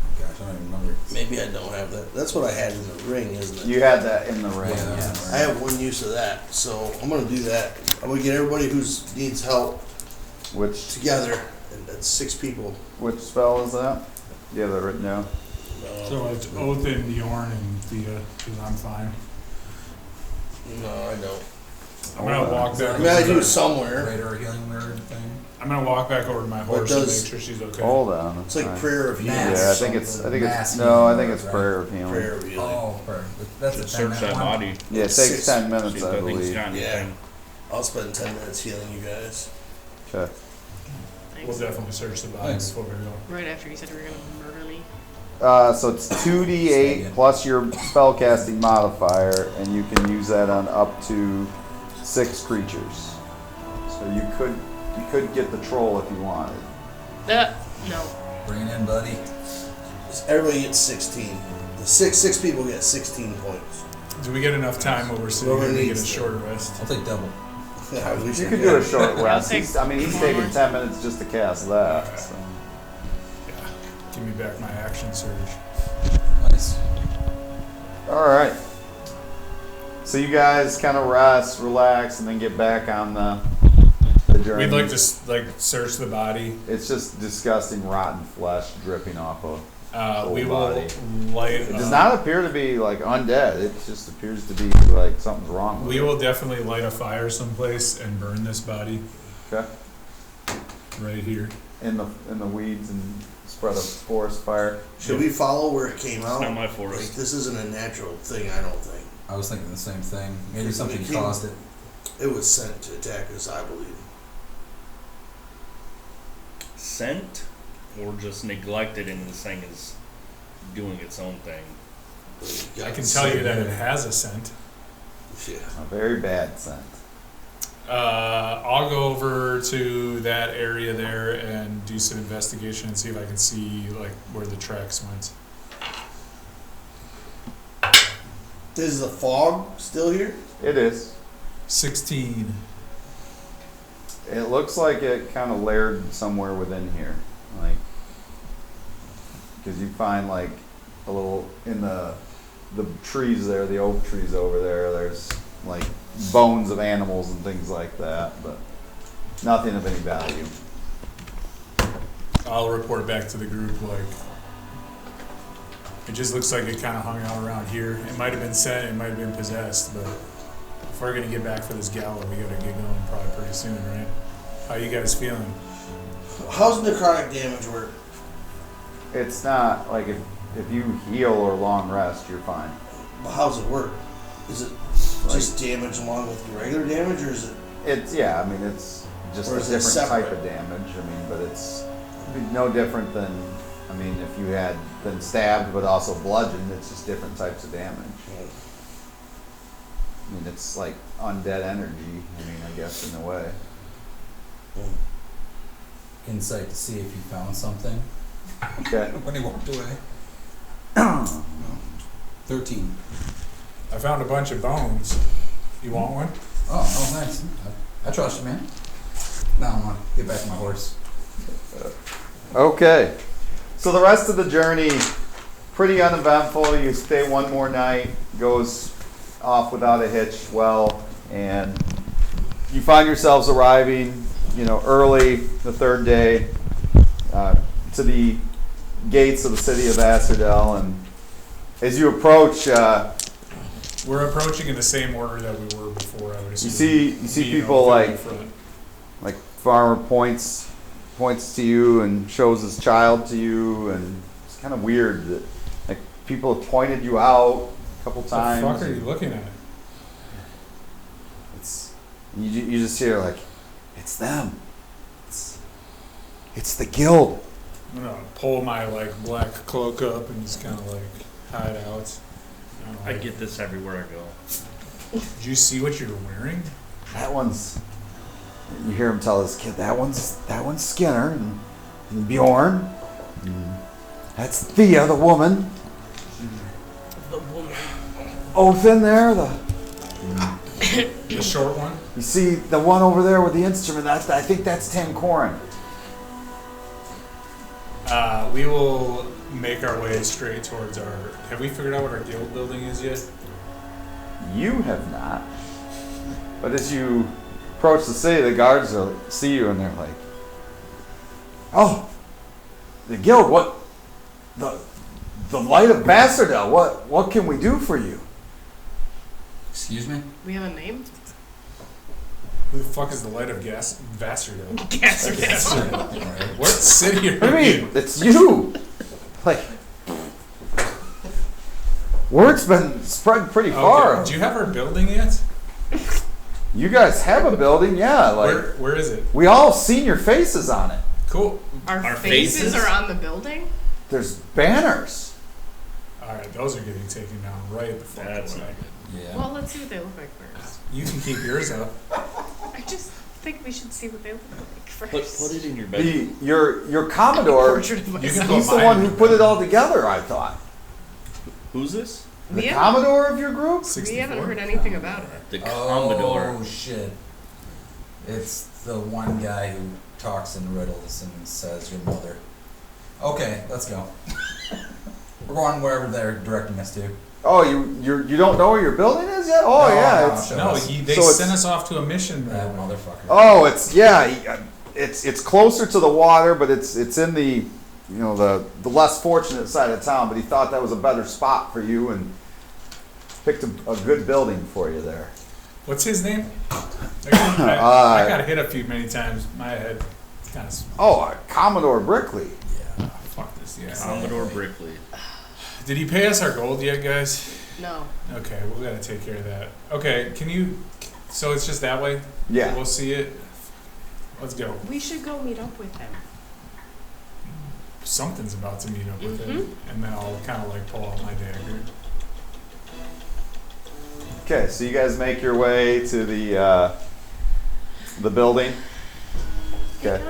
Oh gosh, I don't even remember. Maybe I don't have that. That's what I had in the ring, isn't it? You had that in the ring. Yeah, that Yeah. was I have one use of that, so I'm gonna do that. I'm gonna get everybody who needs help Which together, and that's 6 people. spell is that? You have that written down. So it's Othin, Bjorn, and Thea, because I'm fine. No, I don't. I'm gonna walk back. I mean, I do over- somewhere. Radar healing word thing. I'm gonna walk back over to my horse and does- make sure she's okay. Hold on. It's like Alright. prayer of healing. Mass. Yeah, I think it's Mass no, I healing, think it's right? prayer of healing. Prayer of healing. Oh, perfect. That's a Should 10 search that minute one. body. Yeah, it takes 6. 10 See minutes, if I that thing's believe. got anything. I'll spend 10 minutes healing you guys. Okay. We'll Thanks. definitely search the body Thanks. before we go. Right after you said you were gonna murder me. So it's 2d8 plus your spellcasting modifier, and you can use that on up to 6 creatures. So you could get the troll if you wanted. No. Bring it in, buddy. Everybody gets 16. The six people get 16 points. Do we get enough time while we're sitting Whoever here to get needs a it. short rest? I'll take double. I wish You I could do a short rest. take He's taking 10 minutes just to cast that. So. Yeah. Give me back my action surge. Nice. All right. So you guys kind of rest, relax, and then get back on the journey. We'd like to search the body. It's just disgusting, rotten flesh dripping off of. We Whole will body. light. It does not appear to be like undead. It just appears to be like something's wrong with We it. will definitely light a fire someplace and burn this body Okay. right here. In the weeds and spread a forest fire. Should we follow where it came out? Not my Like, forest. this isn't a natural thing, I don't think. I was thinking the same thing. Maybe Because something it came- caused it. It was sent to attack us, I believe. Sent or just neglected and this thing is doing its own thing. I can tell you that it has a scent. Yeah. A very bad scent. I'll go over to that area there and do some investigation and see if I can see like where the tracks went. Is the fog still here? It is. 16. It looks like it kind of layered somewhere within here, like because you find like a little in the trees there, the oak trees over there. There's like bones of animals and things like that, but nothing of any value. I'll report back to the group like it just looks like it kind of hung out around here. It might have been sent, it might have been possessed, but if we're gonna get back for this gala, we gotta get going probably pretty soon, right? How you guys feeling? How's necrotic damage work? It's not like if you heal or long rest, you're fine. How's it work? Is it just damage along with your regular damage, or is it? It's yeah, I mean it's just Or a is it different type separate? of damage. I mean, but it's no different than I mean, if you had been stabbed but also bludgeoned, it's just different types of damage. I mean, it's like undead energy, I mean, I guess, in a way. Insight to see if you found something. Okay. When he walked away. 13. I found a bunch of bones. You want one? Oh, thanks. I trust you, man. Now I want to get back to my horse. Okay. So the rest of the journey, pretty uneventful. You stay one more night, goes off without a hitch well, and you find yourselves arriving, early the third day to the gates of the city of Asterdell, and as you approach, We're approaching in the same order that we were before, I would assume. you see Me, people Oath in front. like farmer points to you and shows his child to you, and it's kind of weird that like people have pointed you out a couple times. What the fuck are you looking at? It's you just hear like, it's them. It's the guild. I'm gonna pull my like black cloak up and just kind of like hide out. I get this everywhere I go. Did you see what you're wearing? That one's. You hear him tell his kid, that one's Skinner and Bjorn. That's Thea, the woman. The woman. Oath in there. The short one? You see the one over there with the instrument. I think that's Tancorin. We will make our way straight towards our... Have we figured out what our guild building is yet? You have not. But as you approach the city, the guards see you and they're like, "Oh, the guild. What? The light of Bastardel. What can we do for you?" Excuse me? We have a name? Who the fuck is the light of Vasterdale? Gas. Alright. What city are What do you you mean? It's you. Like, word's been spread pretty far. Do you have our building yet? You guys have a building, yeah. Like, Where is it? we all seen your faces on it. Cool. Our faces? faces are on the building? There's banners. Alright, those are getting taken down right the fuck That's away. not good. Yeah. Well, let's see what they look like first. You can keep yours up. I just think we should see what they look like first. Put it in your bedroom. Your Commodore, Portrait of You can myself. put he's the mine one in who your put it bedroom. all together, I thought. Who's this? The We haven't- Commodore of your group? We haven't heard anything about it. The Commodore. Oh, shit. It's the one guy who talks in riddles and says your mother. Okay, let's go. We're going wherever they're directing us to. Oh, you don't know where your building is yet? Oh, No, yeah. no, It's, sure. No, they So it's- sent us off to a mission. That motherfucker. oh, it's closer to the water, but it's in the the less fortunate side of town. But he thought that was a better spot for you and picked a good building for you there. What's his name? I got hit a few many times. My head kind of. Oh, Commodore Brikley. Yeah. Fuck this. Yeah. Commodore Brikley. Did he pay us our gold yet, guys? No. Okay, we gotta take care of that. Okay, can you? So it's just that way. Yeah. We'll see it. Let's go. We should go meet up with him. Something's about to meet up with him, and then I'll kind of like pull out my dagger. Okay, so you guys make your way to the building. Okay.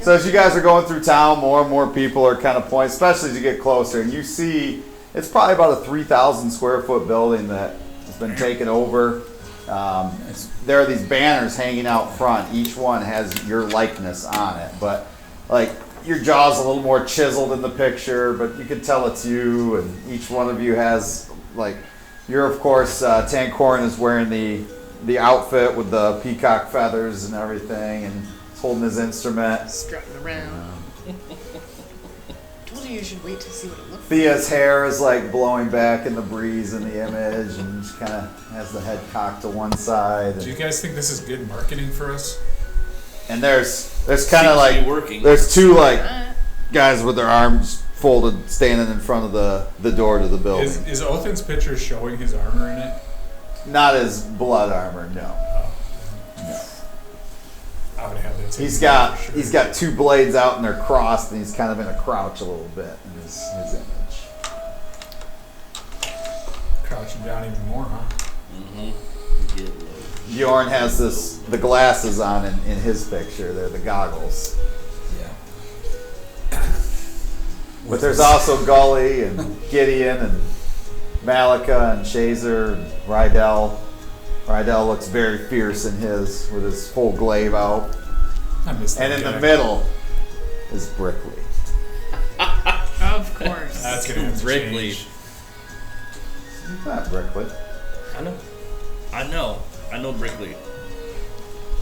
So as you guys are going through town, more and more people are kind of pointing, especially as you get closer, and you see it's probably about a 3,000 square foot building that has been taken over. There are these banners hanging out front. Each one has your likeness on it, but like your jaw's a little more chiseled in the picture, but you can tell it's you, and each one of you has like, you're of course, Tancorin is wearing the outfit with the peacock feathers and everything, and he's holding his instrument. Strutting around. Told you should wait to see what it looks like. Thea's hair is like blowing back in the breeze in the image, and she kind of has the head cocked to one side. Do you guys think this is good marketing for us? And there's kind of Seems to like be working. there's two like guys with their arms folded standing in front of the door to the building. Is Othin's picture showing his armor in it? Not his blood armor, no. I would have that take He's it got for sure. he's got two blades out and they're crossed, and he's kind of in a crouch a little bit in his image. Crouching down even more, huh? Mm-hmm. Get low. Bjorn has the glasses on in his picture. They're the goggles. Yeah. But there's also Gully and Gideon and Malika and Shazer and Rydell. Rydell looks very fierce in his, with his full glaive out. I missed that And in guy. the middle is Brikley. Of course. That's gonna have to Brikley. change. Not Brikley. I know Brikley.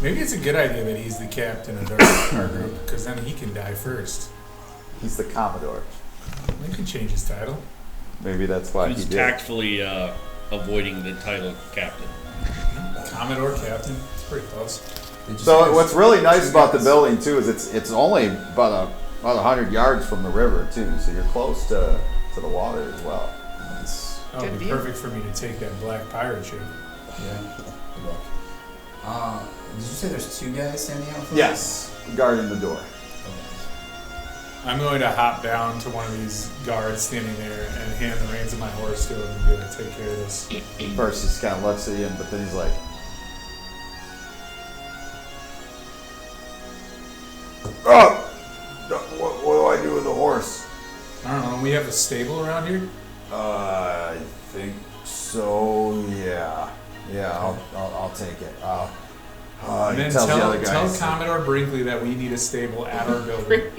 Maybe it's a good idea that he's the captain of our group, because then he can die first. He's the Commodore. We can change his title. Maybe that's why he Who's did. tactfully avoiding the title captain. Commodore captain. It's pretty close. Did you say So there's what's really nice two about the guys? building too is it's only about 100 yards from the river too, so you're close to the water as well. It's, That would Good be view. perfect for me to take that black pirate ship. Yeah. Good luck. Did you say there's two guys standing out front? yes, guarding the door. Okay. I'm going to hop down to one of these guards standing there and hand the reins of my horse to him and be like, take care of this. First, he just kind of looks at you, but then he's like, "Oh, what do I do with the horse?" I don't know, we have a stable around here? I think so. Yeah, I'll take it. And he then tells the other tell guys. Commodore Brikley that we need a stable at our building.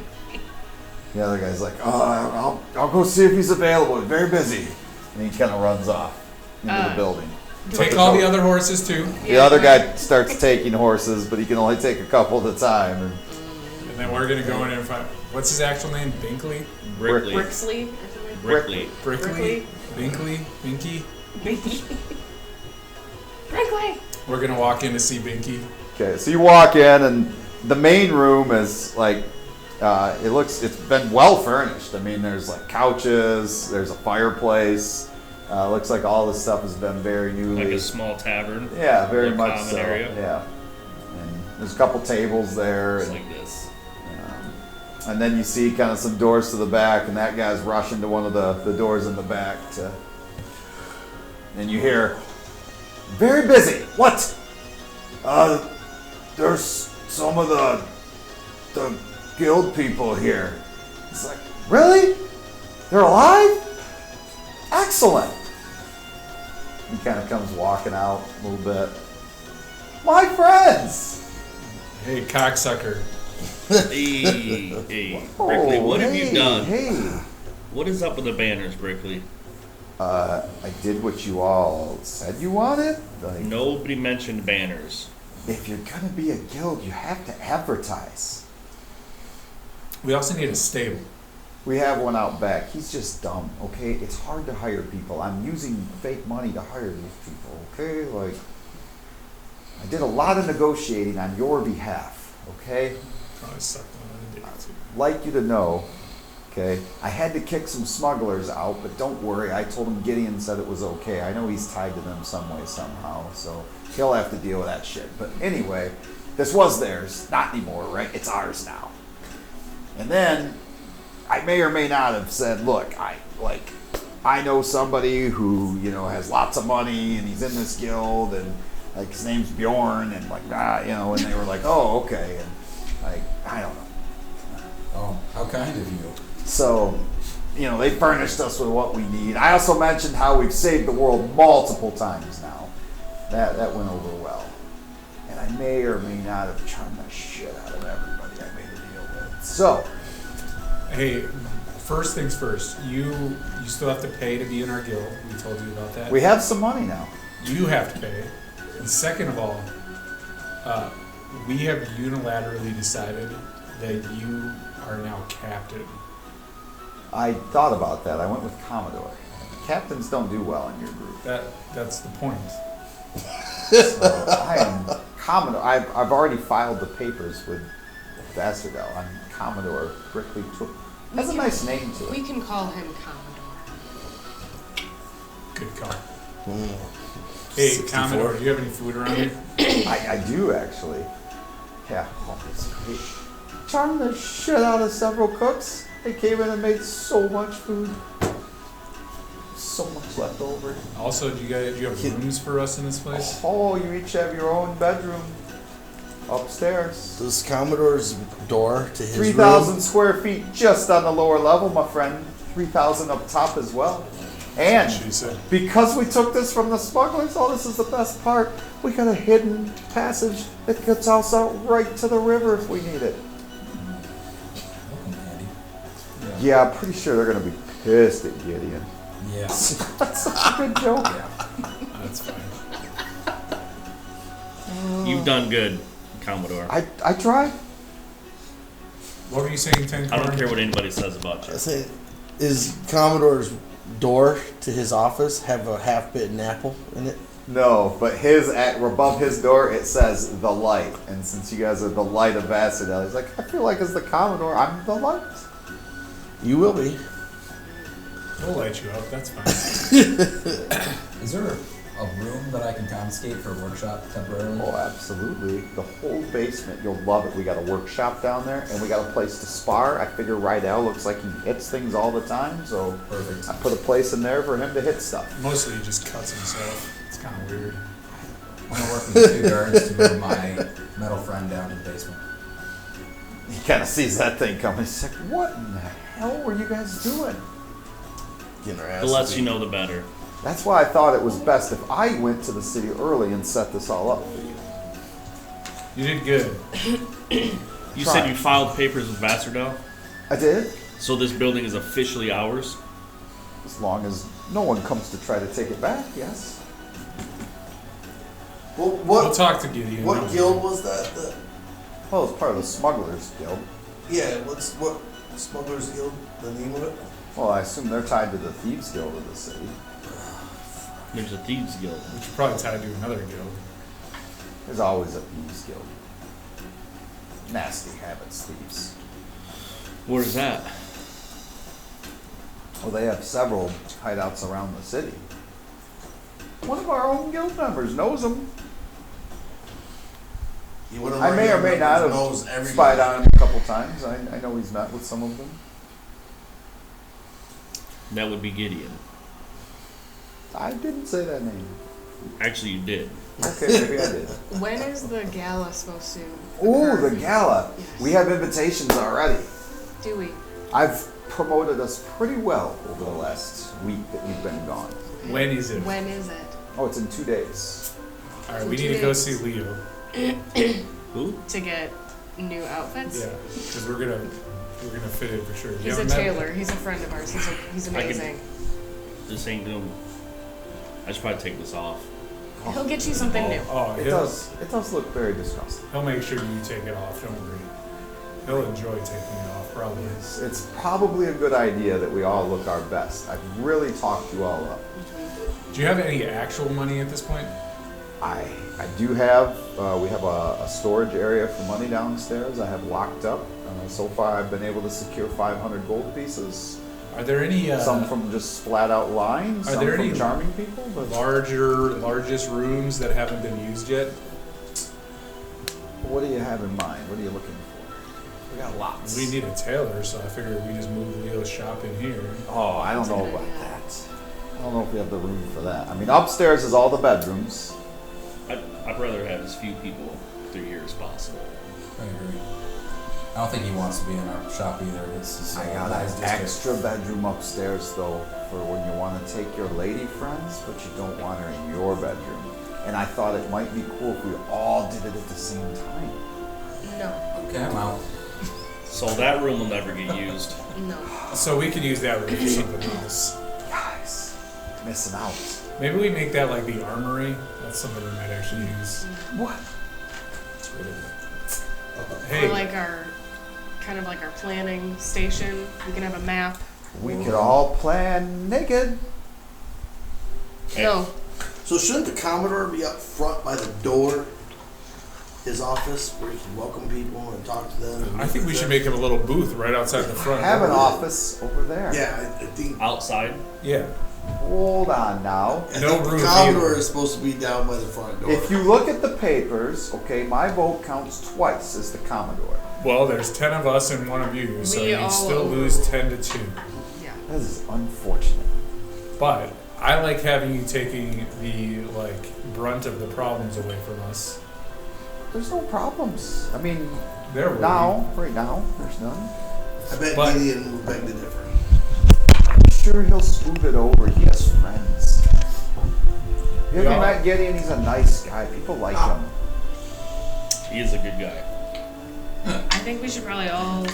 The other guy's like, I'll go see if he's available. He's very busy. And he kind of runs off into the building. Take all the other horses too. The other guy starts taking horses, but he can only take a couple at a time. And And then we're gonna go in and find, what's his actual name? Binkley? Brikley. Brixley or something? Brikley. Brickley? Binkley? Binky? Binky. Brinkley! We're gonna walk in to see Binky. okay, so you walk in, and the main room is like, it's been well furnished. I mean, there's like couches, there's a fireplace. Looks like all this stuff has been very newly. Like a small tavern. Yeah, very Like much common so. area. Yeah, and there's a couple tables there, It's and, like this. and then you see kind of some doors to the back, and that guy's rushing to one of the doors in the back to. And you hear, "Very busy. What? There's some of the guild people here." It's like, really? They're alive? Excellent. He kind of comes walking out a little bit. My friends. Hey, cocksucker. Hey, Brikley, what have you hey, done? Hey. What is up with the banners, Brikley? I did what you all said you wanted. Like, Nobody mentioned banners. if you're gonna be a guild, you have to advertise. We also need a stable. We have one out back. He's just dumb, okay? It's hard to hire people. I'm using fake money to hire these people, okay? Like, I did a lot of negotiating on your behalf, okay? Probably sucked on a dick too. Like you to know, okay? I had to kick some smugglers out, but don't worry. I told him Gideon said it was okay. I know he's tied to them some way, somehow, so he'll have to deal with that shit. But anyway, this was theirs. Not anymore, right? It's ours now. And then I may or may not have said, look, I know somebody who, has lots of money and he's in this guild and like his name's Bjorn and like and they were like, oh, okay, and like I don't know. Oh, how kind of you. So, they furnished us with what we need. I also mentioned how we've saved the world multiple times now. That went over well. And I may or may not have charmed the shit out of everybody I made a deal with. So, Hey, first things first. You still have to pay to be in our guild. We told you about that. we have some money now. You have to pay. And second of all, we have unilaterally decided that you are now captain. I thought about that. I went with Commodore. Captains don't do well in your group. That's the point. So I am Commodore. I've already filed the papers with Vassardel. I'm Commodore Brikley. Has a nice name to it. We can call him Commodore. Good call. Hey, 64. Commodore, do you have any food around here? I do actually. Yeah, oh, it's great. Charmed the shit out of several cooks. They came in and made so much food. So much left over. Also, do you have rooms for us in this place? Oh, you each have your own bedroom upstairs. Does Commodore's door to his 3,000 room? square feet just on the lower level, my friend. 3,000 up top as well. And She said. because we took this from the smugglers, oh, this is the best part. We got a hidden passage that gets us out right to the river if we need it. Welcome, Andy. Yeah, I'm pretty sure they're going to be pissed at Gideon. Yeah. That's such a good joke. Yeah. That's fine. You've done good, Commodore. I tried. What were you saying, Ten I don't care what anybody says about I you. say, is Commodore's door to his office have a half-bitten apple in it? No, but above his door it says the light, and since you guys are the light of Vassadel, he's like, I feel like as the Commodore, I'm the light. You will be. We'll light you up. That's fine. Is there a room that I can confiscate for a workshop temporarily? Oh, absolutely. The whole basement, you'll love it. We got a workshop down there, and we got a place to spar. I figure Rydell looks like he hits things all the time, so Perfect. I put a place in there for him to hit stuff. Mostly he just cuts himself. It's kind of weird. I'm gonna work with 2 guards to move my metal friend down to the basement. He kind of sees that thing coming. He's like, what in the hell were you guys doing? Getting her ass The less beat. you know, the better. That's why I thought it was best if I went to the city early and set this all up for you. You did good. You Try. said you filed papers with Vassardell, I did, so this building is officially ours. as long as no one comes to try to take it back, yes. Well, We'll talk to Gideon. what guild was that? Well, it's part of the Smugglers Guild. What Smuggler's Guild? The name of it? Well, I assume they're tied to the Thieves Guild of the city. There's a thieves guild. We should probably tie to another guild. There's always a Thieves Guild. Nasty habits, thieves. Where's that? Well, they have several hideouts around the city. One of our own guild members knows them. I may or may not have spied on him a couple times. I know he's met with some of them. That would be Gideon. I didn't say that name. Actually, you did. Okay, maybe I did. When is the gala supposed to Ooh, occur? the gala. Yes. We have invitations already. Do we? I've promoted us pretty well over the last week that we've been gone. When is it? When is it? Oh, it's in 2 days. All right, In we 2 need to go days. see Leo. Who? To get new outfits? Yeah, because we're gonna fit in for sure. You He's a haven't met him? tailor. He's a friend of ours. He's I can- amazing. This ain't gonna. I should probably take this off. He'll get you something new. Oh, It does look very disgusting. He'll make sure you take it off. Don't worry. He'll enjoy taking it off, probably. It's probably a good idea that we all look our best. I've really talked you all up. Do you have any actual money at this point? I do have, we have a storage area for money downstairs I have locked up. So far I've been able to secure 500 gold pieces. Are there any Some from just flat out lying, Are some there from any charming people. But largest rooms that haven't been used yet? what do you have in mind? What are you looking for? We got lots. We need a tailor, so I figured we just move Leo's shop in here. Oh, I don't know That's a good about idea. that. I don't know if we have the room for that. I mean, upstairs is all the bedrooms. I'd rather have as few people through here as possible. I agree. I don't think he wants to be in our shop either. This is I got not his an district. extra bedroom upstairs though for when you want to take your lady friends, but you don't want her in your bedroom. And I thought it might be cool if we all did it at the same time. No. Okay, I'm out. So that room will never get used. No. So we could use that room for something else. Guys, missing out. Maybe we make that like the armory. That's something we might actually use. What? Get rid of it. Or Hey, like our planning station. We can have a map. We could all plan naked. No. So shouldn't the Commodore be up front by the door, his office, where he can welcome people and talk to them? And I think we should make him a little booth right outside the front. Have an door. office over there. Yeah, I think. Outside, Yeah. hold on now. I No think the roof Commodore either. is supposed to be down by the front door. If you look at the papers, okay, my vote counts twice as the Commodore. Well, there's 10 of us and 1 of you, so We you all still lose overruled. 10 to 2. Yeah. That is unfortunate. But I like having you taking the brunt of the problems away from us. There's no problems. I mean, There will right now, there's none. I bet But- Gideon will beg to differ. I'm sure he'll smooth it over. He has friends. You ever Yeah. met Gideon? He's a nice guy. People like him. He is a good guy. I think we should probably all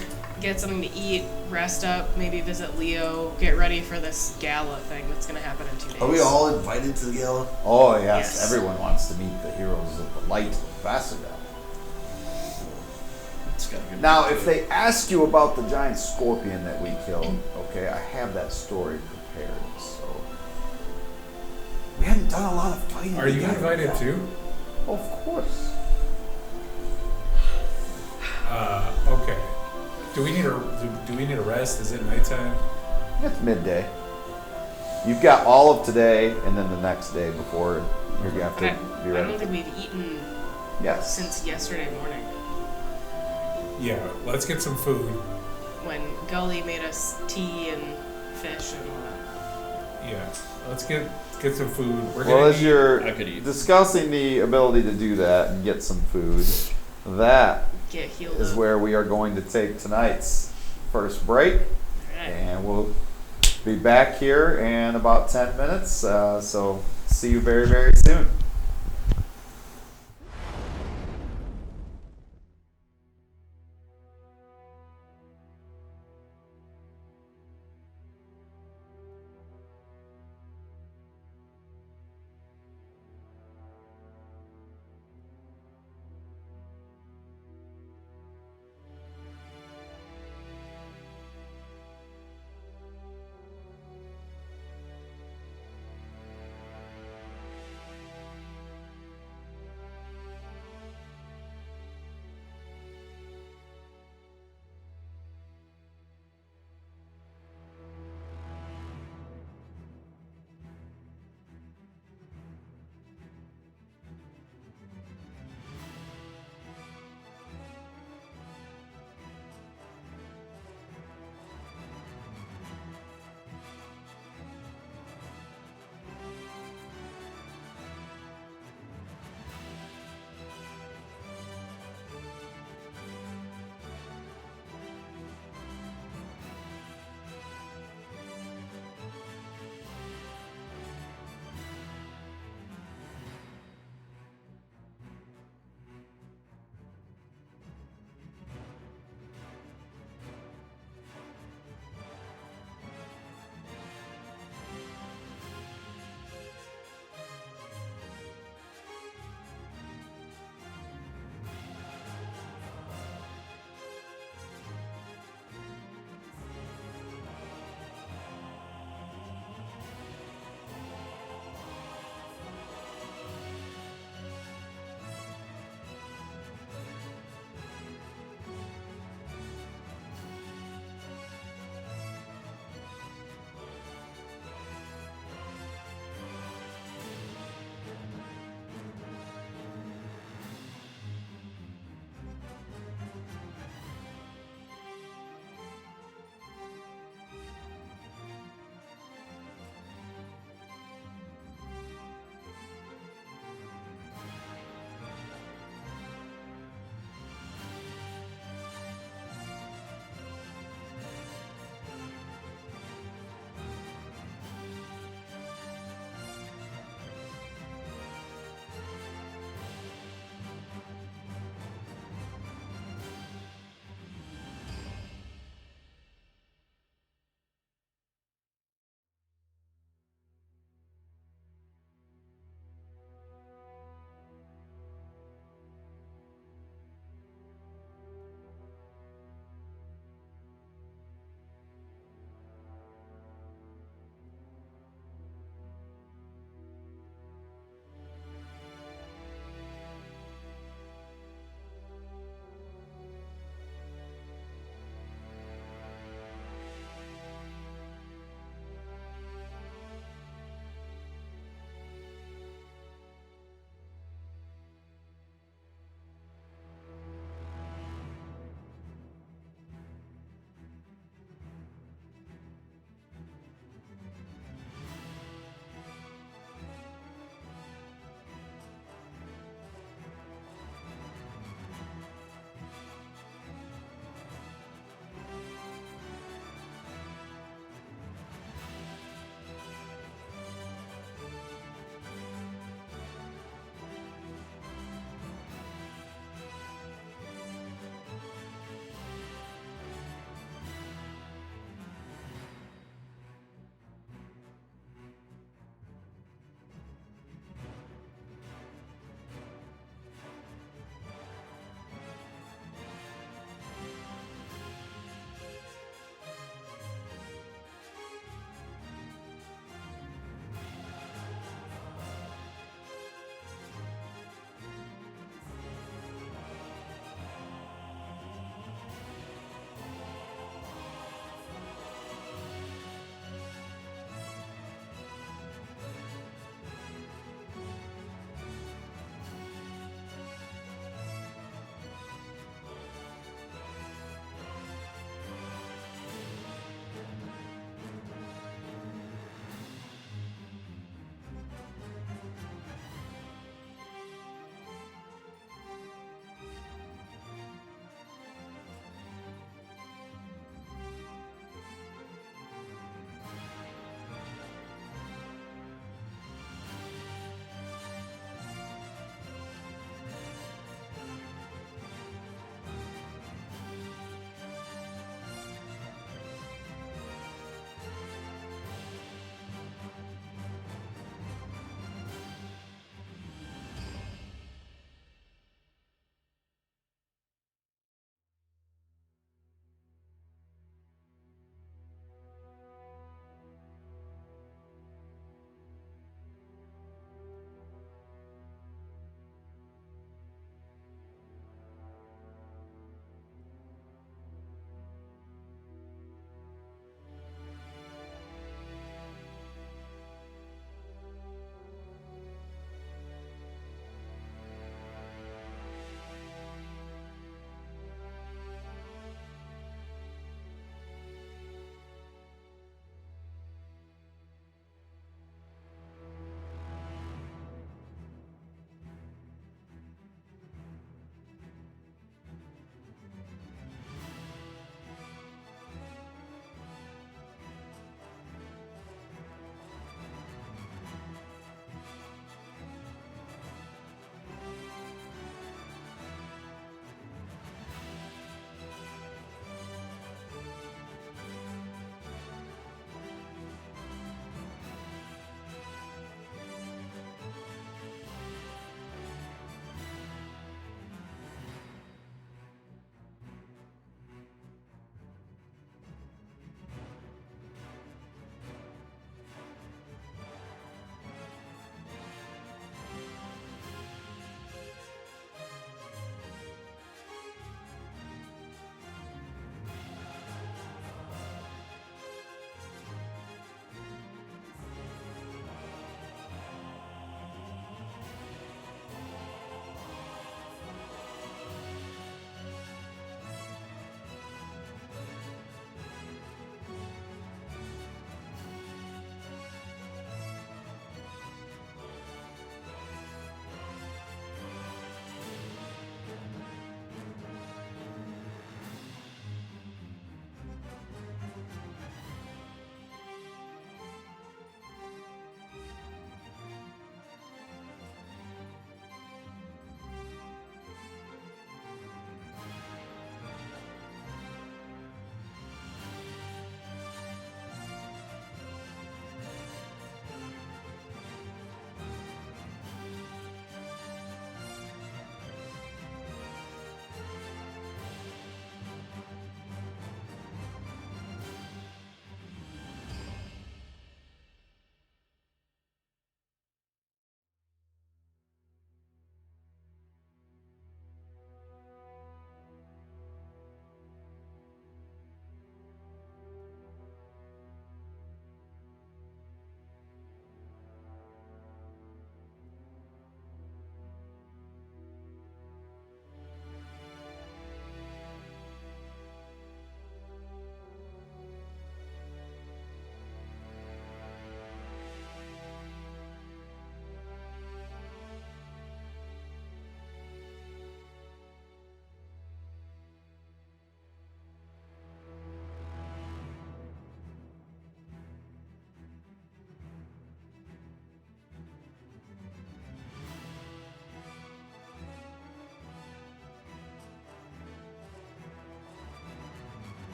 get something to eat, rest up, maybe visit Leo, get ready for this gala thing that's going to happen in 2 days. Are we all invited to the gala? Oh, yes. Yes. Everyone wants to meet the heroes of the light of Vassada. It's got a good Now, if they ask you about the giant scorpion that we killed, okay, I have that story prepared, so. We hadn't done a lot of fighting. Are you together invited yet. too? Of course. Okay. Do we need a rest? Is it nighttime? It's midday. You've got all of today and then the next day before you're going to have But to be I don't ready. think we've eaten Yes. since yesterday morning Yeah, let's get some food. when Gully made us tea and fish and all that. Yeah, let's get some food. We're Well, gonna as you're I could eat. discussing the ability to do that and get some food, that Get healed is up. where we are going to take tonight's first break. Alright. And we'll be back here in about 10 minutes. So see you very, very soon.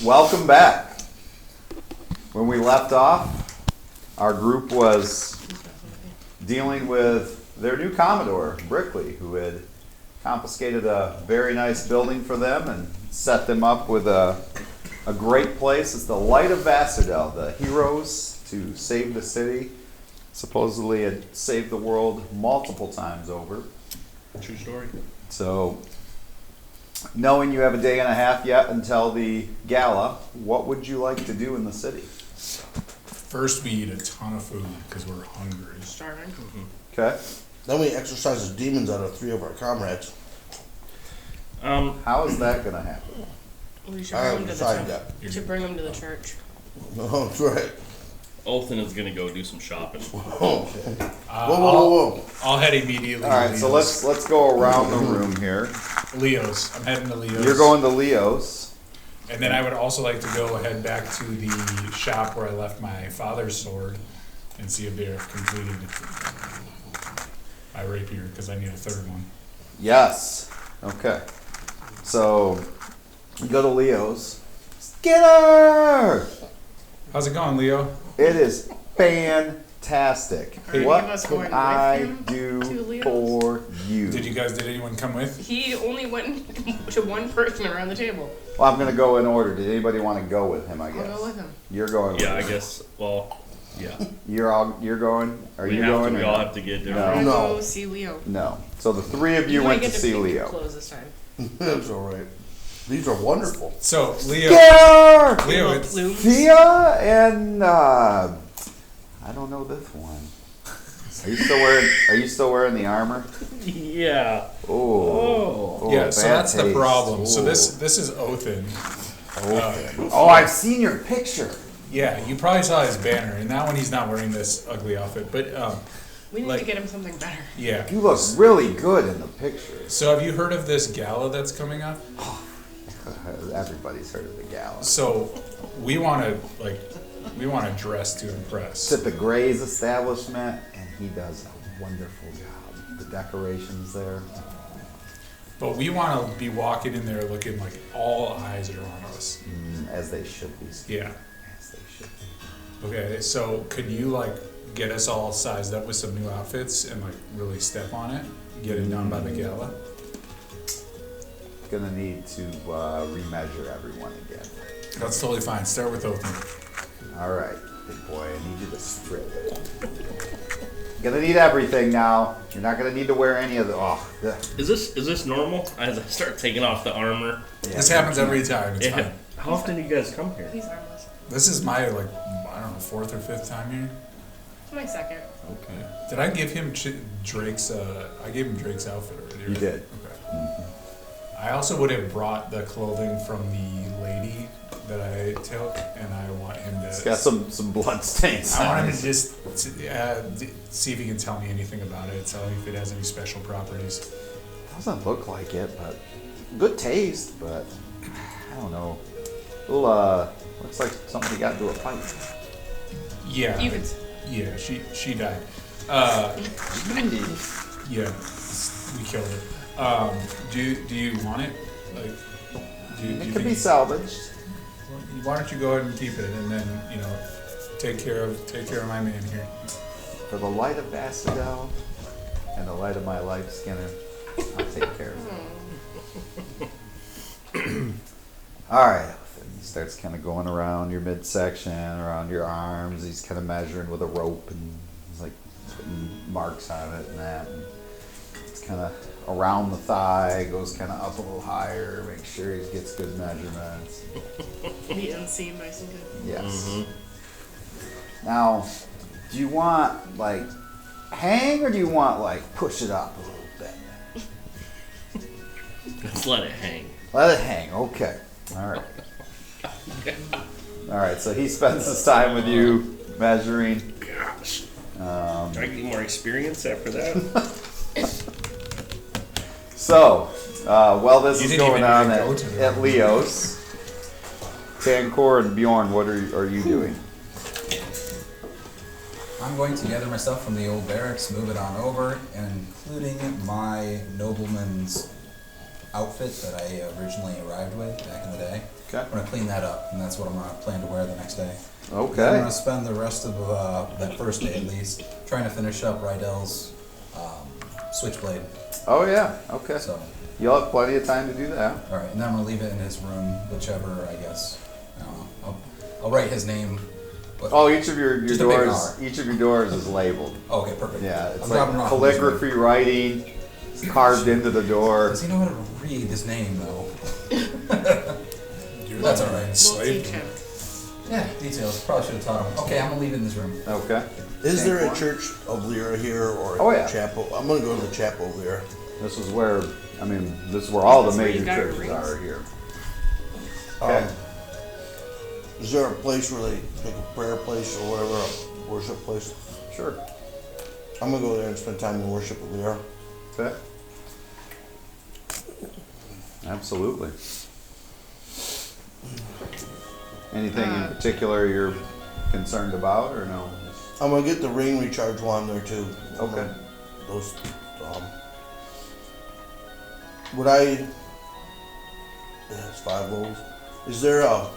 welcome back. When we left off, our group was dealing with their new Commodore, Brikley, who had confiscated a very nice building for them and set them up with a great place. It's the Light of Vassardel, the heroes to save the city. Supposedly had saved the world multiple times over. True story. So, knowing you have a day and a half yet until the gala, what would you like to do in the city? First, we eat a ton of food because we're hungry. Starving. Okay. Then we exercise the demons out of 3 of our comrades. How is that going to happen? We should I bring haven't them to the decided church. that. We should bring them to the church. No, that's right. Othin is gonna go do some shopping. Oh, okay. Whoa. I'll head immediately. All right, to so Leo's. let's go around the room here. Leo's. I'm heading to Leo's. You're going to Leo's. And then I would also like to go head back to the shop where I left my father's sword and see if they're completed my rapier because I need a third one. Yes. Okay. So, you go to Leo's. Skinner! How's it going, Leo? It is fantastic. Are any What of us can going with I him do to Leo's? for you? Did anyone come with? He only went to one person around the table. Well, I'm going to go in order. Did anybody want to go with him, I guess? I'll go with him. You're going with Yeah, I him. guess. Well, yeah. You're going? Are we you have going? to. We or all not? have to get No. different. I'm No. gonna go see Leo. No. So the three of you might went get to see pick your Leo. clothes this time. That's alright. These are wonderful. So, Leo. Skinner! Leo, Little it's, plumes. Thea and I don't know this one. Are you still wearing the armor? Yeah. Oh. yeah, so bad that's the taste. problem. So Ooh. this is Othin. Oh, I've seen your picture. Yeah, you probably saw his banner, and that one he's not wearing this ugly outfit. But We need Like- to get him something better. yeah. You look really good in the picture. So have you heard of this gala that's coming up? Everybody's heard of the gala. So we want to dress to impress. It's at the Gray's establishment, and he does a wonderful job. The decorations there. But we want to be walking in there looking like all eyes are on us. As they should be. Yeah. As they should be. Okay, so could you get us all sized up with some new outfits and really step on it? Get it done by the gala? Gonna need to remeasure everyone again. That's totally fine. Start with Othin. All right, big boy, I need you to strip. Gonna need everything now. You're not gonna need to wear any of the. Oh, ugh. Is this normal? As I start taking off the armor. Yeah, This happens every time. It's Yeah. fine. How often do you guys come here? He's harmless. This is my I don't know, 4th or 5th time here. It's my second. Okay. Did I give him Drake's? I gave him Drake's outfit already. You right? did. Okay. I also would have brought the clothing from the lady that I took, and I want him to. It's got some blood stains. I on want him it. to just see if he can tell me anything about it. Tell me if it has any special properties. Doesn't look like it, but good taste. But I don't know. Little looks like somebody got into a fight. Yeah. You can. Yeah. She died. Yeah. We killed her. Do you want it? Do you It think could be salvaged. Why don't you go ahead and keep it, and then take care of my man here. For the light of Vassardel and the light of my life, Skinner, I'll take care of it. All right. He starts kind of going around your midsection, around your arms. He's kind of measuring with a rope, and he's putting marks on it and that. And it's kind of around the thigh, goes kind of up a little higher, make sure he gets good measurements. The inseam nice and good. Yes. Mm-hmm. Now, do you want hang, or do you want push it up a little bit? Let's let it hang. Let it hang. Okay. All right. All right. So he spends his time with you measuring. Gosh. Do I get more experience after that? So, while this You is didn't going even on go to the at Leo's, Tancor and Bjorn, what are you doing? I'm going to gather my stuff from the old barracks, move it on over, including my nobleman's outfit that I originally arrived with back in the day. Okay. I'm gonna clean that up, and that's what I'm gonna plan to wear the next day. I'm Okay. gonna spend the rest of that first day at least trying to finish up Rydell's switchblade. Oh yeah. Okay. So, You'll have plenty of time to do that. all right, and then I'm gonna leave it in his room, whichever I guess. I don't know. I'll write his name. But, Oh, each of your Just a big doors. R. Each of your doors is labeled. okay, perfect. Yeah, it's I'm like dropping it off calligraphy writing. It's carved into the door. Does he know how to read his name though? You're That's the all right. We'll slave teach to him. Yeah, details. Probably should have taught him. Okay, I'm gonna leave it in this room. Okay. Is there a Thank you. church of Lyra here or Oh, a yeah. chapel? I'm gonna go to the chapel of Lyra. This is where, I mean, this is where all the That's where you major got your churches rings. are here. Okay. Is there a place where they, like a prayer place or whatever, a worship place? Sure. I'm gonna go there and spend time in worship with Lyra. Okay. Absolutely. Anything in particular you're concerned about, or no? I'm gonna get the ring recharge wand there too. Okay. Those, would I? Yeah, it's 5 levels. Is there a?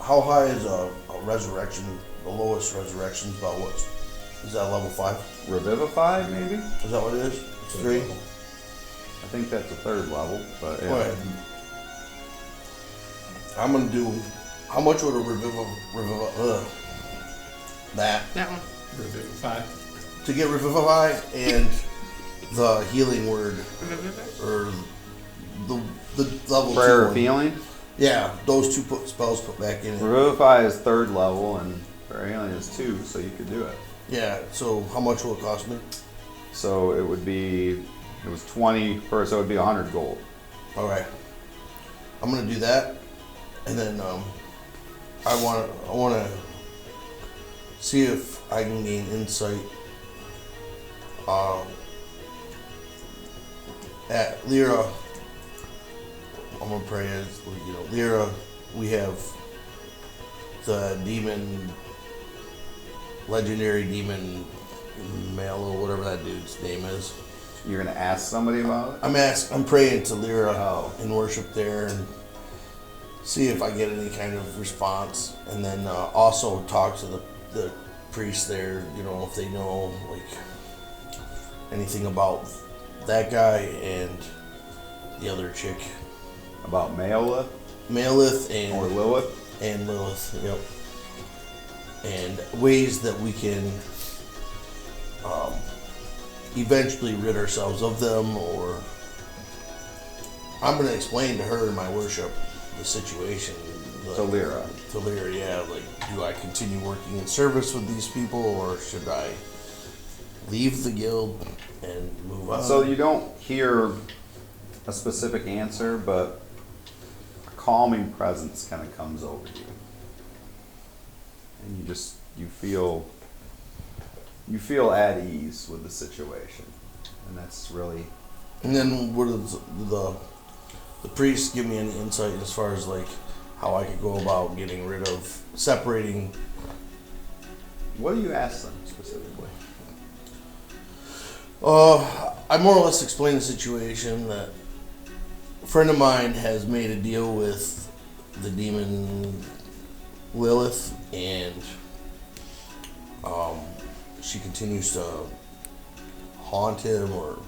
How high is a resurrection? The lowest resurrection is about what? Is that level 5? Revivify, maybe? Is that what it is? It's 3. I think that's a 3rd level, but yeah. Right. I'm gonna do. How much would a that That one. revivify. to get revivify and the healing word or the level Prayer 2 of one. healing? Yeah, those 2 spells put back in it. Revivify is 3rd level, and prayer of healing is 2, so you could do it. Yeah. So how much will it cost me? So it would be, it was 20 per, so it would be 100 gold. All right. I'm gonna do that, and then I wanna see if I can gain insight. At Lyra, I'm gonna pray as Lyra. We have the demon, legendary demon, Malo, whatever that dude's name is. You're gonna ask somebody about it? I'm praying to Lyra Oh. in worship there and see if I get any kind of response, and then also talk to the priest there. If they know like anything about that guy and the other chick, About Malith Malith or and Lilith? Lilith. Yep. And ways that we can eventually rid ourselves of them, or I'm going to explain to her in my worship the situation. To Lyra. To Lyra, yeah. Like, do I continue working in service with these people, or should I leave the guild and move on? So you don't hear a specific answer, but a calming presence kind of comes over you. And you feel at ease with the situation. And that's really, And then what does the priest give me any insight as far as like how I could go about getting rid of separating? what do you ask them specifically? I more or less explained the situation that a friend of mine has made a deal with the demon Lilith, and she continues to haunt him or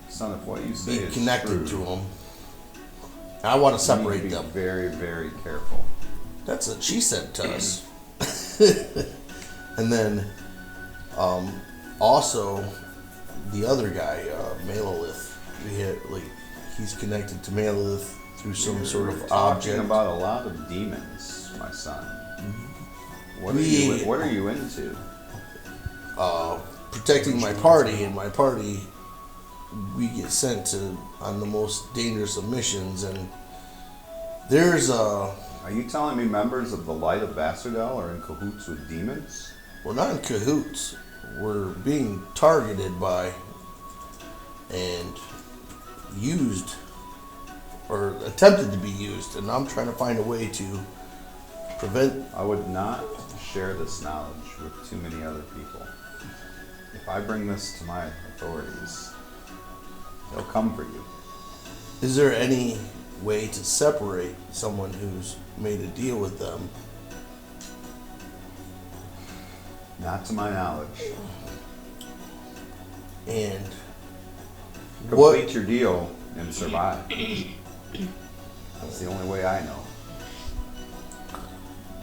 Son, if what you say be is connected true, to him. I want to you need separate be them. very, very careful. That's what she said to us. And then, also, the other guy, Malolith, he's connected to Malolith through some You're sort of talking object. about a lot of demons, my son. What are you into? Protecting my party, and my party, we get sent on the most dangerous of missions, and there's Are you telling me members of the Light of Vastardel are in cahoots with demons? we're not in cahoots. We're being targeted by and used, or attempted to be used, and I'm trying to find a way to prevent. I would not share this knowledge with too many other people. If I bring this to my authorities, they'll come for you. Is there any way to separate someone who's made a deal with them? Not to my knowledge. And Complete your deal and survive. That's the only way I know.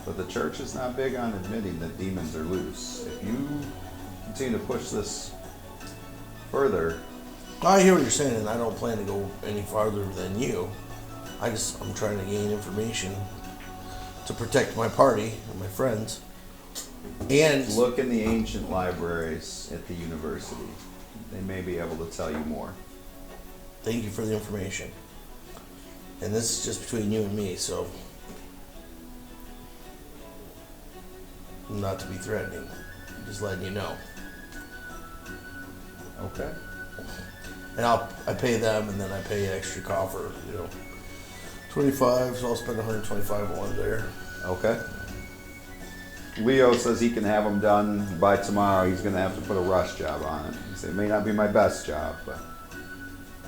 But the church is not big on admitting that demons are loose. If you continue to push this further, I hear what you're saying, and I don't plan to go any farther than you. I'm trying to gain information to protect my party and my friends. And look in the ancient libraries at the university. They may be able to tell you more. thank you for the information. And this is just between you and me, so not to be threatening, just letting you know. Okay. And I pay them, and then I pay extra coffer, 25, so I'll spend 125 on there. Okay. Leo says he can have them done by tomorrow. He's going to have to put a rush job on it. He said it may not be my best job, but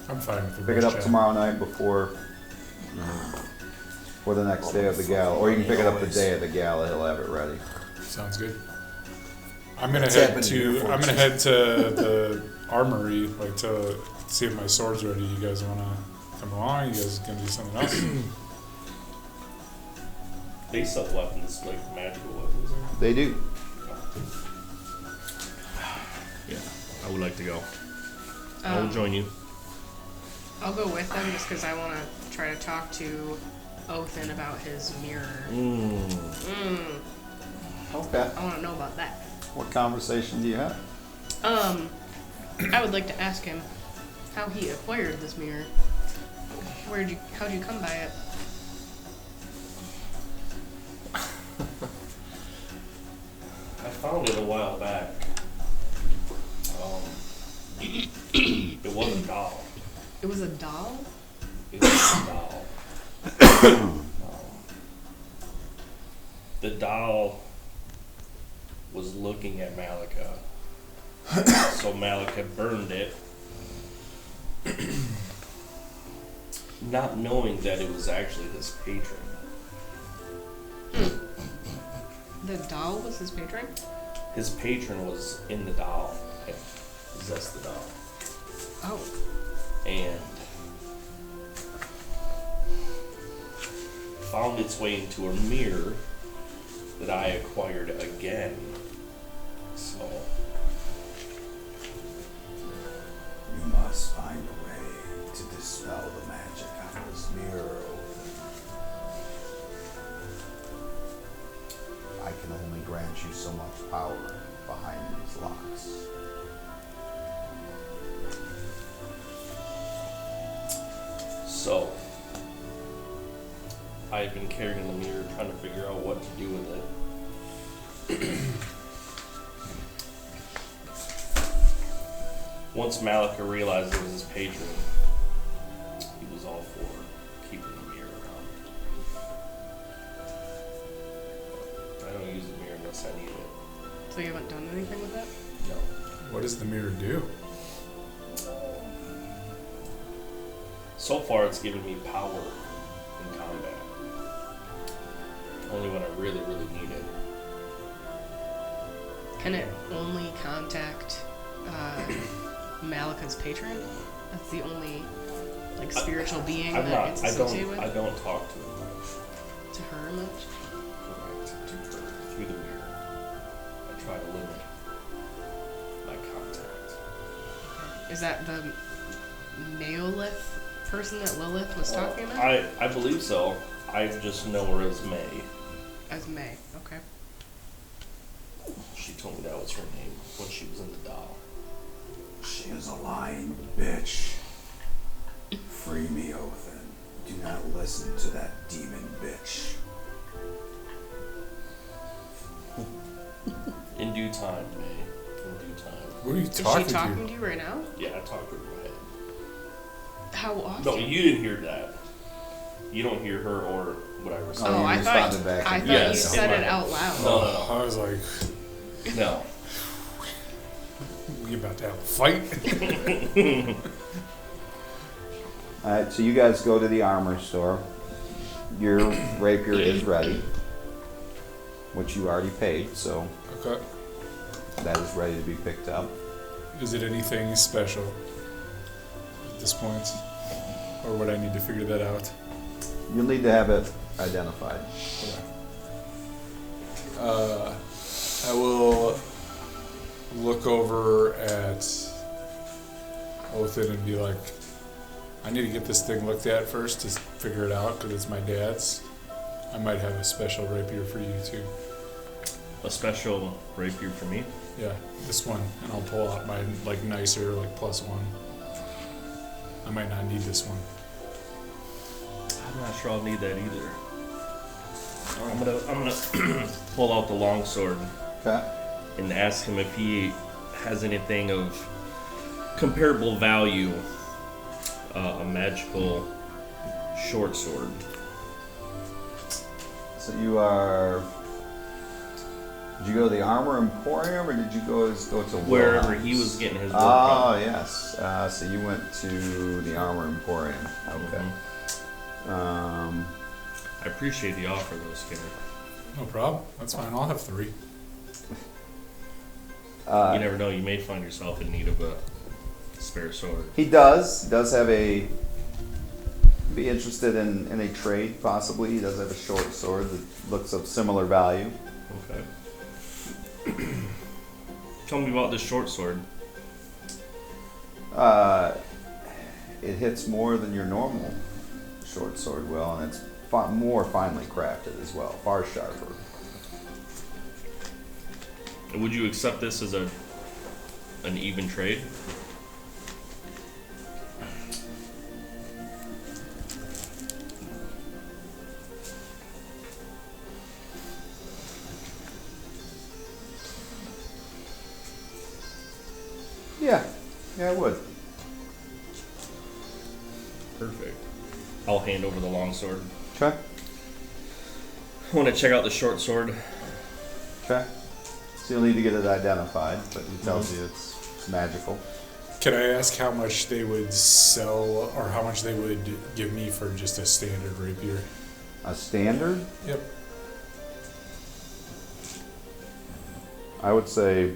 I'm fine with the pick it rush up job. tomorrow night before the next day of the gala. Or you can pick it up the day of the gala. He'll have it ready. Sounds good. I'm gonna What's head happening to. here, I'm folks? gonna head to the armory, like to see if my sword's ready. You guys wanna come along? You guys gonna do something else? They sell weapons, like magical weapons. They do. Yeah, I would like to go. I will join you. I'll go with them just because I want to try to talk to Othin about his mirror. Okay. I want to know about that. What conversation do you have? I would like to ask him how he acquired this mirror. How'd you come by it? I found it a while back. It was a doll. It was a doll? It was a doll. The doll was looking at Malika. So Malika burned it. Not knowing that it was actually his patron. The doll was his patron? His patron was in the doll. Had possessed the doll. Oh. And found its way into a mirror that I acquired again. So You must find a way to dispel the magic on this mirror. I can only grant you so much power behind these locks. So I've been carrying the mirror, trying to figure out what to do with it. Once Malika realized it was his patron, he was all for keeping the mirror around. I don't use the mirror unless I need it. So you haven't done anything with it? No. What does the mirror do? So far, it's given me power in combat. Only when I really, really need it. Can it only contact Malika's patron? That's the only spiritual being that it's associated with? I don't talk to her much. To her much? Correct. To her through the mirror. I try to limit my contact. Is that the Neolith person that Lilith was talking about? I believe so. I just know her as May. As May, okay. She told me that was her name when she was in the doll. She is a lying bitch. Free me, Othin. Do not listen to that demon bitch. In due time, May. In due time. What are you Is talking she talking to? to you right now? Yeah, I talked to her in my head. How often? No, you didn't hear that. You don't hear her or what I was saying. Oh, you I responded thought back. I thought Yes, you said in my it head. out loud. No. I was like, No. we about to have a fight? Alright, so you guys go to the armor store. Your rapier is ready, which you already paid, so Okay. that is ready to be picked up. Is it anything special at this point? Or would I need to figure that out? You'll need to have it identified. I will look over at Othin and be like, I need to get this thing looked at first to figure it out because it's my dad's. I might have a special rapier for you too. A special rapier for me? Yeah, this one, and I'll pull out my like nicer like +1. I might not need this one. I'm not sure I'll need that either. I'm gonna pull out the longsword Okay. and ask him if he has anything of comparable value, a magical short sword. So you are. Did you go to the Armor Emporium, or did you go to Wherever Wilhelm's? he was getting his work Oh done. yes. So you went to the Armor Emporium. Okay. Mhm. I appreciate the offer though, Skinner. No problem. That's fine. I'll have 3. You never know, you may find yourself in need of a spare sword. He does. He does have a. Be interested in a trade, possibly. He does have a short sword that looks of similar value. Okay. Tell me about this short sword. It hits more than your normal short sword will, and it's more finely crafted as well, far sharper. Would you accept this as an even trade? Yeah, I would. Perfect. I'll hand over the longsword. Okay. I want to check out the short sword. Okay. So you'll need to get it identified, but he tells you it's magical. Can I ask how much they would sell or how much they would give me for just a standard rapier? A standard? Yep. I would say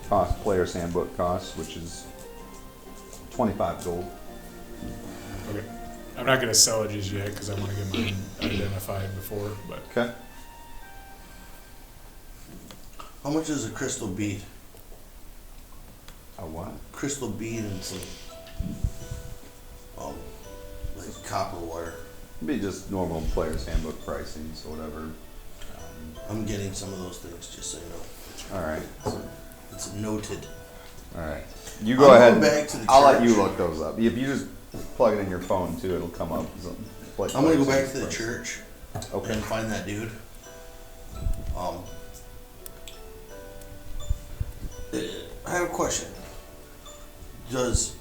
cost player's handbook cost, which is 25 gold. Okay. I'm not going to sell it just yet because I want to get mine identified before, but Okay. How much is a crystal bead? A what? Crystal bead and some, like copper wire. It'd be just normal player's handbook pricing, so whatever. I'm getting some of those things, just so you know. All right. It's noted. All right. You go I'm ahead. going back to the I'll let church. you look those up. If you just plug it in your phone too, it'll come up. I'm gonna go back to the church Okay. and find that dude. I have a question. Does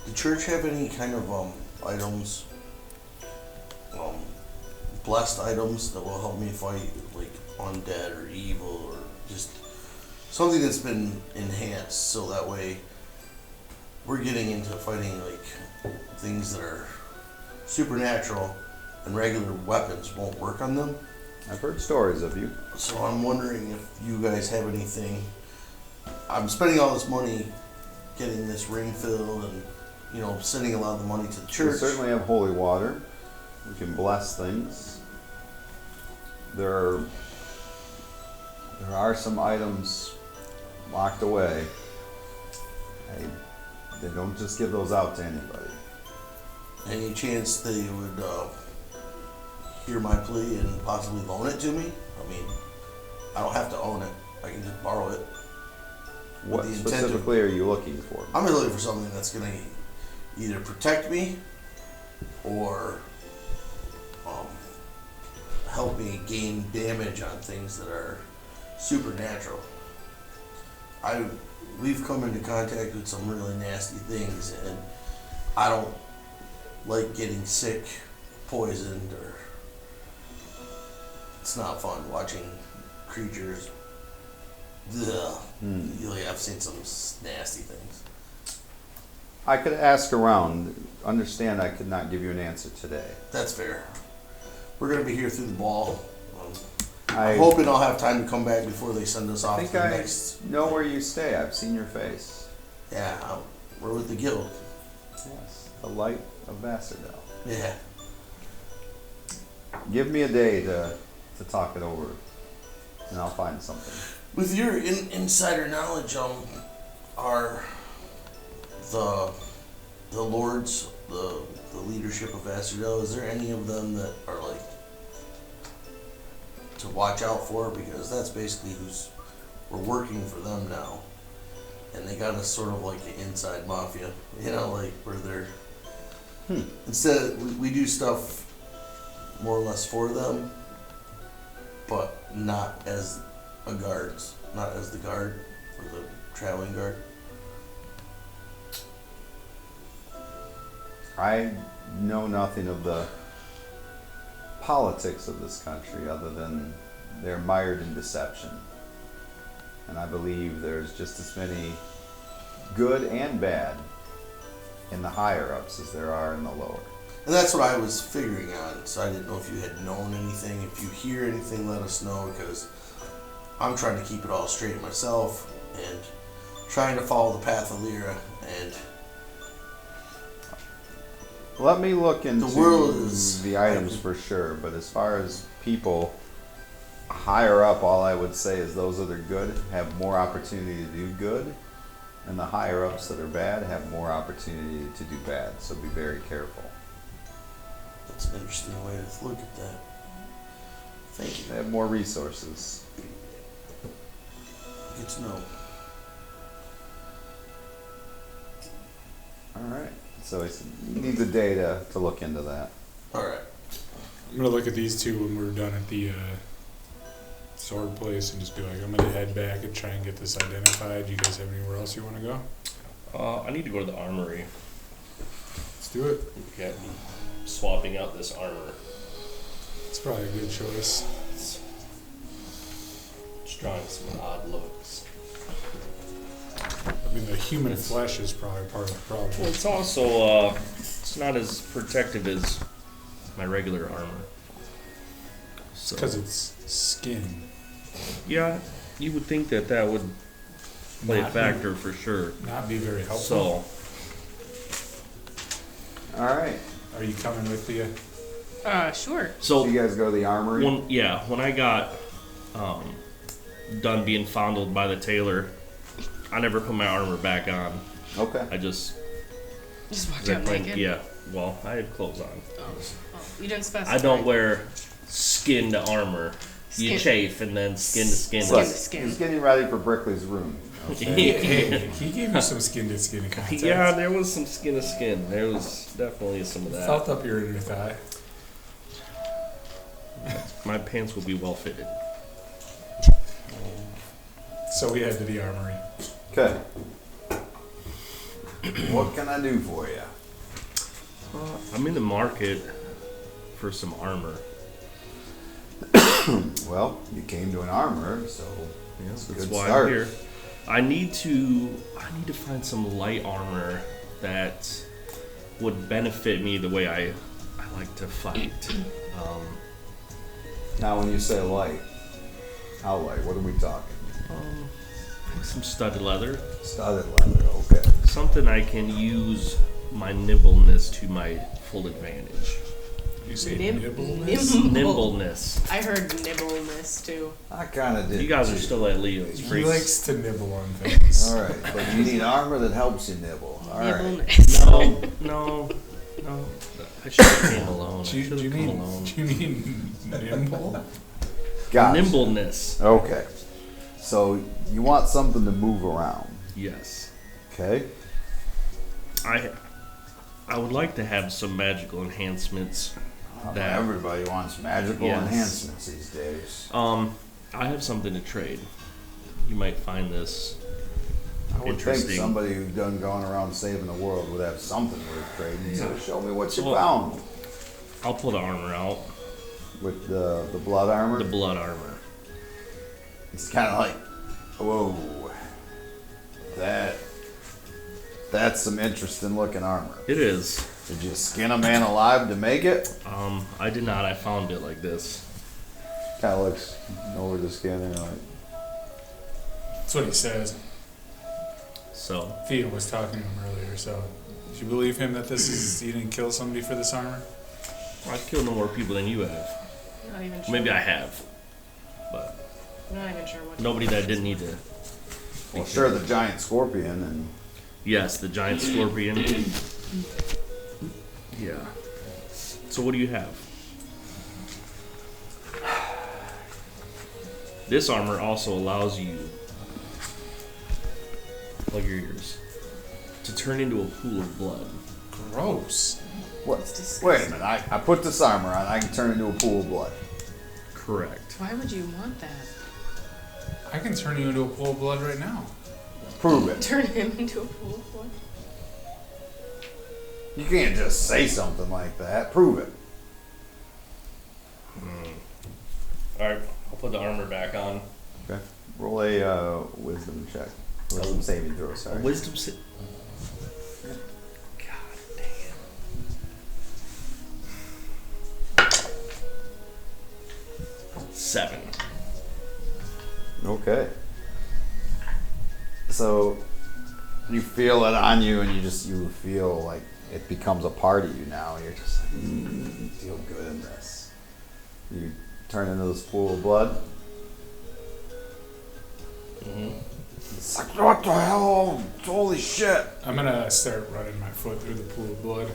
the church have any kind of items, blessed items that will help me fight like undead or evil or just something that's been enhanced so that way we're getting into fighting like things that are supernatural and regular weapons won't work on them? I've heard stories of you. So I'm wondering if you guys have anything. I'm spending all this money getting this ring filled and, you know, sending a lot of the money to the We church. certainly have holy water. We can bless things. There are some items locked away. They don't just give those out to anybody. Any chance they would hear my plea and possibly loan it to me? I mean, I don't have to own it. I can just borrow it. What the intent of- specifically are you looking for? I'm just looking for something that's going to either protect me or help me gain damage on things that are supernatural. We've come into contact with some really nasty things, and I don't like getting sick, poisoned, or it's not fun watching creatures. Ugh. I've seen some nasty things. I could ask around. Understand I could not give you an answer today. That's fair. We're gonna be here through the ball. I I'm hoping I'll have time to come back before they send us off think to the I next. know where you stay. I've seen your face. Yeah, we're with the guild. Yes. The light of Vassardell. Yeah. Give me a day to talk it over, and I'll find something. With your insider knowledge, are the lords, the leadership of Vassardell, is there any of them that are like to watch out for? Because that's basically we're working for them now, and they got us sort of like an inside mafia, you know, like where they're instead we do stuff more or less for them, but not as a guards, not as the guard or the traveling guard. I know nothing of the politics of this country other than they're mired in deception. And I believe there's just as many good and bad in the higher ups as there are in the lower. And that's what I was figuring on, so I didn't know if you had known anything. If you hear anything, let us know, because I'm trying to keep it all straight myself and trying to follow the path of Lyra. And Let me look into The world is- the items for sure, but as far as people higher up, all I would say is those that are good have more opportunity to do good, and the higher ups that are bad have more opportunity to do bad, so be very careful. that's an interesting way to look at that. Thank you. They have more resources. Good to know. Alright, so he needs a day to look into that. Alright. I'm gonna look at these two when we're done at the sword place and just be like, I'm gonna head back and try and get this identified. You guys have anywhere else you want to go? I need to go to the armory. Let's do it. Okay. Swapping out this armor. It's probably a good choice. It's drawing some odd looks. I mean, the human flesh is probably part of the problem. Well, it's also it's not as protective as my regular armor. So Because it's skin. yeah, you would think that would play a Not factor for sure. Not be very helpful. So Alright, Are you coming with the? Sure. so so you guys go to the armory? when I got done being fondled by the tailor, I never put my armor back on. Okay. I just Just walked I out claimed- naked. yeah. Well, I had clothes on. Oh, you didn't specify. I don't wear skin to armor. You Skin. chafe and then skin to skin. Skin Look, to skin. he's getting ready for Brikley's room. Okay? Hey, he gave you some skin to skin contact. Yeah, there was some skin to skin. There was definitely some of that. Felt up your inner thigh. My pants will be well fitted. So we head to the armory. Okay. What can I do for you? I'm in the market for some armor. Well, you came to an armor, so Yeah, That's a that's good why start. I'm here. I need to find some light armor that would benefit me the way I like to fight. now when you say light, how light? What are we talking? Like some studded leather, Studded leather, okay. something I can use my nimbleness to my full advantage. You say Nim- nibbleness? nimble. Nimbleness. I heard nibbleness too. I kind of did. You guys are too. still at Leo's. He Freaks. likes to nibble on things. All right, but you need armor that helps you nibble. All right. Nibbleness. No. I should have came alone. Do you, I should have come alone. mean nimble? Gotcha. Nimbleness. Okay. So you want something to move around, Yes. okay? I would like to have some magical enhancements. That- Everybody wants magical Yes. enhancements these days. I have something to trade. You might find this I would think interesting. somebody who's done going around saving the world would have something worth trading. So Yeah. show me what you Well- found I'll pull the armor out. with the blood armor. The blood armor. It's kind of like, whoa, that That's some interesting looking armor. It is. Did you skin a man alive to make it? I did not. I found it like this. Kind of looks over the skin and like. That's what he says. So, Thea was talking to him earlier, so do you believe him that this is he didn't kill somebody for this armor? I've killed no more people than you have. Not even sure. Maybe I have, but Not even sure what. nobody that didn't need to. Well, sure, the giant scorpion and. Yes, the giant scorpion. Yeah. So what do you have? This armor also allows you, plug your ears, to turn into a pool of blood. Gross. What? It's Wait a disgusting. minute. I put this armor on. I can turn into a pool of blood. Correct. Why would you want that? I can turn you into a pool of blood right now. Prove it. Turn him into a pool of blood? You can't just say something like that. Prove it. Alright, I'll put the armor back on. Okay. Roll a wisdom check. Wisdom saving throw. Sorry. Wisdom God dang. 7. Okay. So you feel it on you, and you feel like it becomes a part of you now. You're just like, you feel good in this. You turn into this pool of blood. Mm-hmm. It's like, what the hell? Holy shit! I'm gonna start running my foot through the pool of blood.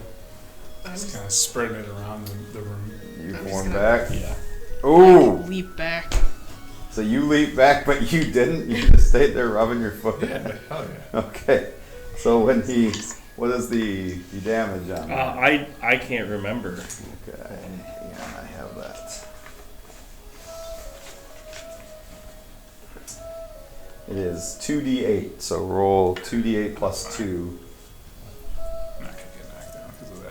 I'm Just just, kind of spreading it around the room. You I'm just form gonna- back. Yeah. Ooh! leap back. So you leap back, but you didn't. You just stayed there rubbing your foot. Yeah. Hell yeah. Okay. So when what is the damage on that? I can't remember. Okay. Yeah, I have that. It is 2d8. So roll 2d8 plus 2. I'm not gonna get knocked down because of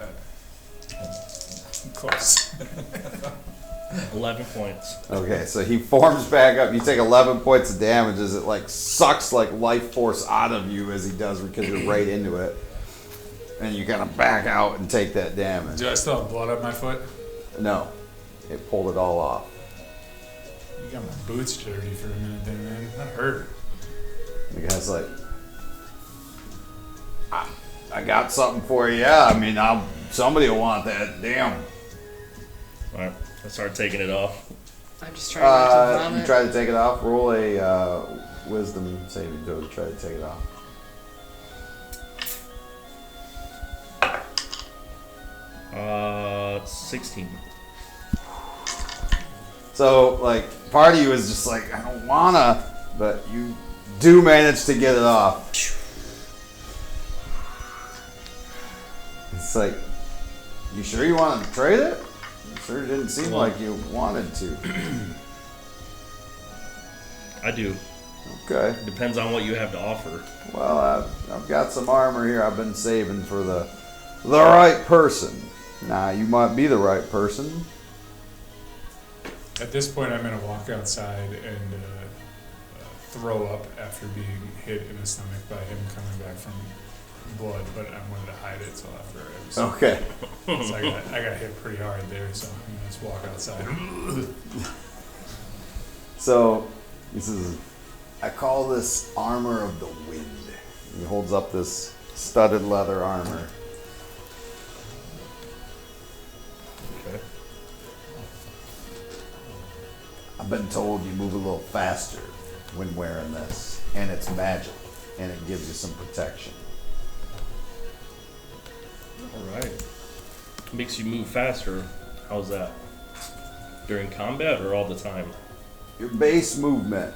that. Close. 11 points. Okay, so he forms back up. You take 11 points of damage as it like sucks like life force out of you as he does because you're right into it, and you kind of back out and take that damage. Do I still have blood on my foot? No, it pulled it all off. You got my boots dirty for a minute there, man. That hurt. The guy's like, I got something for you. Yeah, I mean, somebody will want that. Damn. Alright, I start taking it off. I'm just trying not to vomit. You try to take it off. Roll a wisdom saving throw to try to take it off. Uh, 16. So, like, part of you is just like, I don't wanna, but you do manage to get it off. It's like, you sure you want to trade it? It sure didn't seem like you wanted to. I do. Okay. Depends on what you have to offer. Well, I've got some armor here I've been saving for the right person. Now, you might be the right person. At this point, I'm gonna walk outside and throw up after being hit in the stomach by him coming back from blood, but I wanted to hide it till after I was. Okay. So I got hit pretty hard there, so I'm gonna just walk outside. So, this is, I call this armor of the wind. He holds up this studded leather armor. Okay. I've been told you move a little faster when wearing this, and it's magic, and it gives you some protection. Alright. Makes you move faster. How's that? During combat or all the time? Your base movement,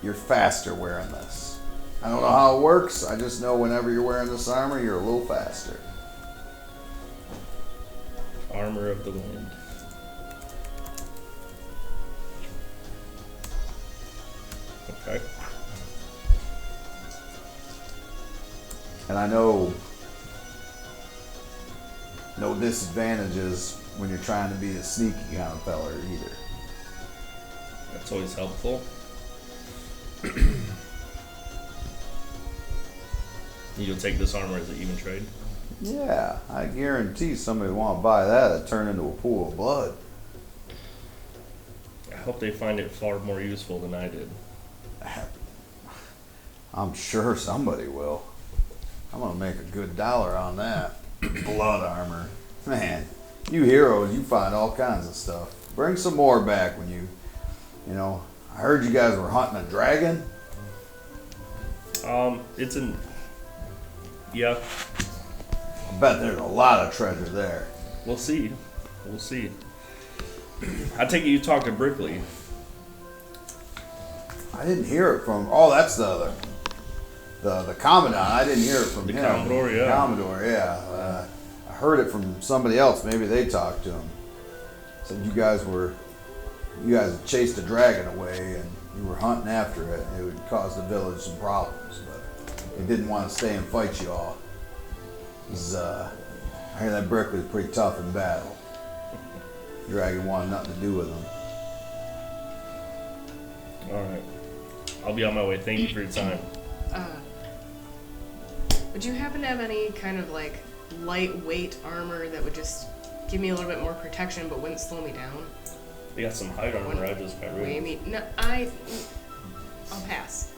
you're faster wearing this. I don't know how it works, I just know whenever you're wearing this armor, you're a little faster. Armor of the wind. Okay. And I know no disadvantages when you're trying to be a sneaky kind of feller either. That's always helpful. You'll take this armor as an even trade? Yeah, I guarantee somebody want to buy that. It turn into a pool of blood. I hope they find it far more useful than I did. I'm sure somebody will. I'm gonna make a good dollar on that. Blood armor. Man, you heroes, you find all kinds of stuff. Bring some more back when you know, I heard you guys were hunting a dragon. It's an... Yeah, I bet there's a lot of treasure there. we'll see. We'll see. I take it you talked to Brikley. I didn't hear it from, oh, that's the Commandant. I didn't hear it from The him. Commodore, yeah. Commodore, yeah. I heard it from somebody else. Maybe they talked to him. Said you guys had chased a dragon away and you were hunting after it. It would cause the village some problems, but they didn't want to stay and fight you all. I hear that Brikley's pretty tough in battle. Dragon wanted nothing to do with him. Alright. I'll be on my way. Thank you for your time. Would you happen to have any kind of like lightweight armor that would just give me a little bit more protection but wouldn't slow me down? They got some hide armor I just got rid Weigh of. me? No, I'll pass.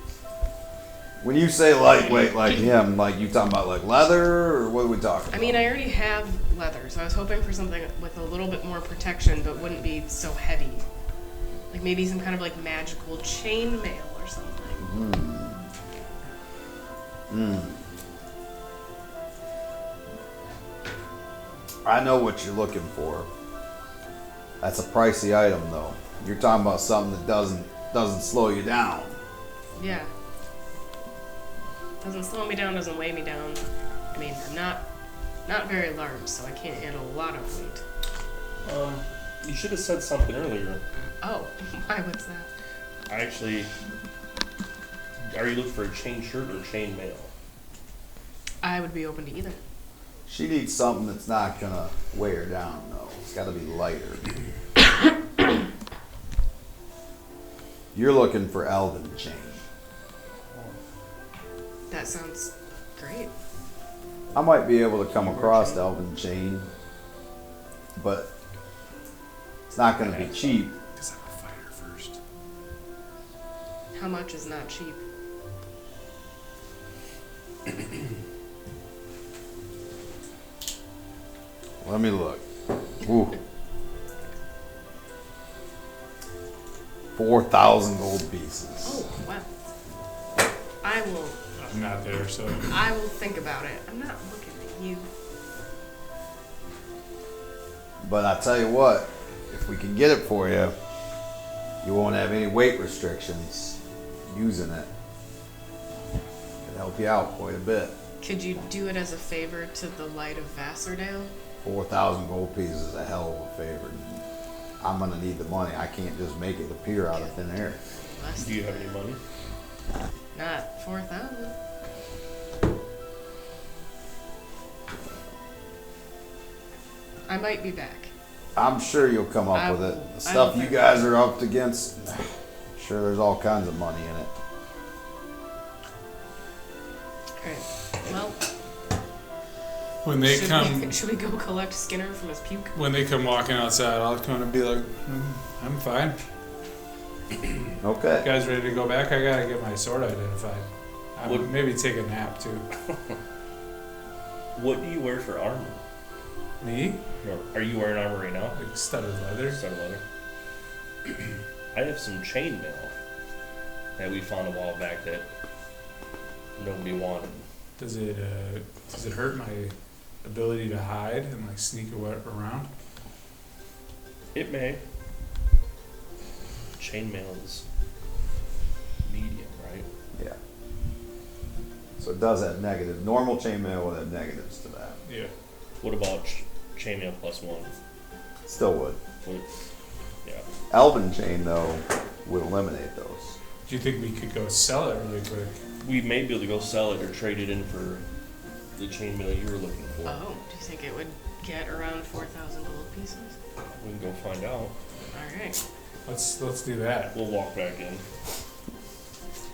When you say lightweight like him, like you talking about like leather or what are we talking about? I mean, I already have leather, so I was hoping for something with a little bit more protection but wouldn't be so heavy. Like maybe some kind of like magical chainmail or something. I know what you're looking for. That's a pricey item though. You're talking about something that doesn't slow you down. Yeah. Doesn't slow me down, doesn't weigh me down. I mean, I'm not very large, so I can't handle a lot of weight. You should have said something earlier. Oh, why? What's that? Actually, are you looking for a chain shirt or chain mail? I would be open to either. She needs something that's not gonna weigh her down though. It's gotta be lighter. You're looking for Elven chain. That sounds great. I might be able to come across Elven chain, but it's not gonna be cheap. Because I'm a fighter first. How much is not cheap? Let me look. Ooh. 4,000 gold pieces. Oh, wow. I will I'm not there, so think about it. I'm not looking at you. But I tell you what, if we can get it for you, you won't have any weight restrictions using it. It'll help you out quite a bit. Could you do it as a favor to the Light of Vassardale? 4,000 gold pieces is a hell of a favor. I'm gonna need the money. I can't just make it appear out of thin air. Less Do you have any money? not 4,000. I might be back. I'm sure you'll come up I with it. will- The I stuff will you figure guys are up against, sure there's all kinds of money in it. Okay. Well, when they come, should we go collect Skinner from his puke? when they come walking outside, I'll come and be like, I'm fine. Okay. You guys ready to go back? I gotta get my sword identified. I What- would maybe take a nap too. What do you wear for armor? Me? Or are you wearing armor right now? Like studded leather. Start leather. I have some chainmail that we found a while back that nobody wanted. Does it hurt my ability to hide and like sneak around? It may. Chainmail is medium, right? Yeah. So it does have negative. Normal chainmail will have negatives to that. Yeah. What about chainmail +1? Still would. What, yeah. Elven chain though would eliminate those. Do you think we could go sell it really quick? We may be able to go sell it or trade it in for the chainmail you were looking for. Oh, do you think it would get around 4,000 gold pieces? We can go find out. All right. Let's do that. We'll walk back in.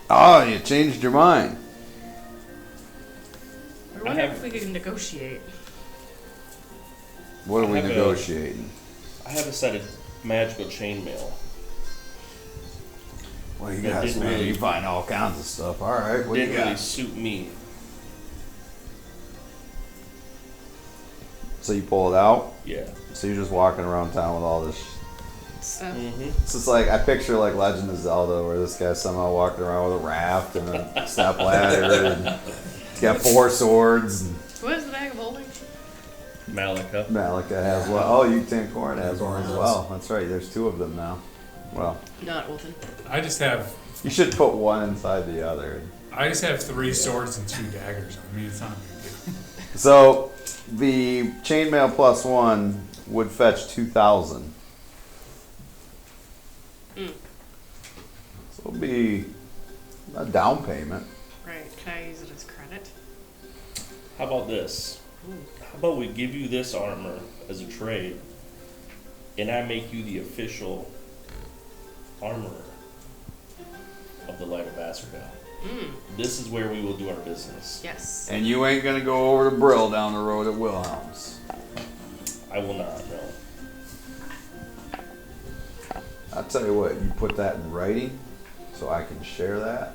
Oh, you changed your mind. I wonder if we could negotiate. What are we I have a- negotiating? I have a set of magical chainmail. Well, you That guys, didn't man, really- you find all kinds of stuff. All right, what do you Didn't really got? suit me. So you pull it out. Yeah. So you're just walking around town with all this. Stuff. Mm-hmm. It's just like I picture like Legend of Zelda, where this guy's somehow walking around with a raft and a step ladder, and he's got 4 swords. And What is the bag of holding? Malika. Malika has one. Oh, Tancorn has one as well. That's right. There's 2 of them now. Well, Not Olden. I just have you should put one inside the other. 3 swords and 2 daggers on me. It's not a big deal. So the chainmail plus 1 would fetch 2,000. Mm. So it'll be a down payment. Right. Can I use it as credit? How about this? How about we give you this armor as a trade, and I make you the official armorer of the Light of Acergal. Mm. This is where we will do our business. Yes. And you ain't gonna go over to Brill down the road at Wilhelm's. I will not, no. I'll tell you what, you put that in writing so I can share that.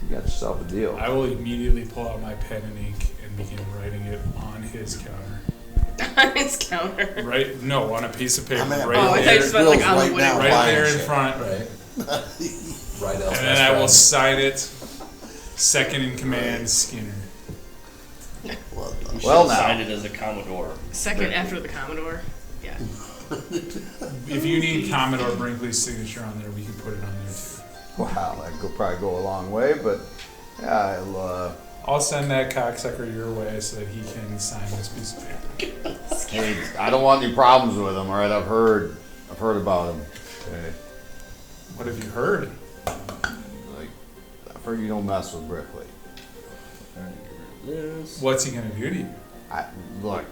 You got yourself a deal. I will immediately pull out my pen and ink and begin writing it on his counter. On his counter. Right? No, on a piece of paper. I'm at- Right Oh, I thought you there. just meant like on the Right wooden. now. Right buying there in shit. front. Right. Right else. And then I will sign it. Second in command, Skinner. Well, You should Well, have now. signed it as a Commodore. Second after the Commodore. Yeah. If you need Commodore Brinkley's signature on there, we can put it on there too. Wow, that could probably go a long way, but yeah, I'll send that cocksucker your way so that he can sign this piece of paper. hey, I don't want any problems with him. All right, I've heard about him. Okay. What have you heard? Like, I've heard you don't mess with Brikley. This. What's he gonna do to you? Look,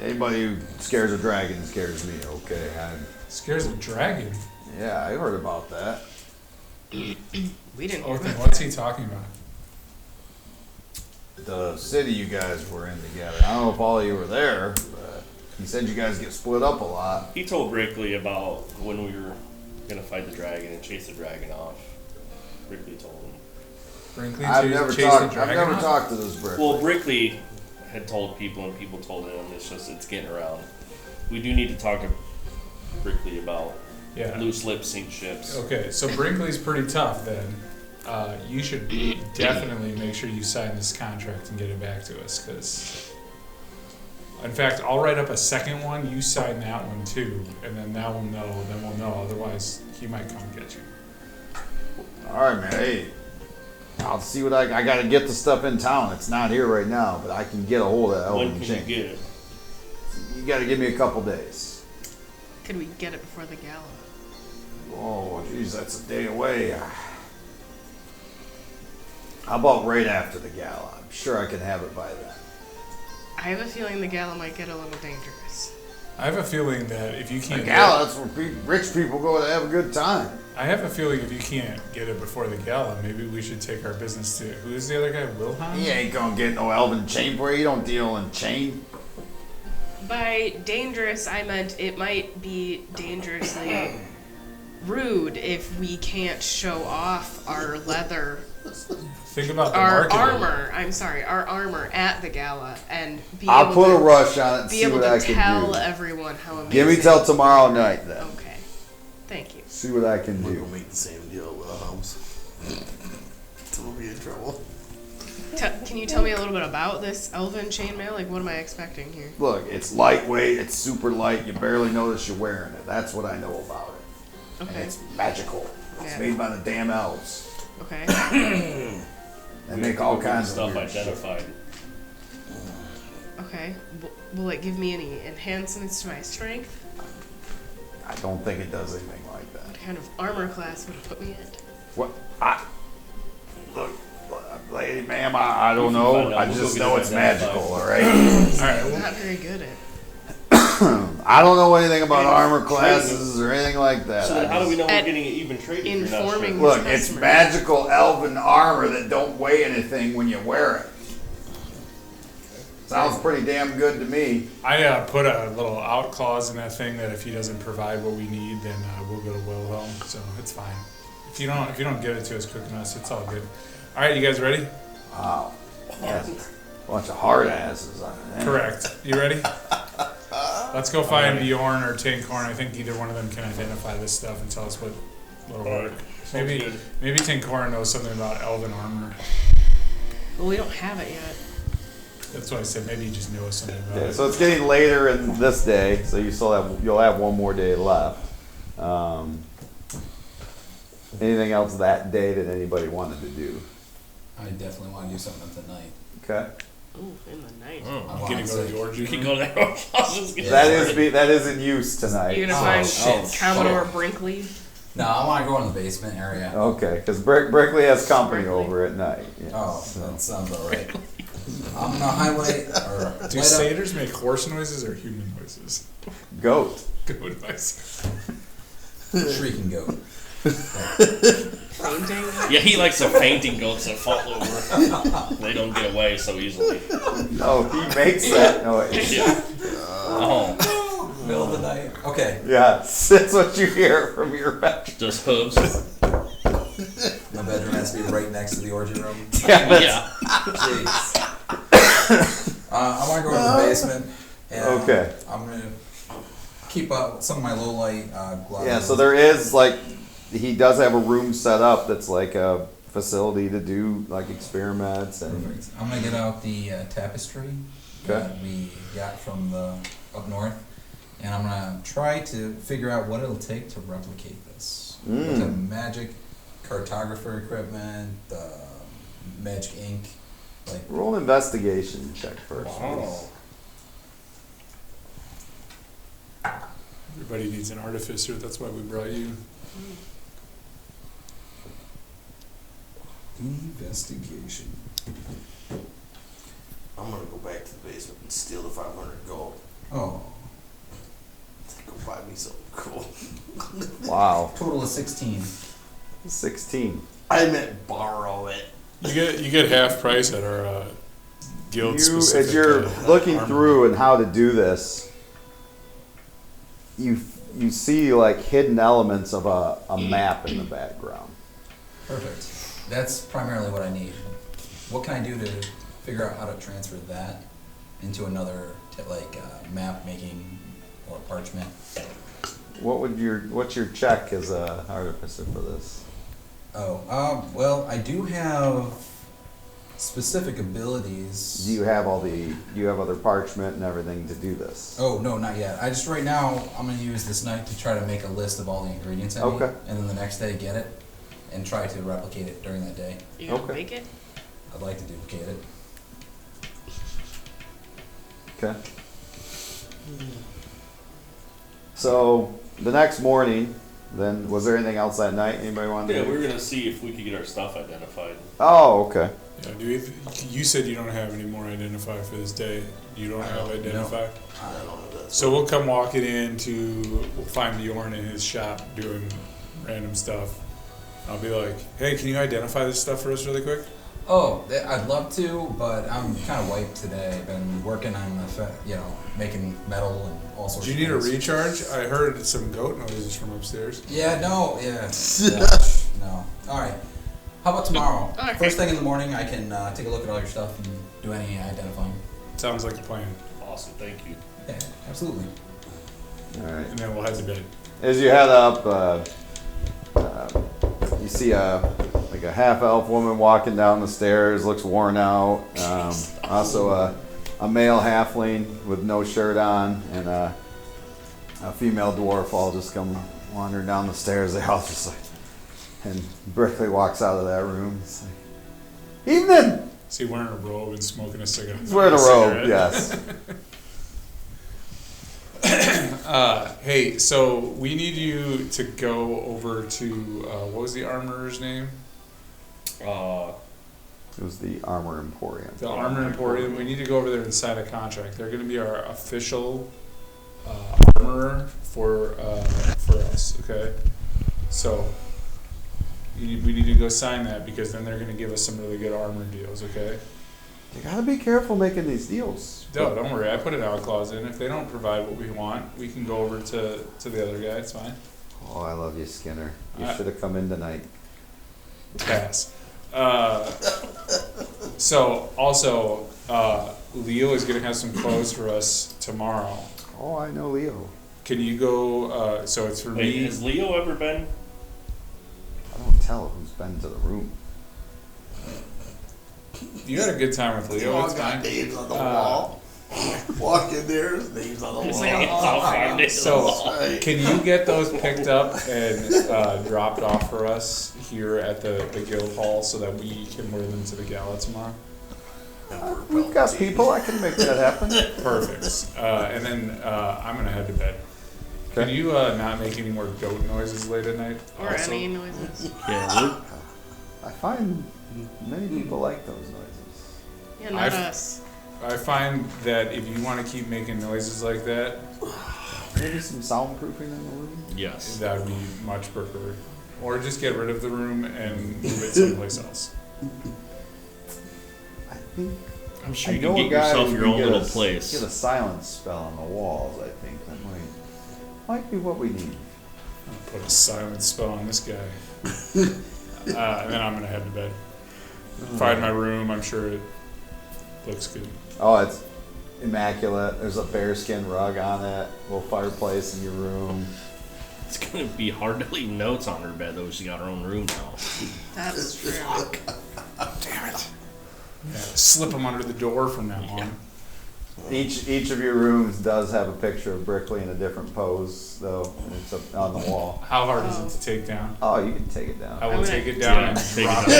anybody who scares a dragon scares me. Okay, Scares a dragon. yeah, I heard about that. We didn't. Oh, then what's he talking about? The city you guys were in together. I don't know if all of you were there, but he said you guys get split up a lot. He told Brikley about when we were gonna fight the dragon and chase the dragon off. Brikley told him. Brinkley I've chased never the talked. dragon I've never off? talked to this Brikley. Well, Brikley had told people, and people told him. It's getting around. We do need to talk to Brikley about Yeah. loose lips sink ships. Okay, so Brinkley's pretty tough then. You should definitely make sure you sign this contract and get it back to us, because... In fact, I'll write up a second one, you sign that one too, and then that will know, then we'll know, otherwise he might come get you. All right, man. Hey, I'll see what I got to get the stuff in town. It's not here right now, but I can get a hold of that When Elven can chain. you get it? You got to give me a couple days. Could we get it before the gala? Oh, geez, that's a day away. How about right after the gala? I'm sure I can have it by then. I have a feeling the gala might get a little dangerous. I have a feeling that if you The can't gala, that's where rich people go to have a good time. I have a feeling if you can't get it before the gala, maybe we should take our business to... Who's the other guy, Wilhelm? He ain't gonna get no Elven chain for you. You don't deal in chain. By dangerous, I meant it might be dangerously rude if we can't show off our leather, Think about the our marketing. armor. I'm sorry, our armor at the gala, and be I'll able put to a rush on it and be see able what I to can tell do. everyone how amazing. Give me till tomorrow night then. Okay, thank you. See what I can We'll do. make the same deal with Holmes. So we'll be in trouble. Can you tell me a little bit about this elven chainmail? Like, what am I expecting here? Look, it's lightweight. It's super light. You barely notice you're wearing it. That's what I know about it. And Okay. it's magical. It's Yeah. made by the damn elves. Okay. They make all kinds of stuff weird shit. identified. Okay. Will it give me any enhancements to my strength? I don't think it does anything like that. What kind of armor class would it put me at? What? Look, lady, ma'am, I don't You can know. find out. I We'll just go get know it it's identified. magical, all right? All right, I'm well, not very good at I don't know anything about armor classes or anything like that. So then how do we know we're At getting it even traded? if you're not informing sure? Look, it's magical elven armor that don't weigh anything when you wear it. Sounds pretty damn good to me. I put a little out clause in that thing that if he doesn't provide what we need, then we'll go to Wilhelm. So it's fine. If you don't give it to us quick enough, it's all good. All right, you guys ready? Wow. That's a bunch of hard asses on it. Correct. You ready? Let's go find Bjorn or Tinkhorn. I think either one of them can identify this stuff and tell us what'll work. Maybe Tinkhorn knows something about elven armor. Well, we don't have it yet. That's why I said maybe he just knows something about Yeah, it. so it's getting later in this day, so you'll have one more day left. Anything else that day that anybody wanted to do? I definitely want to do something tonight. Okay. Ooh, in the night. I You wanna gonna go to say- the orgy? You can go there. I was just gonna That say. is in use tonight. You're gonna Oh, find shit. Commodore Brinkley. No, I want to go in the basement area. Okay, because Brikley has company Brikley. over at night. Yeah, Oh, so. that sounds alright. I'm gonna highlight or Do light up. satyrs make horse noises or human noises? Goat. Good noises. Shrieking goat. Fainting. Yeah, he likes the fainting goats that fall over. They don't get away so easily. No, he makes that noise. Yeah. Oh, Middle of the night. Okay, Yes, that's what you hear from your bedroom. just hooves. my bedroom has to be right next to the orgy room. Yeah. Jeez. I want to go to the basement. And Okay. I'm gonna keep up some of my low light gloves. Yeah, so there is he does have a room set up that's like a facility to do like experiments and. Perfect. I'm gonna get out the tapestry Okay. that we got from the up north, and I'm gonna try to figure out what it'll take to replicate this. With the magic cartographer equipment, magic ink, like Roll an investigation check first. Wow. Everybody needs an artificer. That's why we brought you. investigation. I'm gonna go back to the basement and steal the 500 gold. Oh, Go buy me something cool. Wow, total of 16. 16. I meant borrow it. You get half price at our guild specific. As you're looking armor. through and how to do this, you see like hidden elements of a map in the background. Perfect. That's primarily what I need. What can I do to figure out how to transfer that into another map making or parchment? What's your check as a artificer for this? Oh, well, I do have specific abilities. Do you have other parchment and everything to do this? Oh, no, not yet. I just, right now, I'm going to use this night to try to make a list of all the ingredients I need. Okay. And then the next day get it and try to replicate it during that day. You gonna Okay. make it? I'd like to duplicate it. Okay. So the next morning, then was there anything else that night anybody wanted Yeah, to we do? were gonna see if we could get our stuff identified. Oh, okay. Yeah, you said you don't have any more identify for this day. You don't have identify. I don't know what that's. So we'll come walking we'll find Bjorn in his shop doing random stuff. I'll be like, hey, can you identify this stuff for us really quick? Oh, I'd love to, but I'm kind of wiped today. I've been working on making metal and all sorts Do of you need a things. recharge? I heard some goat noises from upstairs. Yeah, no, yeah. No. All right. How about tomorrow? Okay. First thing in the morning, I can take a look at all your stuff and do any identifying. Sounds like a plan. Awesome, thank you. Yeah, absolutely. All right. And then we'll head to bed. As you head up, you see a half elf woman walking down the stairs, looks worn out. Also a male halfling with no shirt on, and a female dwarf all just come wandering down the stairs. They all just like, and Brikley walks out of that room. It's like, evening. Is he wearing a robe and smoking a cigarette? He's wearing a robe, yes. Hey, so we need you to go over to what was the armorer's name? It was the Armor Emporium. The Armor Emporium. We need to go over there and sign a contract. They're going to be our official armorer for us. Okay, so we need to go sign that because then they're going to give us some really good armor deals. Okay. You gotta be careful making these deals. No, don't worry. I put an out clause in. If they don't provide what we want, we can go over to the other guy. It's fine. Oh, I love you, Skinner. You I- should have come in tonight. Pass. So also, Leo is gonna have some clothes for us tomorrow. Oh, I know Leo. Can you go? So it's for Wait, me. has Leo ever been? I don't tell who's been to the room. You had a good time with Leo. It's fine. names on the wall. Walk in there, there's names on the It's wall. like a It's all hall. fine. So, can you get those picked up and dropped off for us here at the guild hall so that we can wear them to the gala tomorrow? We've got people. I can make that happen. Perfect. And then I'm gonna head to bed. Can Okay. you not make any more goat noises late at night? Or also? any noises. Yeah. I find many people like those noises. Yeah, not I've- us. I find that if you want to keep making noises like that, Maybe some soundproofing in the room. Yes. that would be much preferred. Or just get rid of the room and move it someplace else. I think I'm sure I you know can a get guy yourself who your can own get little a, place. Get a silence spell on the walls. I think that might be what we need. I'll put a silent spell on this guy. And then I'm going to head to bed. Find my room. I'm sure it looks good. Oh, it's immaculate. There's a bearskin rug on it. Little fireplace in your room. It's gonna be hard to leave notes on her bed though. She got her own room now. That's true. Yeah, slip them under the door from now on. Each of your rooms does have a picture of Brikley in a different pose, though. And it's up on the wall. How hard is it to take down? Oh, you can take it down. I will I'm gonna- take it down and take drop it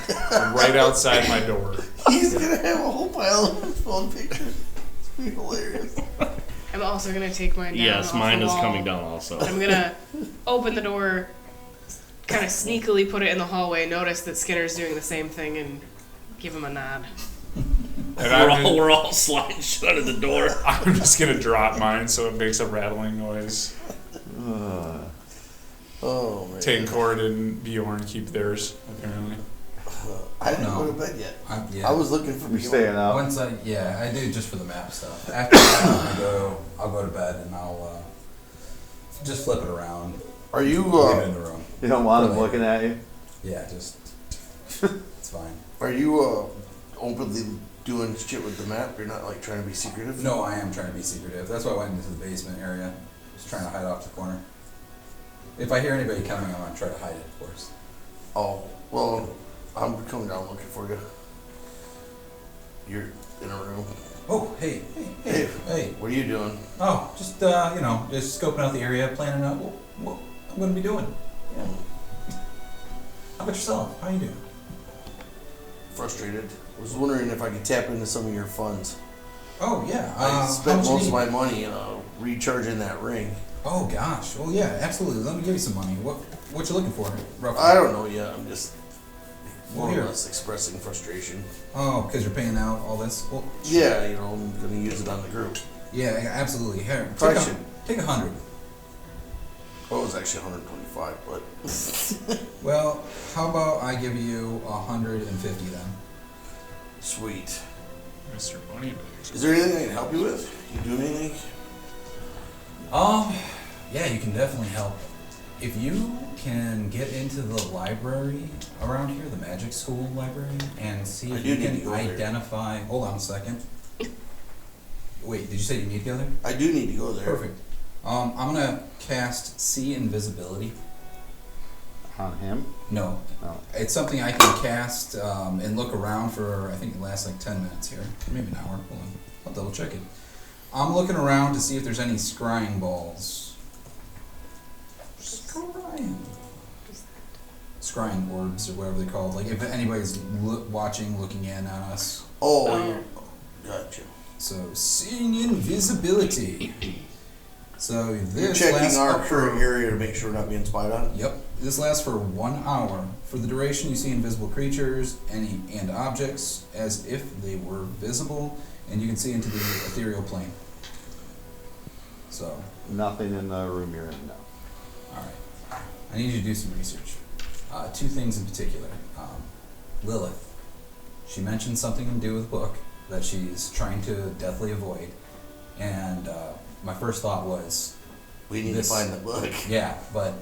it right outside my door. He's gonna have a whole pile of his phone pictures. It's gonna be hilarious. I'm also gonna take mine down. Yes, off mine the is wall. coming down also. I'm gonna open the door, kind of sneakily put it in the hallway, notice that Skinner's doing the same thing, and give him a nod. And We're all sliding shut at the door. I'm just going to drop mine so it makes a rattling noise. Oh man. Tancord and Bjorn keep theirs, apparently. I didn't No. go to bed yet. Yeah. I was looking for You're Bjorn. staying out. Once I do just for the map stuff. After that, I'll go to bed and I'll just flip it around. Are you Leave it in the room. You don't want them looking at you? Yeah, just it's fine. are you openly doing shit with the map? You're not like trying to be secretive? No, I am trying to be secretive. That's why I went into the basement area. Just trying to hide off the corner. If I hear anybody coming, I'm gonna try to hide it, of course. Oh, well, I'm coming down looking for you. You're in a room. Oh, hey. What are you doing? Oh, just just scoping out the area, planning out what I'm gonna be doing. Yeah. How about yourself? How you doing? Frustrated. Was wondering if I could tap into some of your funds. Oh yeah. I how spent much you most of need? my money recharging that ring. Oh gosh. Well, yeah, absolutely. Let me give you some money. What you looking for, roughly? I don't know yet. I'm just more Well, or here. less expressing frustration. Oh, because you're paying out all this. Well, Yeah, I'm gonna use it on the group. yeah, absolutely. Here, Probably take should. take 100. Well, it was actually 125, but Well, how about I give you 150 then? sweet. Mr. Moneybags. Is there anything I can help you with? You do anything? Yeah, you can definitely help. If you can get into the library around here, the magic school library, and see I if do you need to can go there. identify. Hold on a second. Wait, did you say you need to go there? I do need to go there. Perfect. I'm gonna cast See Invisibility. On him? No, Oh. it's something I can cast and look around for. I think it lasts like 10 minutes here, maybe an hour. Hold on, I'll double check it. I'm looking around to see if there's any scrying balls. Scrying orbs or whatever they're called. Like if anybody's watching, looking in on us. Oh, gotcha. So seeing invisibility. So You're this checking lasts our up for- current area to make sure we're not being spied on? Yep. This lasts for 1 hour. For the duration, you see invisible creatures and objects as if they were visible, and you can see into the ethereal plane. So, Nothing in the room you're in, no. alright. I need you to do some research. Two things in particular. Lilith. She mentioned something to do with the book that she's trying to deathly avoid. And my first thought was, We need to find the book. yeah, but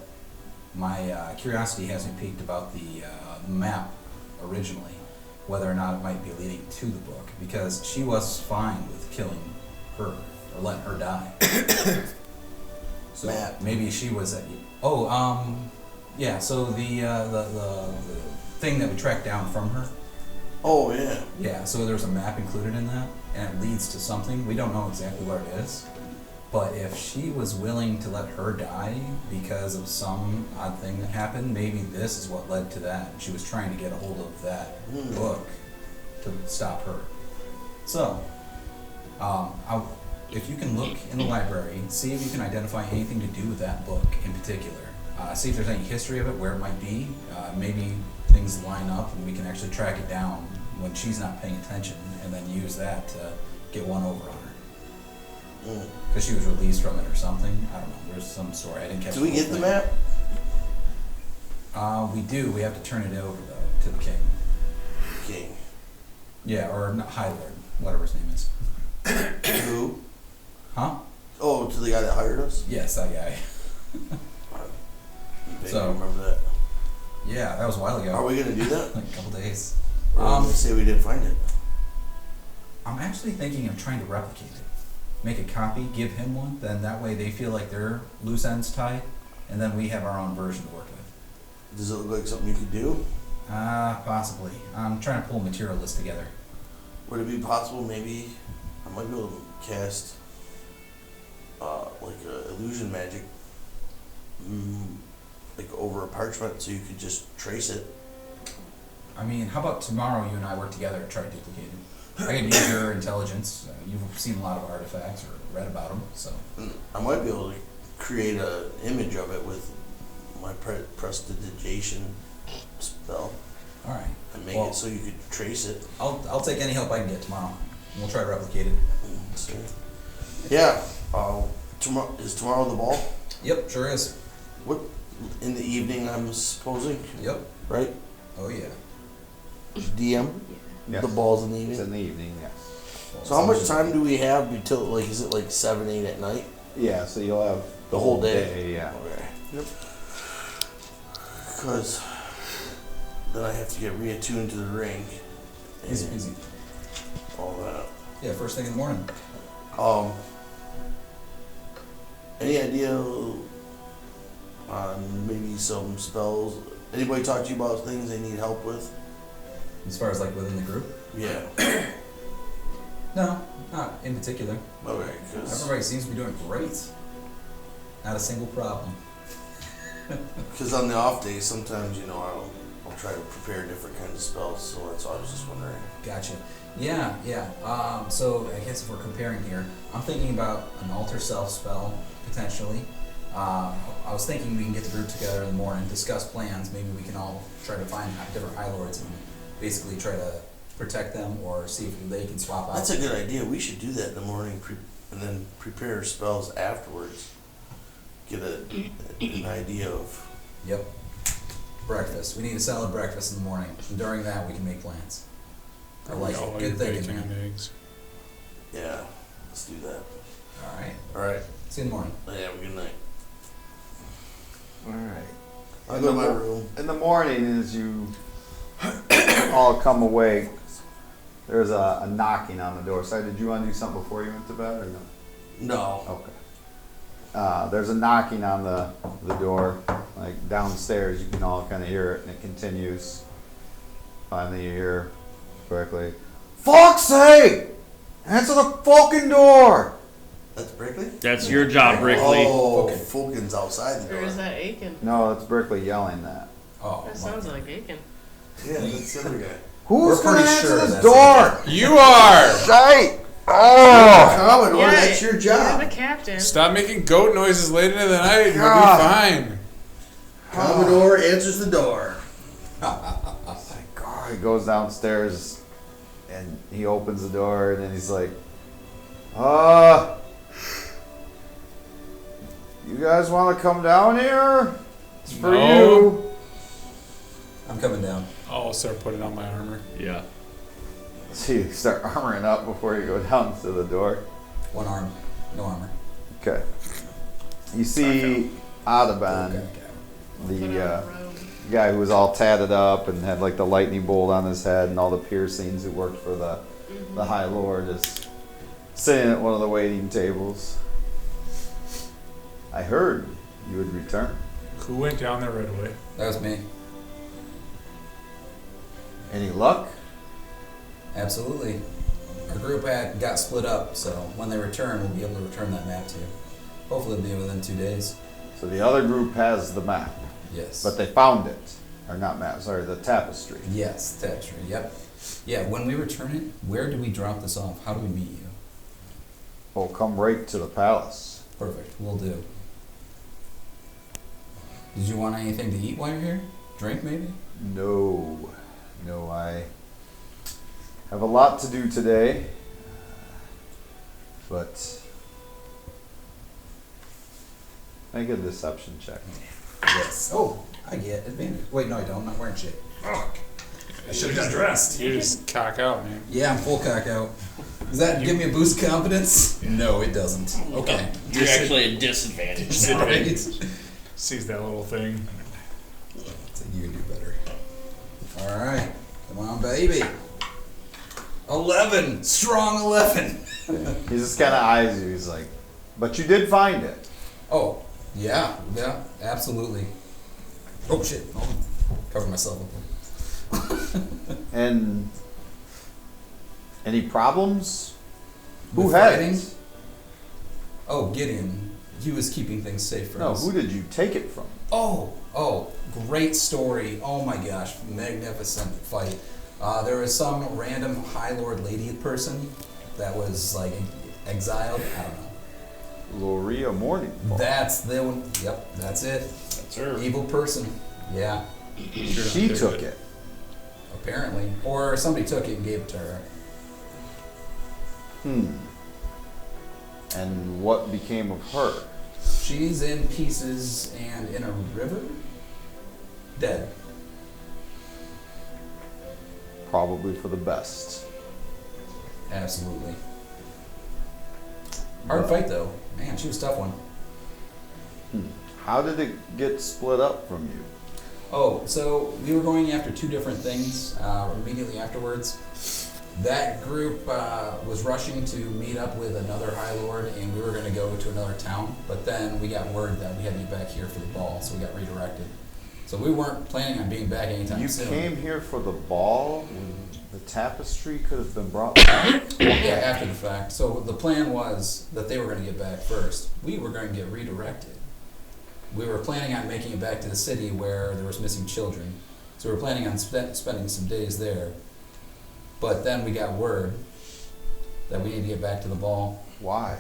my curiosity has me piqued about the map originally, whether or not it might be leading to the book, because she was fine with killing her or letting her die. So Map. maybe she was at. Yeah. So the thing that we tracked down from her. Oh, yeah. Yeah. So there's a map included in that, and it leads to something. We don't know exactly what it is. But if she was willing to let her die because of some odd thing that happened, maybe this is what led to that. She was trying to get a hold of that book to stop her. So, if you can look in the library, see if you can identify anything to do with that book in particular. See if there's any history of it, where it might be. Maybe things line up and we can actually track it down when she's not paying attention, and then use that to get one over on her. Because she was released from it or something. I don't know. There's some story. I didn't catch. Do we whole get the thing. map? We do. We have to turn it over though to the king. King. Yeah, or not High Lord, whatever his name is. Who? Huh? Oh, to the guy that hired us? Yes, that guy. So, remember that. Yeah, that was a while ago. Are we going to do that? Like a couple days. Or are we going to say we didn't find it? I'm actually thinking of trying to replicate it. Make a copy, give him one, then that way they feel like their loose ends tied, and then we have our own version to work with. Does it look like something you could do? Possibly. I'm trying to pull a material list together. Would it be possible maybe I might be able to cast like illusion magic like over a parchment so you could just trace it? I mean, how about tomorrow you and I work together to try to duplicate it? I can use your intelligence. You've seen a lot of artifacts or read about them, so. I might be able to create an image of it with my prestidigitation spell All right. and make Well, it so you could trace it. I'll take any help I can get tomorrow. We'll try to replicate it. So, yeah. Tomorrow is tomorrow the ball? Yep, sure is. What in the evening? I'm supposing. Yep. Right. Oh yeah. DM. Yes. The ball's in the It's evening. in the evening, yes. So how much time do we have until like is it like 7, 8 at night? Yeah, so you'll have The whole day? yeah. Okay. Yep. Because then I have to get reattuned to the ring. Easy and peasy. all that. Yeah, first thing in the morning. Any idea on maybe some spells? Anybody talk to you about things they need help with? As far as like within the group? Yeah. No, not in particular. Okay. Everybody seems to be doing great. Not a single problem. Because on the off days, sometimes I'll try to prepare different kinds of spells. So that's why I was just wondering. Gotcha. Yeah. So I guess if we're comparing here, I'm thinking about an alter self spell potentially. I was thinking we can get the group together in the morning, discuss plans. Maybe we can all try to find different High Lords and basically try to protect them or see if they can swap out. That's a good idea. We should do that in the morning and then prepare spells afterwards. Get an idea of. Yep. Breakfast. We need a solid breakfast in the morning. And during that, we can make plans. I like All it. your Good thinking, bacon man. and eggs. Yeah. Let's do that. All right. All right. See you in the morning. Yeah. Have a good night. All right. I'll go to my room. In the morning, as you all come awake, there's a knocking on the door. So did you want to do something before you went to bed or no? No. Okay. There's a knocking on the door, like downstairs. You can all kind of hear it, and it continues. Finally, you hear correctly, "Fuck's sake! Answer the fucking door!" That's Brikley? That's your job, Brikley. Oh, Okay. Fulkin's outside the Or door. is that Aiken? No, it's Brikley yelling that. Oh. That sounds like Aiken. Yeah, that's the other guy. Who's We're gonna pretty answer sure this that's door? You are! Shite! Oh! Commodore, that's your job. You're the captain. Stop making goat noises late into the night and you'll be God. fine. Commodore answers the door. He goes downstairs and he opens the door and then he's like, You guys want to come down here? It's for No. you. I'm coming down. I'll start putting on my armor. Yeah. So you start armoring up before you go down to the door. One arm, no armor. Okay. You see Audubon, Okay. Put on the a robe. guy who was all tatted up and had like the lightning bolt on his head and all the piercings, who worked for the High Lord, is sitting at one of the waiting tables. I heard you would return. Who went down there right away? That was me. Any luck? Absolutely. Our group got split up, so when they return, we'll be able to return that map to you. Hopefully it'll be within 2 days. So the other group has the map, Yes. but they found it. Or not map, sorry, the tapestry. Yes, tapestry, yep. Yeah, when we return it, where do we drop this off? How do we meet you? Oh, come right to the palace. Perfect, we'll do. Did you want anything to eat while you're here? Drink, maybe? No, I have a lot to do today, but make a deception check. Yes. Oh, I get advantage. Wait, no, I don't. I'm not wearing shit. Fuck. I should have got dressed. You just cock out, man. Yeah, I'm full cock out. Does that give me a boost of confidence? No, it doesn't. Okay. You're actually a disadvantage now. Right? Sees that little thing. So you can do better. Alright. Come on, baby. 11. Strong 11. He just kind of eyes you. He's like, but you did find it. Oh, yeah. Yeah, absolutely. Oh, shit. I'll cover myself up. And any problems? Who With had fighting? it? Oh, Gideon. He was keeping things safe for No, us. who did you take it from? Oh, great story. Oh my gosh, magnificent fight. There was some random High Lord lady person that was like exiled. I don't know. Loria Morningfall. That's the one. Yep, that's it. That's her. Evil person. Yeah, She took it. apparently. Or somebody took it and gave it to her. And what became of her? She's in pieces and in a river. Dead. Probably for the best. Absolutely. Hard fight though. Man, she was a tough one. How did it get split up from you? Oh, so we were going after two different things immediately afterwards. That group was rushing to meet up with another High Lord, and we were going to go to another town. But then we got word that we had to get back here for the ball, so we got redirected. So we weren't planning on being back anytime You soon. came here for the ball when the tapestry could have been brought back? Yeah, after the fact. So the plan was that they were going to get back first. We were going to get redirected. We were planning on making it back to the city where there was missing children. So we were planning on spending some days there. But then we got word that we need to get back to the ball. Why?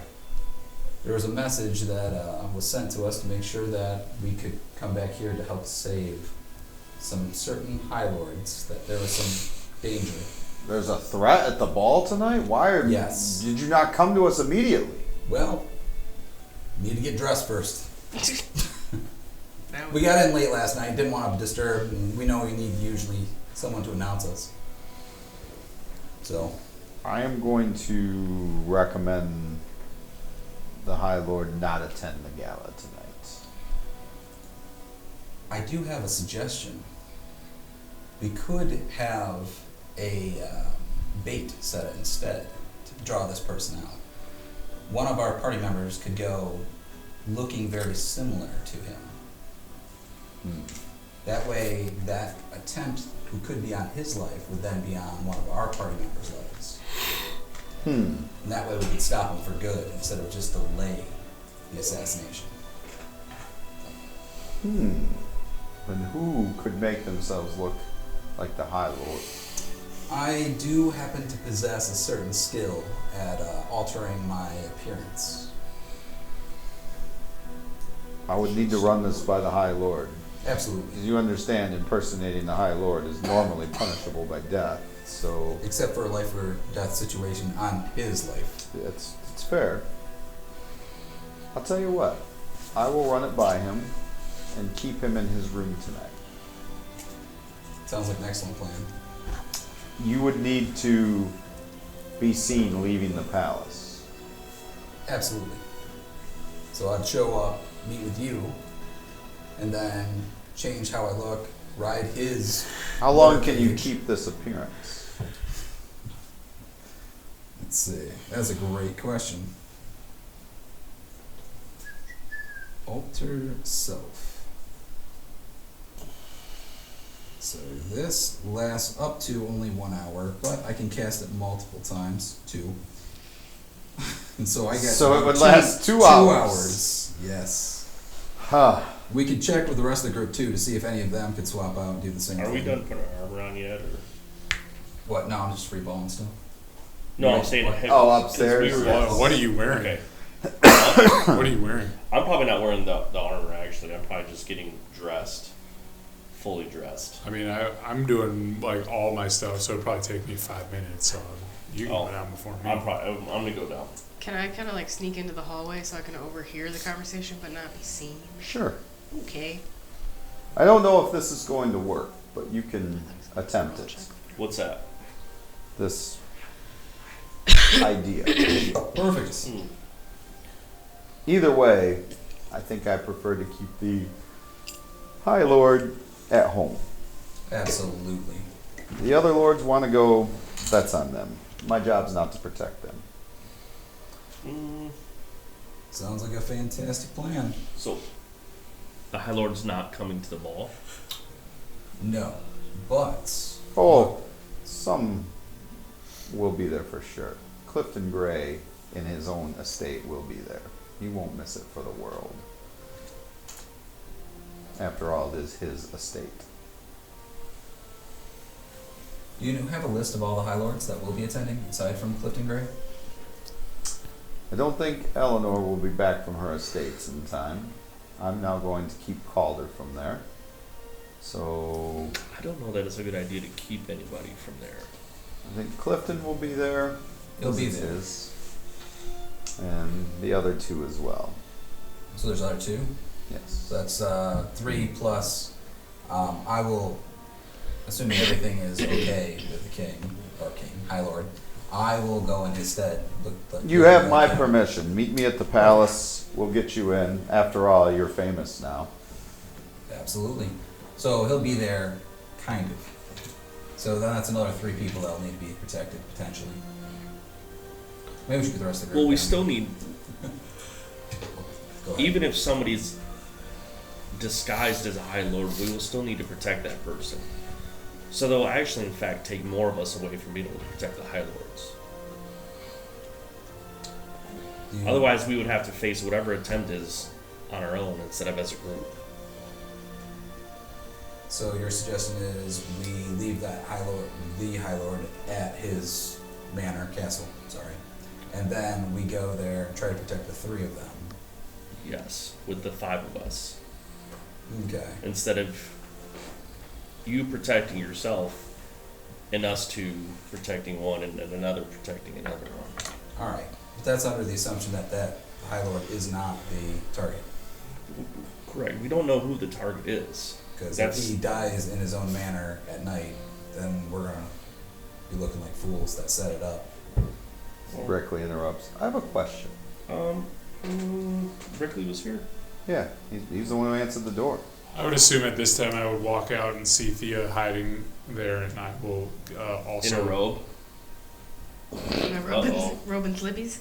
There was a message that was sent to us to make sure that we could come back here to help save some certain High Lords, that there was some danger. There's a threat at the ball tonight? Why are Yes. Did you not come to us immediately? Well, need to get dressed first. That We got in late last night, didn't want to disturb, and we know we need usually someone to announce us. So, I am going to recommend the High Lord not attend the gala tonight. I do have a suggestion. We could have a bait set instead to draw this person out. One of our party members could go looking very similar to him. That way, that attempt, who could be on his life, would then be on one of our party members' lives. And that way we could stop him for good instead of just delay the assassination. And who could make themselves look like the High Lord? I do happen to possess a certain skill at altering my appearance. I would need to run this by the High Lord. Absolutely. Because you understand impersonating the High Lord is normally punishable by death, so Except for a life or death situation on his life. it's fair. I'll tell you what. I will run it by him and keep him in his room tonight. Sounds like an excellent plan. You would need to be seen leaving the palace. Absolutely. So I'd show up, meet with you, and then change how I look, ride his. How long can you motorcade. keep this appearance? Let's see. That's a great question. Alter self. So this lasts up to only 1 hour, but I can cast it multiple times, 2. And so I get So it would two- last 2 2 hours. hours. Yes. Huh. We could check with the rest of the group too to see if any of them could swap out and do the same thing. Are we done putting our armor on yet? Or? What? No, I'm just free balling still. No, I'm Right. saying What? have- Oh, 'cause upstairs? we were- Yes. What are you wearing? Okay. What are you wearing? I'm probably not wearing the armor actually. I'm probably just getting dressed. Fully dressed. I mean, I'm doing like all my stuff, so it'd probably take me 5 minutes. So you can Oh, go down before me. I'm gonna go down. Can I kind of like sneak into the hallway so I can overhear the conversation but not be seen? Sure. Okay. I don't know if this is going to work, but you can attempt it. What's that? This idea. Perfect. Hmm. Either way, I think I prefer to keep the High Lord at home. Absolutely. The other lords want to go, that's on them. My job's not to protect them. Sounds like a fantastic plan. So, the High Lord's not coming to the ball. No, but Oh, some will be there for sure. Clifton Gray, in his own estate, will be there. He won't miss it for the world. After all, it is his estate. you have a list of all the High Lords that will be attending, aside from Clifton Gray? I don't think Eleanor will be back from her estates in time. I'm now going to keep Calder from there. So I don't know that it's a good idea to keep anybody from there. I think Clifton will be there. He'll as be it there. is. And the other two as well. So there's other 2. Yes. So that's 3 plus. I will, assuming everything is okay with the king, High Lord, I will go in his stead. You have my permission. Meet me at the palace. We'll get you in. After all, you're famous now. Absolutely. So he'll be there, kind of. So then that's another 3 people that'll need to be protected, potentially. Maybe we should get the rest of the group. Well, we down. still need, Go ahead. even if somebody's disguised as a High Lord, we will still need to protect that person. So they'll actually, in fact, take more of us away from being able to protect the High Lords. You- Otherwise, we would have to face whatever attempt is on our own instead of as a group. So your suggestion is we leave that the High Lord, at his castle, and then we go there and try to protect the 3 of them. Yes, with the 5 of us. Okay. Instead of you protecting yourself and us 2 protecting one and then another protecting another one. All right. But that's under the assumption that High Lord is not the target. Correct. We don't know who the target is. Because if That's- he dies in his own manner at night, then we're gonna be looking like fools that set it up. Brikley interrupts. I have a question. Brikley was here. Yeah, he's the one who answered the door. I would assume at this time I would walk out and see Thea hiding there, and I will also In a robe. My robe and slippies.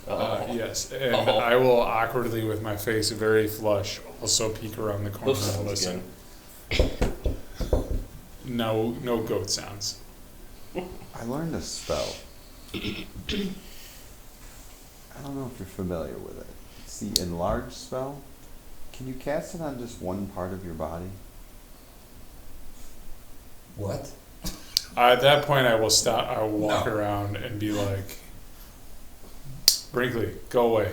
yes, and Uh-oh. I will awkwardly, with my face very flush, also peek around the corner Hoof and sounds listen. again. No goat sounds. I learned a spell. I don't know if you're familiar with it. It's the enlarge spell. Can you cast it on just one part of your body? What? At that point, I will stop. I will walk No. around and be like, "Brinkley, go away,"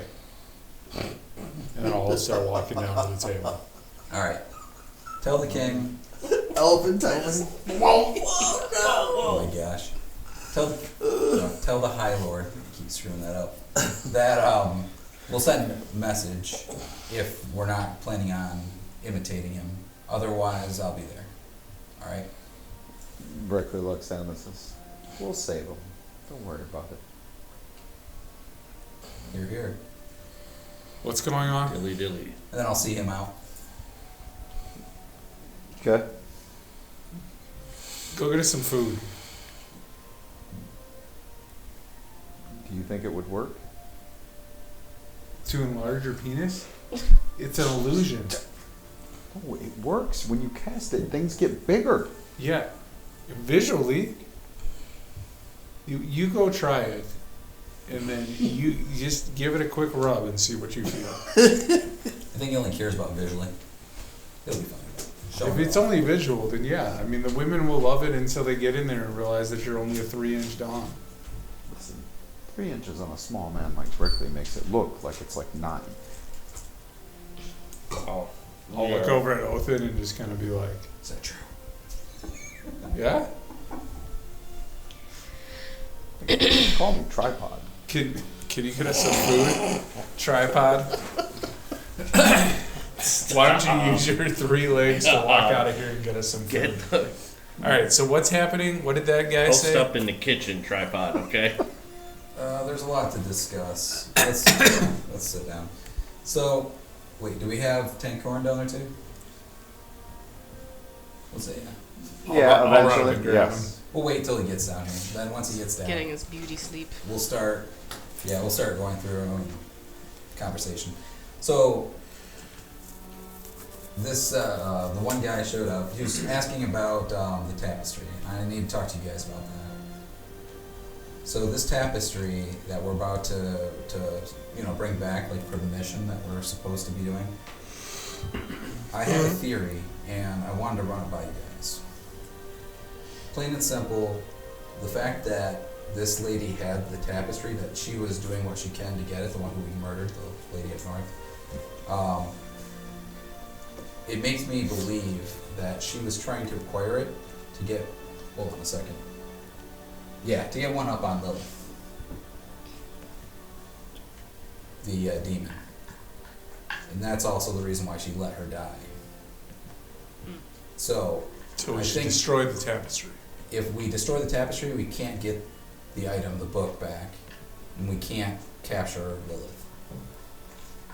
and I'll start walking down to the table. All right. Tell the king. Elephantitis. Oh my gosh. Tell the High Lord. I keep screwing that up. That We'll send a message if we're not planning on imitating him. Otherwise, I'll be there. All right? Brikley looks at him and says, "We'll save him. Don't worry about it." You're here. What's going on? Dilly dilly. And then I'll see him out. Okay. Go get us some food. Do you think it would work? To enlarge your penis? It's an illusion. Oh, it works. When you cast it, things get bigger. Yeah. Visually, you go try it, and then you just give it a quick rub and see what you feel. I think he only cares about visually. He'll be fine. Show If him it's off. only visual, then yeah. I mean, the women will love it until they get in there and realize that you're only a 3-inch dong. Listen, 3 inches on a small man like Brikley makes it look like it's like 9. Oh. I'll look over at Othin and just kind of be like, Is that true? yeah? Call me tripod. Can you get us some food? Tripod? Why don't you use your 3 legs to walk out of here and get us some food? Get the Alright, so what's happening? What did that guy post say? up in the kitchen, tripod, okay? There's a lot to discuss. Let's sit down. So, wait, do we have tank corn down there too? We'll say yeah. Yeah, I'll run up eventually. and grab Yes. We'll wait till he gets down here. Then once he gets down, Getting his beauty sleep. we'll start going through our own conversation. So this the one guy showed up. He was asking about the tapestry. I need to talk to you guys about that. So this tapestry that we're about to bring back, like for the mission that we're supposed to be doing, I have a theory and I wanted to run it by you guys. Plain and simple, the fact that this lady had the tapestry, that she was doing what she can to get it, the one who we murdered, the lady up north, it makes me believe that she was trying to acquire it to get, hold on a second. Yeah, to get one up on Lilith, the demon. And that's also the reason why she let her die. So, So we I should think- destroy the tapestry. if we destroy the tapestry, we can't get the item, the book, back, and we can't capture Lilith.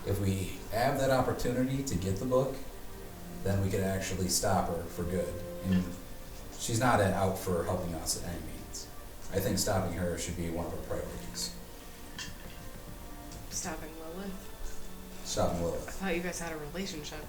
If we have that opportunity to get the book, then we could actually stop her for good. And she's not out for helping us at any means. I think stopping her should be one of our priorities. Stopping Lilith. Stopping I Lilith. thought you guys had a relationship.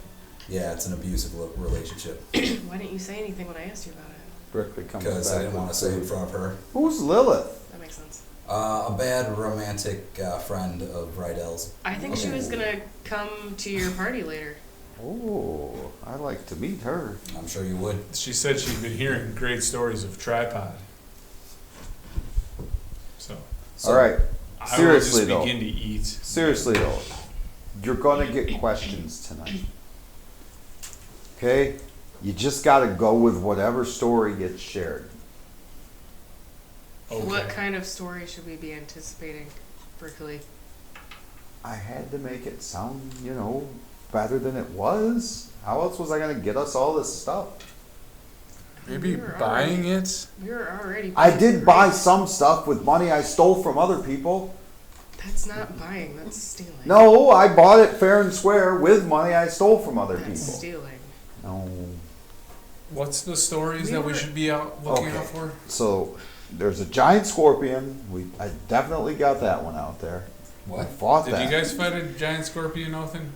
Yeah, it's an abusive relationship. Why didn't you say anything when I asked you about it? Brikley comes Because I back didn't want to with say it in food. front of her. Who's Lilith? That makes sense. A bad romantic friend of Rydell's. I think she was gonna come to your party later. Oh, I like to meet her. I'm sure you would. She said she'd been hearing great stories of tripod. So All right. I Seriously, will though. just begin to eat. Seriously though, you're gonna get questions tonight. Okay? You just gotta go with whatever story gets shared. Okay. What kind of story should we be anticipating, Brikley? I had to make it sound, better than it was. How else was I gonna get us all this stuff? Maybe We were buying it? We were already. I did buy some stuff with money I stole from other people. That's not buying. That's stealing. No, I bought it fair and square with money I stole from other That's people. stealing. No. What's the stories We that we were- should be out looking Okay. out for? So there's a giant scorpion. I definitely got that one out there. I What? fought Did that. you guys fight a giant scorpion, Othin?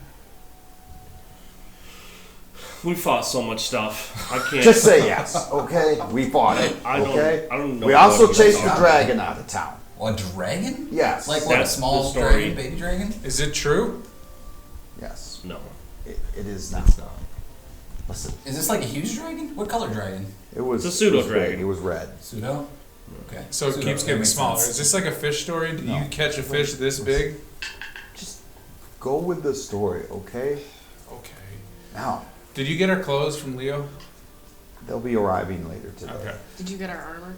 We fought so much stuff. I can't. Just say yes, okay? We fought it, I don't. okay? I don't know. We also what chased you're the dragon out of town. A dragon? Yes. Like what? A That's small the story. dragon, baby dragon? Is it true? Yes. No, It is now. it's not. Listen, Is this like a huge dragon? What color dragon? it was. It's a pseudo it was big, dragon. It was red. Pseudo? Okay. So it Pseudo, keeps that getting makes smaller. sense. Is this like a fish story? Do No. you catch a fish this big? Just go with the story, okay? Okay. Now, Did you get our clothes from Leo? they'll be arriving later today. Okay. Did you get our armor?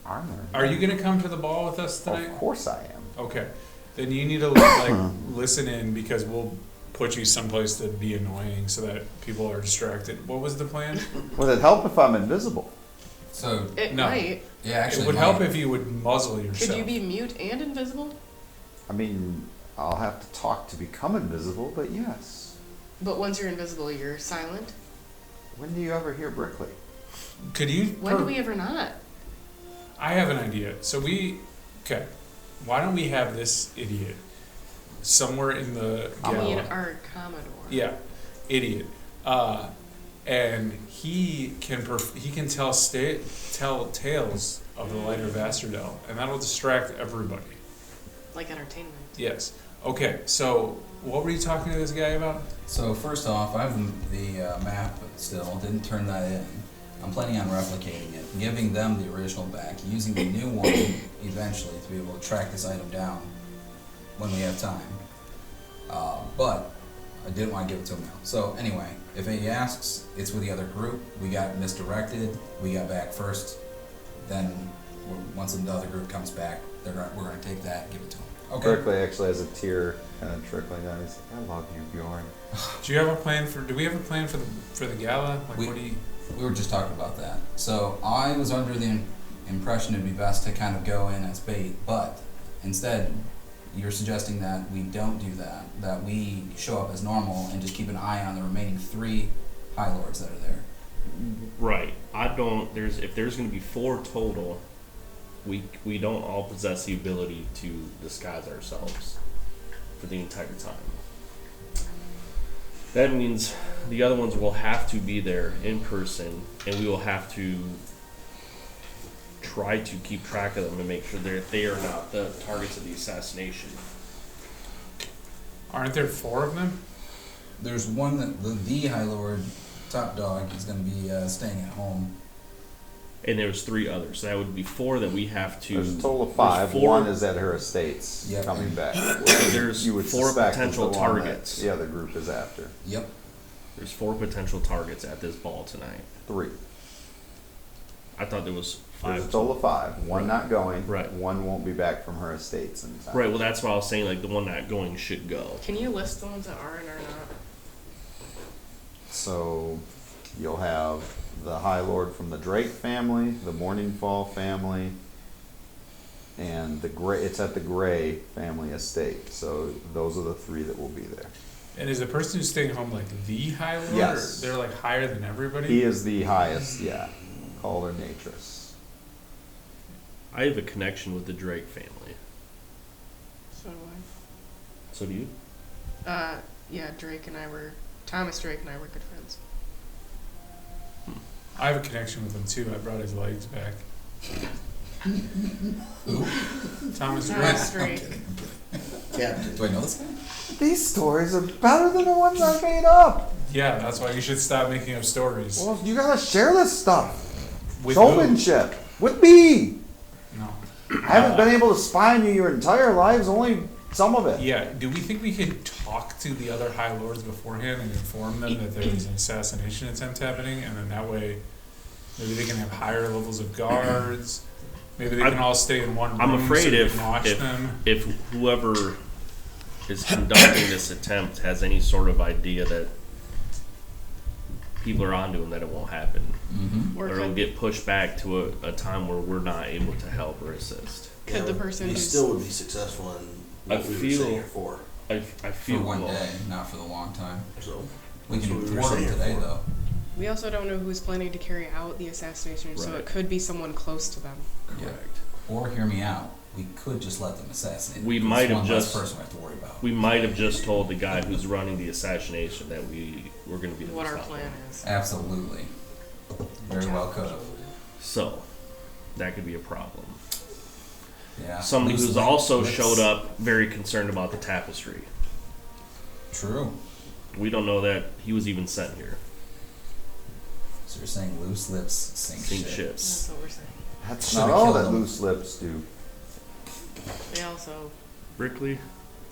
Armor. Are you going to come to the ball with us tonight? Of course I am. Okay. then you need to like listen in because we'll put you someplace to be annoying so that people are distracted. What was the plan? Would it help if I'm invisible? So, It No. might. yeah, actually, It would might. help if you would muzzle yourself. Could you be mute and invisible? I mean, I'll have to talk to become invisible, but yes. But once you're invisible, you're silent. When do you ever hear Brikley? Could you? When do we ever not? I have an idea. So okay. Why don't we have this idiot somewhere in the I mean, gala? our Commodore. Yeah, idiot. And he can tell tales of the lighter Vastardel, and that'll distract everybody. Like entertainment. Yes. Okay. So what were you talking to this guy about? So first off, I have the map still, didn't turn that in. I'm planning on replicating it, giving them the original back, using the new one eventually to be able to track this item down when we have time. But I didn't want to give it to him now. So anyway, if he asks, it's with the other group. We got misdirected. We got back first. Then once the other group comes back, we're going to take that and give it to him. Okay. Brikley actually has a tear kind of trickling down. He's like, I love you, Bjorn. Do you have a plan for? Do we have a plan for the gala? Like, what do you? We were just talking about that. So I was under the impression it'd be best to kind of go in as bait, but instead, you're suggesting that we don't do that, that we show up as normal and just keep an eye on the remaining 3 High Lords that are there. Right. If there's going to be 4 total, we don't all possess the ability to disguise ourselves for the entire time. That means the other ones will have to be there in person, and we will have to try to keep track of them and make sure they are not the targets of the assassination. Aren't there 4 of them? There's one that the High Lord, top dog, is going to be staying at home. And there's 3 others. So that would be 4 that we have to. There's a total of 5. there's 4 One is at her estates, Yep. coming back. There's You would 4 suspect is potential the one that targets. the other group is after. Yep. There's 4 potential targets at this ball tonight. 3. I thought there was 5. There's a total of 5. One Right. not going. Right. One won't be back from her estates in time. Right. Well, that's why I was saying like the one not going should go. Can you list the ones that are and are not? So you'll have the High Lord from the Drake family, the Morningfall family, and it's at the Gray family estate. So those are the 3 that will be there. And is the person who's staying home like the High Lord? Yes. Or they're like higher than everybody? He is the highest, yeah. Called her Natress. I have a connection with the Drake family. So do So do you? I. Yeah, Thomas Drake and I were good friends. I have a connection with him too. I brought his legs back. Who? Thomas Thomas Drake. Drake. Captain. Do I know this guy? These stories are better than the ones I made up. Yeah, that's why you should stop making up stories. Well, you gotta share this stuff. With who? Showmanship. With me. No. I haven't been able to spy on you your entire lives, only some of it. Yeah, do we think we could talk to the other High Lords beforehand and inform them that there's an assassination attempt happening, and then that way maybe they can have higher levels of guards, maybe they can all stay in one room I'm afraid so we if can watch them. if whoever is conducting this attempt has any sort of idea that people are onto him, that it won't happen, Mm-hmm. Or or it'll could, get pushed back to a time where we're not able to help or assist. could the person He who's still would be successful in what we were feel- saying here for. I For feel one well, day, not for the long time. So We That's can what we were thwart him saying today, for. though. we also don't know who's planning to carry out the assassination, so Right. it could be someone close to them. correct. Or hear me out. We could just let them assassinate. We It's might have one less just- person we have to worry about. We might have just told the guy who's running the assassination that we were going to be the What our ones plan stopping. is. Absolutely. Very well could have. So that could be a problem. Yeah. Somebody Loose who's lips- also lips. showed up very concerned about the tapestry. True. We don't know that he was even sent here. So you're saying loose lips sink Sink shit. ships. That's what we're saying. That's Should've not all killed that him. loose lips do. They also. Brikley,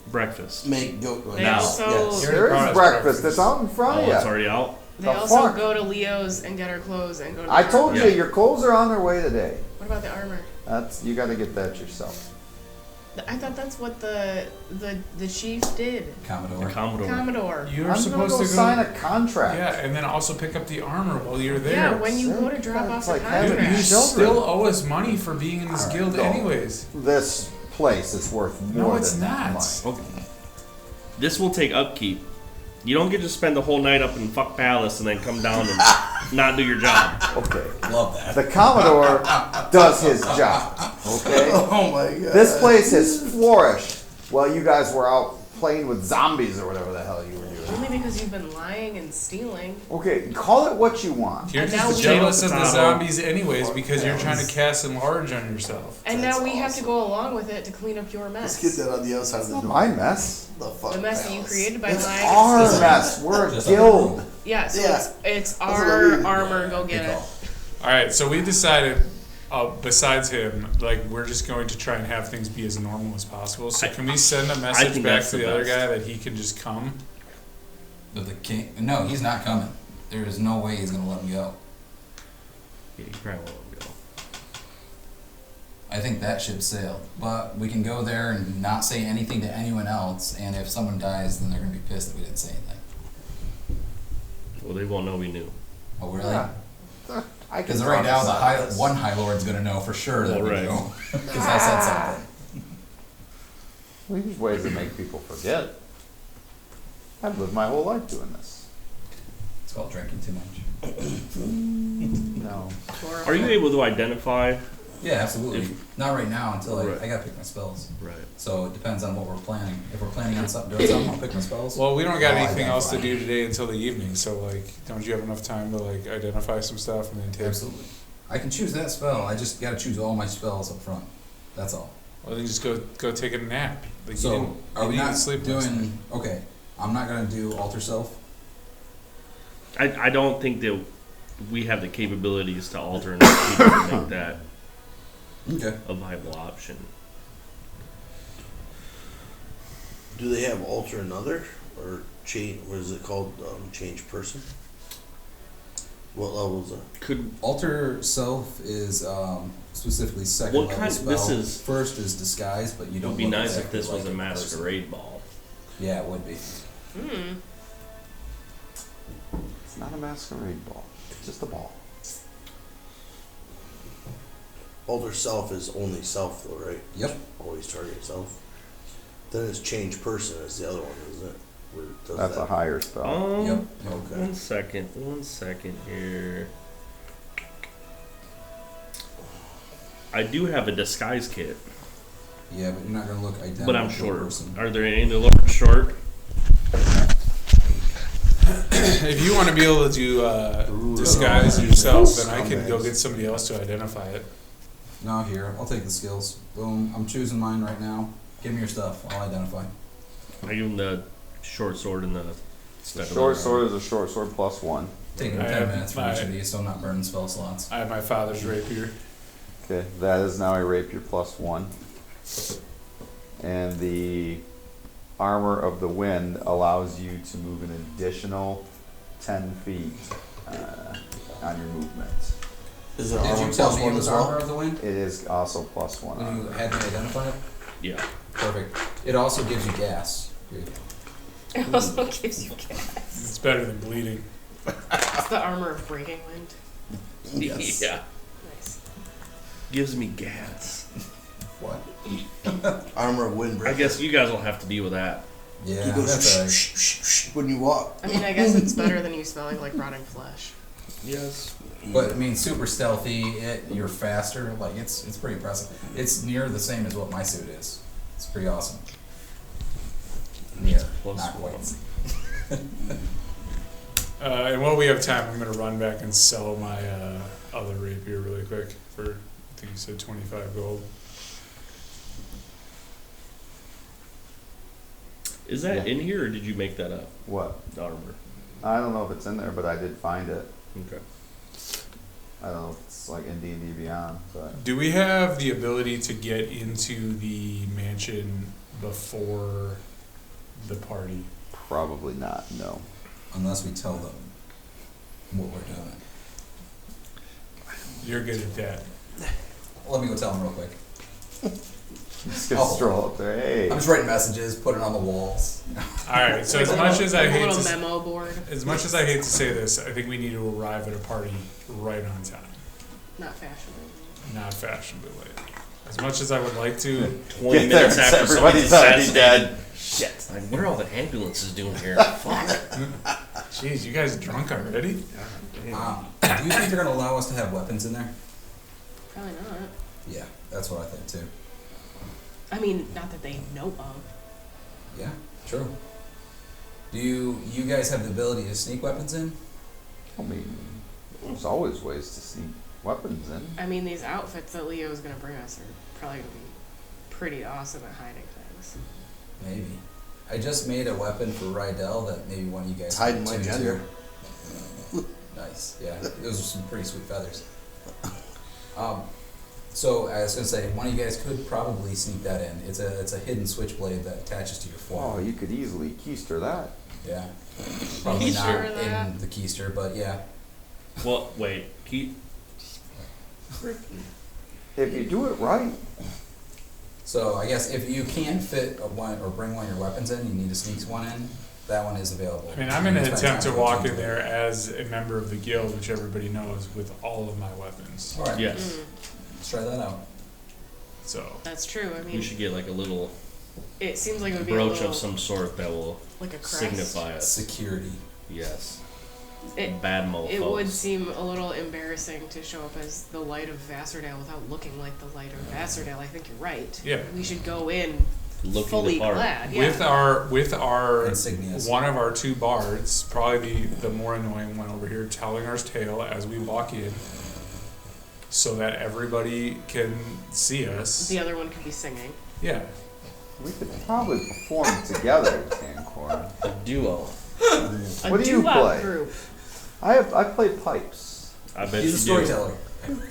breakfast. make goat They Now. also. Yes. Here- There is Promise breakfast. breakfast. It's out in front Oh, of it's you. already out. They The also fuck? go to Leo's and get our clothes and go to. I the told armor. you your clothes are on their way today. What about the armor? You got to get that yourself. I thought that's what the chief did. Commodore. Commodore. You're I'm gonna supposed go to sign a contract. Yeah, and then also pick up the armor while you're there. Yeah, when you go to drop off It's the like having Dude, you contract. children. still owe us money for being in this All right, guild go. anyways. This place is worth more No, it's than that not. money. Okay. This will take upkeep. You don't get to spend the whole night up in Fuck Palace and then come down and not do your job. Okay. Love that. The Commodore does his job. Okay? Oh my god. This place has flourished while you guys were out playing with zombies or whatever the hell you were doing. Only because you've been lying and stealing. Okay, call it what you want. You're And now just we- jealous of the Potato. zombies anyways because you're trying to cast enlarge on yourself. And That's now we have to awesome. go along with it to clean up your mess. Let's get that on the outside of It's the not door. my mess. The fuck The mess that you palace. created by It's lying. our and stealing. mess. We're a Just guild. Yeah, so Yeah. it's what I our mean. armor. Go get Good it. call. All right, so we decided, besides him, like we're just going to try and have things be as normal as possible. So can we send a message think back that's to the the other best. guy that he can just come? But the king? No, he's not coming. There is no way he's gonna let him go. Yeah, you probably won't go. I think that ship sailed. But we can go there and not say anything to anyone else, and if someone dies, then they're gonna be pissed that we didn't say anything. Well, they won't know we knew. Oh, really? Yeah. I can Because right now, the promise that. one High Lord's gonna know for sure that Well, we right. know. Because I said something. We use ways to make people forget. I've lived my whole life doing this. It's called drinking too much. No. Are you able to identify? Yeah, absolutely. Not right now until Right. I gotta pick my spells. Right. So it depends on what we're planning. If we're planning on doing something, I'll pick my spells. Well, we don't got I'll anything else to identify. do today until the evening. So like, don't you have enough time to like identify some stuff and then take? Absolutely. I can choose that spell. I just gotta choose all my spells up front. That's all. Well, then just go take a nap. Like, you So didn't- are you we didn't not sleep last night. doing? Okay, I'm not gonna do alter self. I don't think that we have the capabilities to alter enough people to make that Okay. a viable option. Do they have alter another or change? What is it called? Change person. What level is that? Could Alter self is specifically second What level kind- spell. this is- First is disguise, but you it don't. would be look nice if exactly this was like a person. masquerade ball. Yeah, it would be. Hmm. It's not a masquerade ball. It's just a ball. Alter self is only self though, right? Yep. Always target self. Then it's change person is the other one, isn't it? Where it does That's a that. higher spell. Yep. Okay. One second here. I do have a disguise kit, Yeah, but you're not gonna look identical but I'm to a short. person. Are there any that look short? If you want to be able to Ooh, disguise no. yourself, then I can go Scumbags. get somebody else to identify it. No, here. I'll take the skills. Boom. I'm choosing mine right now. Give me your stuff. I'll identify. I give them the short sword and the The stuff. short sword is a short sword plus one. Taking I 10 have minutes for each my- of these, so I'm not burning spell slots. I have my father's rapier. Okay, that is now a rapier plus one. And the armor of the wind allows you to move an additional 10 feet on your movement. Is it Did armor you tell plus me it one was as armor well? of the wind It is also plus one. when you armor. had me identify it? Yeah. Perfect. It also gives you gas. Here you go. It also gives you gas. It's better than bleeding. It's the armor of breaking wind. Yes. Yeah. Nice. Gives me gas. What? Armor of wind I breaker. guess you guys will have to deal with that. Yeah, You go that's shh, alright. shh, shh, shh, when you walk. I mean, I guess it's better than you smelling like rotting flesh. Yes. But I mean, super stealthy. You're faster. Like it's pretty impressive. It's near the same as what my suit is. It's pretty awesome. Near, Plus not one. quite. And while we have time, I'm going to run back and sell my other rapier really quick for, I think you said 25 gold. Is that Yeah. in here or did you make that up? What? The armor. I don't know if it's in there, but I did find it. Okay. I don't know if it's like in D&D Beyond, but Do we have the ability to get into the mansion before the party? probably not, no. Unless we tell them what we're doing. You're good at that. Let me go tell them real quick. Just gonna Oh. stroll up there. Hey. I'm just writing messages, putting it on the walls. All right. So as Like a much little- as I like a hate little to, memo board, as much as I hate to say this, I think we need to arrive at a party right on time, not fashionable. not fashionably late. As much as I would like to, 20 Get there, minutes after everybody's somebody's already assassinated. dead. Shit. Like, what are all the ambulances doing here? Fuck. jeez, you guys drunk already? Do you think they're gonna allow us to have weapons in there? Probably not. Yeah, that's what I think too. I mean, not that they know of. Yeah, true. Do you guys have the ability to sneak weapons in? I mean, there's always ways to sneak weapons in. I mean, these outfits that Leo's gonna bring us are probably gonna be pretty awesome at hiding things. Maybe. I just made a weapon for Rydell that maybe one of you guys It's hiding could my tune gender. to. Nice. Yeah, those are some pretty sweet feathers. So I was gonna say, one of you guys could probably sneak that in. It's a hidden switchblade that attaches to your Oh, forearm. you could easily keister that. Yeah. Probably not Keister that? in the keister, but yeah. Well, wait. If you do it right. So I guess if you can fit one or bring one of your weapons in, you need to sneak one in. That one is available. I mean, I'm going to You can attempt to spend time walk looking in for it. there as a member of the guild, which everybody knows, with all of my weapons. All right. Yes. Mm, Let's try that out. So, that's true. I We mean, should get like a little it seems like it would be a brooch little, of some sort that will like a crest. signify us. Security. Yes. It, Bad mofos. it would seem a little embarrassing to show up as the light of Vassardale without looking like the light of Vassardale. I think you're right. yeah. We should go in Looking fully the part. clad. Yeah. With our Insignias. one of our two bards, probably the more annoying one over here, telling our tale as we walk in, so that everybody can see us. The other one could be singing. Yeah. We could probably perform together, Tancor. A duo. What do you doo-wop play? Group. I play pipes. I bet He's a you do. storyteller.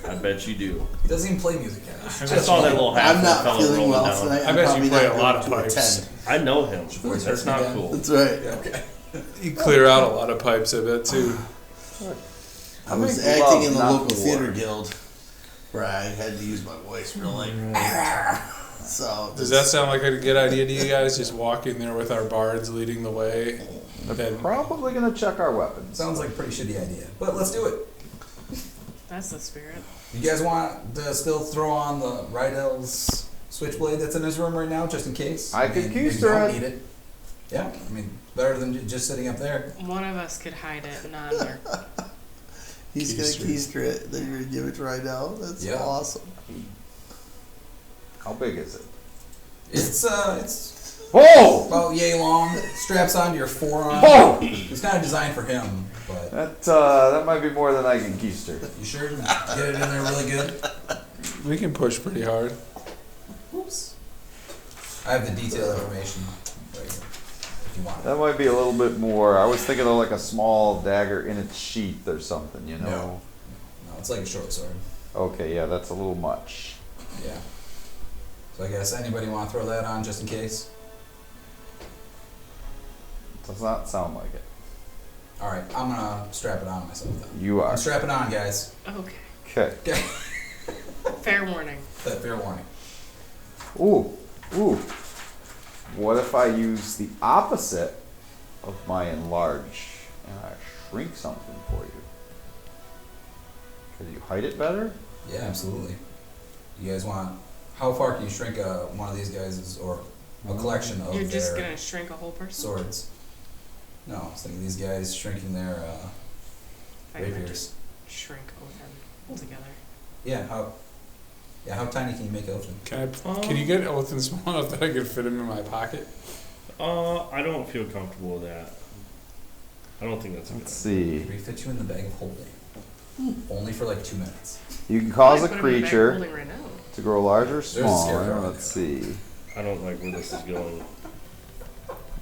I bet you do. He doesn't even play music yet. I I bet saw you- that little half I'm not fella feeling rolling well down. tonight. I I'm bet you probably play not a lot going of to pipes. attend. I know him. voice That's hurting not again. cool. That's right. Okay. You clear out a lot of pipes, I bet too. I was make acting love, in the not local war. theater guild where I had to use my voice for like. So Does that sound like a good idea to you guys? Just walk in there with our bards leading the way. They're Then probably gonna check our weapons. Sounds like a pretty shitty idea, but let's do it. That's the spirit. You guys want to still throw on the Rydell's switchblade that's in his room right now, just in case? I could if you keister don't it. need it. Yeah, I mean, better than just sitting up there. One of us could hide it, and I'm he's Keister. gonna keister it? Then you're gonna give it to right now. That's Yeah. awesome. How big is it? It's Oh! about yay long. Straps onto your forearm. Oh! It's kind of designed for him, but That might be more than I can keister. you sure get it in there really good? we can push pretty hard. Oops. I have the detailed information right here, if you want it. That might be a little bit more. I was thinking of like a small dagger in its sheath or something, you know? No, it's like a short sword. Okay, yeah, that's a little much. Yeah. So I guess anybody want to throw that on just in case? Does not sound like it. All right, I'm gonna strap it on myself then. You are. I'm strapping on, guys. okay. Okay. Okay. Fair warning. Fair warning. Ooh, ooh. What if I use the opposite of my enlarge and I shrink something for you? Could you hide it better? Yeah, absolutely. You guys want? How far can you shrink one of these guys' or a collection of You're just their gonna shrink a whole person? swords? No, I was thinking these guys shrinking their I might rapiers. just shrink Othin altogether. Yeah, how tiny can you make Othin? Can you get Othin small enough that I can fit him in my pocket? I don't feel comfortable with that. I don't think that's a good Let's idea. see. Can we fit you in the bag of holding? Only for like 2 minutes. You can cause a Put him in the bag creature holding right now. to grow larger or There's a scarecrow smaller. in Let's there. see. I don't like where this is going.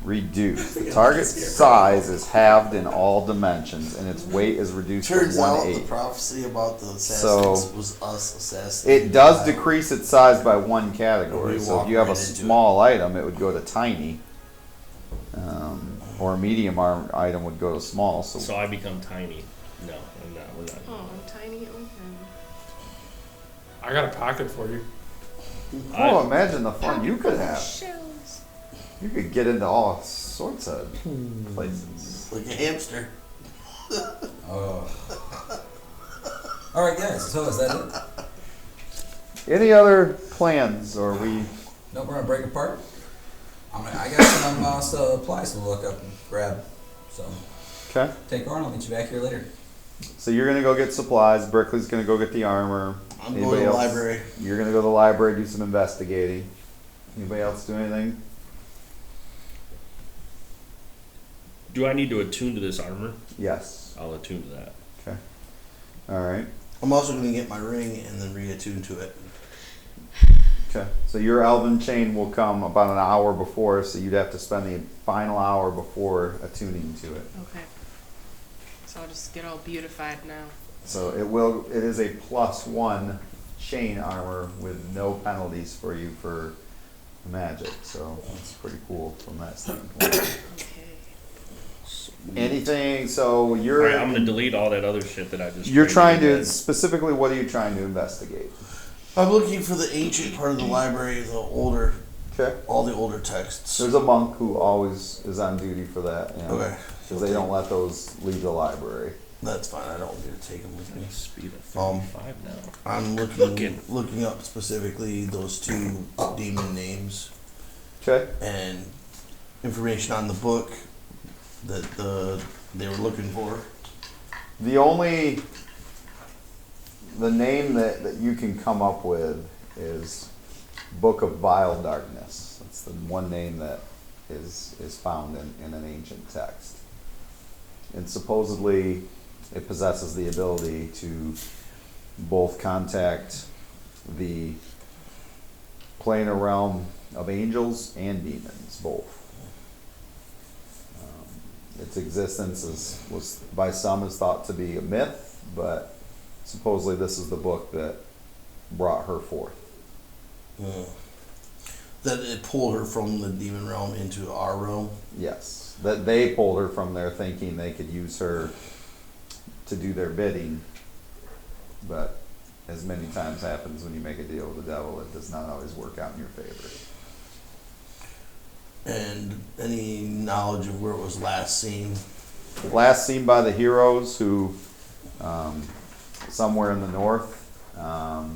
Reduce. The target's size is halved in all dimensions, and its weight is reduced Turns to out the 1/8. prophecy about the So, assassins was us assassinating. It does the decrease its size by one category. We So if walk you have a right into small item, it would go to tiny. Or a medium item would go to small. So So I become tiny. No, I'm not. We're not. Oh, tiny Othin. I got a pocket for you. Oh, imagine the fun you could have. Shells. You could get into all sorts of places. Like a hamster. Oh. All right, guys. So is that it? Any other plans, or we? Nope, we're gonna break apart. I got some supplies to look up and grab. So Okay. take on. I'll meet you back here later. So you're gonna go get supplies. Brickley's gonna go get the armor. I'm going to the library. You're gonna go to the library, do some investigating. Anybody else do anything? Do I need to attune to this armor? Yes. I'll attune to that. Okay. All right. I'm also going to get my ring and then reattune to it. Okay. So your elven chain will come about an hour before, so you'd have to spend the final hour before attuning to it. Okay. So I'll just get all beautified now. So it is a +1 chain armor with no penalties for you for magic. So that's pretty cool from that standpoint. Okay. Anything, so you're Alright, I'm gonna delete all that other shit that I just. you're created trying to, again. specifically, what are you trying to investigate? I'm looking for the ancient part of the library, all the older texts. There's a monk who always is on duty for that. You know, Okay. because they don't let those leave the library. That's fine. I don't need to take them with me. Speed of Um, 35 now. I'm looking up specifically those two demon names Okay. and information on the book that they were looking for. The name that you can come up with is Book of Vile Darkness. That's the one name that is found in an ancient text. And supposedly it possesses the ability to both contact the planar realm of angels and demons, both. Its existence was by some is thought to be a myth, but supposedly this is the book that brought her forth. That it pulled her from the demon realm into our realm. Yes, that they pulled her from there thinking they could use her to do their bidding, but as many times happens when you make a deal with the devil, it does not always work out in your favor. And any knowledge of where it was last seen? Last seen by the heroes, who somewhere in the north. No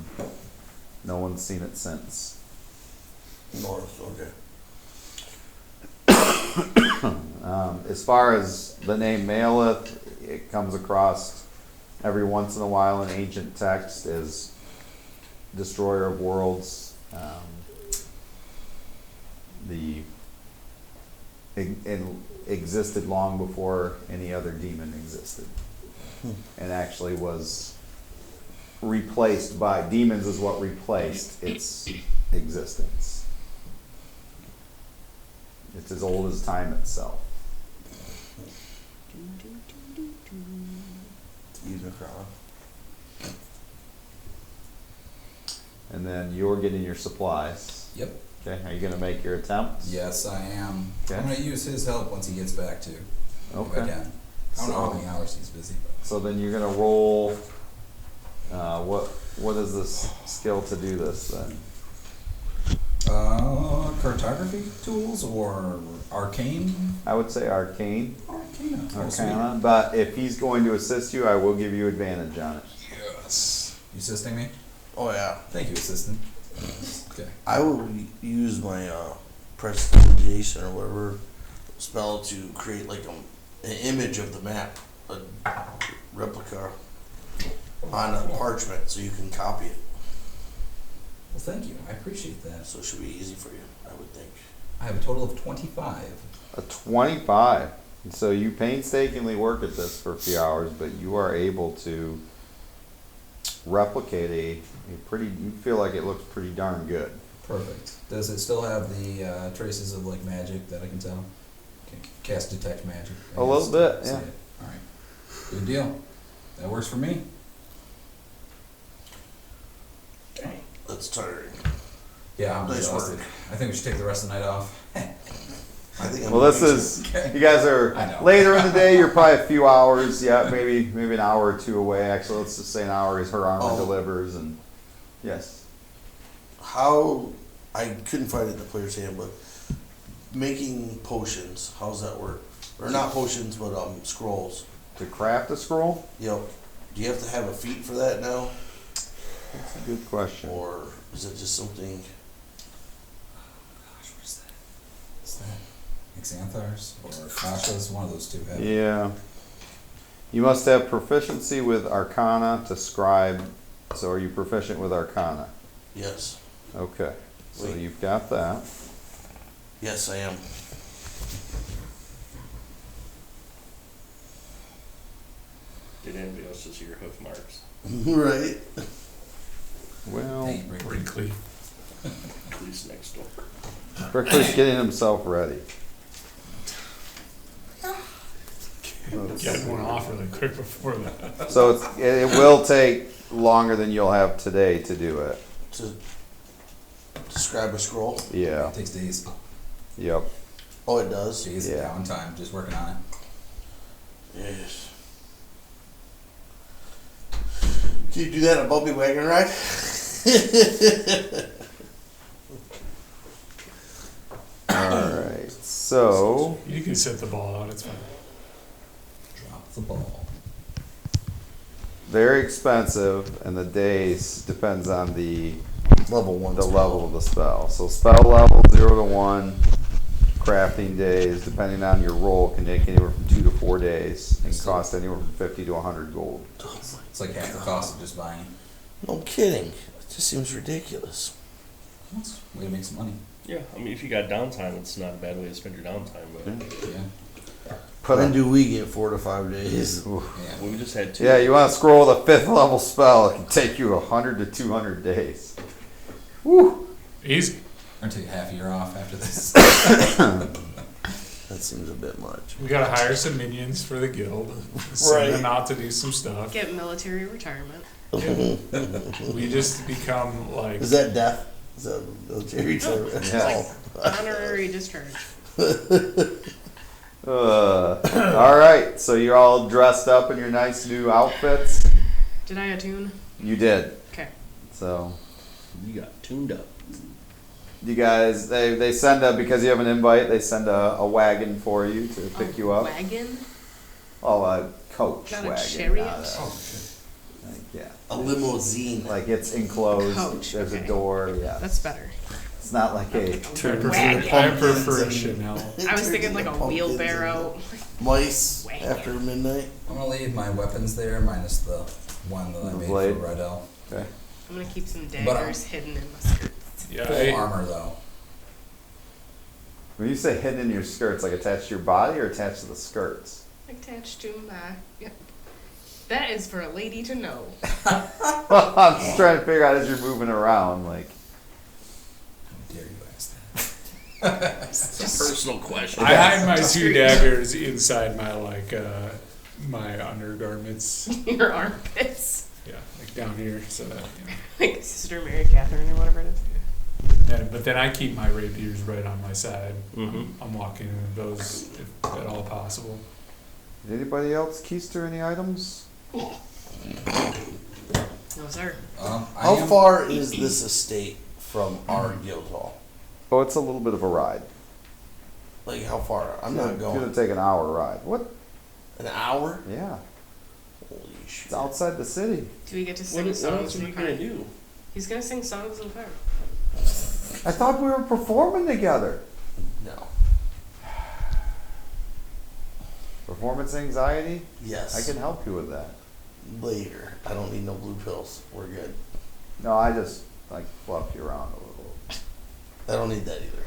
one's seen it since. North, okay. As far as the name Maleth, it comes across every once in a while in ancient text as destroyer of worlds. Existed long before any other demon existed, and actually was replaced by demons is what replaced its existence. It's as old as time itself. Unicron. And then you're getting your supplies. Yep. Okay, are you going to make your attempt? Yes, I am. Okay. I'm going to use his help once he gets back too. If I Okay. can. I don't know how many hours he's busy, but. So then you're going to roll. What is this skill to do this then? Cartography tools or arcane? I would say arcane. Arcana. Oh, Arcana. But if he's going to assist you, I will give you advantage on it. sweet. Yes. You assisting me? Oh yeah. Thank you, assistant. Okay. I will use my prestidigitation or whatever spell to create like an image of the map, a replica on a parchment, so you can copy it. Well, thank you. I appreciate that. So it should be easy for you, I would think. I have a total of 25. A 25. So you painstakingly work at this for a few hours, but you are able to replicate a pretty, you feel like it looks pretty darn good. Perfect. Does it still have the traces of like magic that I can tell? Can cast detect magic? A little bit, yeah. All right. Good deal. That works for me. That's tiring. Yeah, I'm Nice exhausted. work. I think we should take the rest of the night off. I think I'm Well, this going is, Okay. you guys I are know. later in the day, you're probably a few hours, yeah, maybe an hour or two away. Actually, let's just say an hour as her armor Oh. delivers, and yes. how I couldn't find it in the player's handbook. Making potions, how's that work? Or not potions, but scrolls. To craft a scroll? Yep. Do you have to have a feat for that now, That's a good question. or is it just something? Gosh, what is that? Is that Xanthars or Kasha's? One of those two have it. Yeah. You must have proficiency with Arcana to scribe. So are you proficient with Arcana? Yes. Okay. So Wait. you've got that. Yes, I am. Did anybody else just see your hoof marks? Right. Well, Dang, Brikley. Brikley. Police next door. Brikley's getting himself ready. Get one off really quick before that. So it will take longer than you'll have today to do it. To describe a scroll. Yeah. It takes days. Yep. Oh, it does. Days Yeah. of downtime, just working on it. Yes. Can you do that in a bumpy wagon ride? Alright. So You can set the ball out, it's fine. Drop the ball. very expensive, and the days depends on the Level 1. level of the spell. So spell level 0 to 1, crafting days, depending on your roll, can take anywhere from 2 to 4 days, and cost anywhere from 50 to 100 gold. It's like half the cost of just buying. No kidding. It just seems ridiculous. That's a way to make some money. Yeah, I mean, if you got downtime, it's not a bad way to spend your downtime, but Yeah. When do we get 4 to 5 days? Oof. Yeah. we just had two. Yeah, you want to scroll with a 5th level spell, it can take you 100 to 200 days. Woo! Easy. We're gonna take half a year off after this. That seems a bit much. We gotta hire some minions for the guild. Send Right. them out to do some stuff. Get military retirement. We just become like Is that death? Is that military service? Yeah. Honorary discharge. Alright, so you're all dressed up in your nice new outfits. Did I attune? You did. Okay. So You got tuned up. you guys, they send because you have an invite, they send a wagon for you to pick you up. Wagon? Oh, a coach Not a wagon. chariot? not a- oh shit. like, yeah. A limousine. Like it's enclosed. Coach, There's okay. a door. Yeah. That's better. It's not like a. I prefer, Wagon. I prefer Chanel. I was thinking like a wheelbarrow. Mice Wagon. after midnight. I'm gonna leave my weapons there, minus the one that I The made blade. for Rydell. Okay. I'm gonna keep some But, daggers hidden in my skirts. Yeah, Full armor though. When you say hidden in your skirts, like attached to your body or attached to the skirts? Attached to my. Yep. That is for a lady to know. Well, I'm just trying to figure out as you're moving around, like. How dare you ask that? It's a personal question. I hide my two daggers inside my my undergarments. Your armpits. Yeah, like down here, so that. Like Sister Mary Catherine or whatever it is. But then I keep my rapiers right on my side. Mhm. I'm walking with those if at all possible. Did anybody else keister any items? No, sir. How far is this estate from our guild hall? Oh, it's a little bit of a ride. Like how far? I'm not It's gonna going. take an hour ride. What? An hour? Yeah. Holy shit. It's outside the city. Do we get to What, sing what songs else are in you the gonna car? do? He's gonna sing songs in the car. I thought we were performing together. No. Performance anxiety? Yes. I can help you with that. Later. I don't need no blue pills. We're good. No, I just like fluff you around a little. I don't need that either.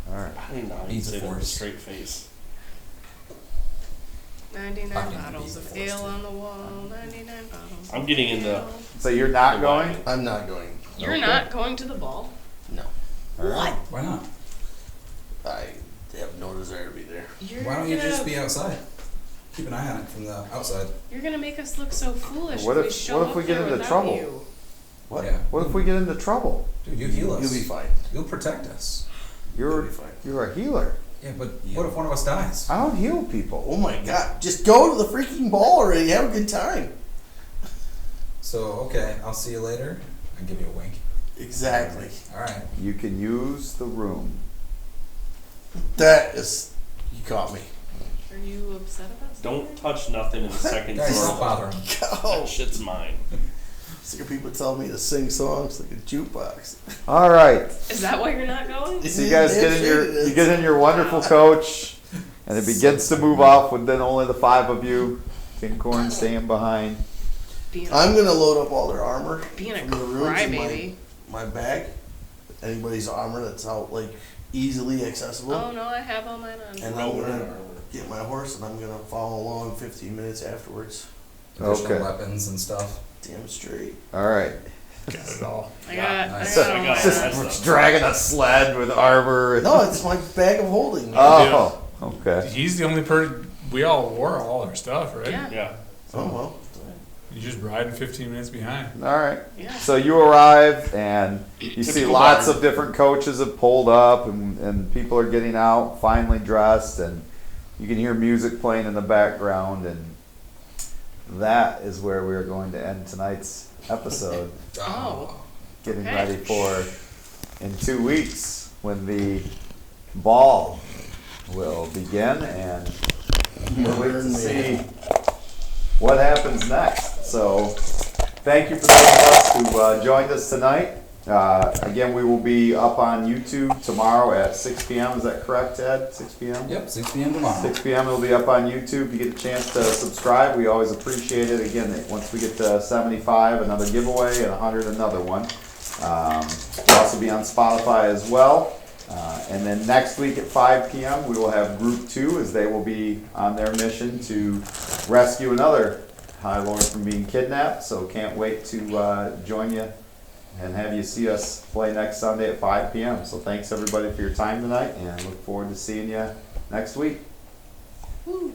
Alright. I don't know how you He's a say that with a force. straight face. 99 Fucking bottles of be ale forced. on the wall. 99 bottles. I'm getting in the- ale. So you're not going? I'm not going. You're Okay. not going to the ball. No. Alright. Why not? I have no desire to be there. You're Why don't you gonna, just be outside? Keep an eye on it from the outside. You're gonna make us look so foolish What if we if- show what if up we get there into without trouble? you. What? Yeah. What if we get into trouble? Dude, you heal us. You'll be fine. You'll protect us. You'll You're be fine. you're a healer. Yeah, but what if one of us dies? I don't heal people. Oh my god. Just go to the freaking ball already. Have a good time. So, okay, I'll see you later. I give you a wink. Exactly. All right. You can use the room. That is, you caught me. Are you upset about something? Don't touch nothing in the second Guys, floor. don't bother him. That shit's mine. Sick of people telling me to sing songs like a jukebox. All right. Is that why you're not going? So you guys get in your wonderful coach, and it begins to move off with then only the 5 of you. King Corn staying behind. I'm gonna load up all their armor Being a from the rooms in crybaby. my bag. Anybody's armor that's out like easily accessible. Oh no, I have all mine on. And I'm gonna get my horse and I'm gonna follow along 15 minutes afterwards. Additional Okay. weapons and stuff. Damn straight. All right. Got it all. I got. Nice. I got all I got mine. it. Just That's dragging a sled with armor. No, it's my bag of holding. Oh, okay. He's the only person. We all wore all our stuff, right? Yeah. Yeah. Oh well. You just riding 15 minutes behind. All right. Yeah. So you arrive and you see Typical lots bar. of different coaches have pulled up and people are getting out, finely dressed, and you can hear music playing in the background, and that is where we're going to end tonight's episode. Oh. Getting Okay. ready for in 2 weeks when the ball will begin, and we'll wait to see what happens next. So thank you for those of us who joined us tonight. Again, we will be up on YouTube tomorrow at 6 p.m. Is that correct, Ted? 6 p.m.? Yep, 6 p.m. tomorrow. 6 p.m. It'll be up on YouTube. You get a chance to subscribe. We always appreciate it. Again, once we get to 75, another giveaway, and 100, another one. We'll also be on Spotify as well. And then next week at 5 p.m. we will have Group 2 as they will be on their mission to rescue another High Lord from being kidnapped. So can't wait to join you and have you see us play next Sunday at 5 p.m. So thanks everybody for your time tonight, and look forward to seeing you next week. Woo.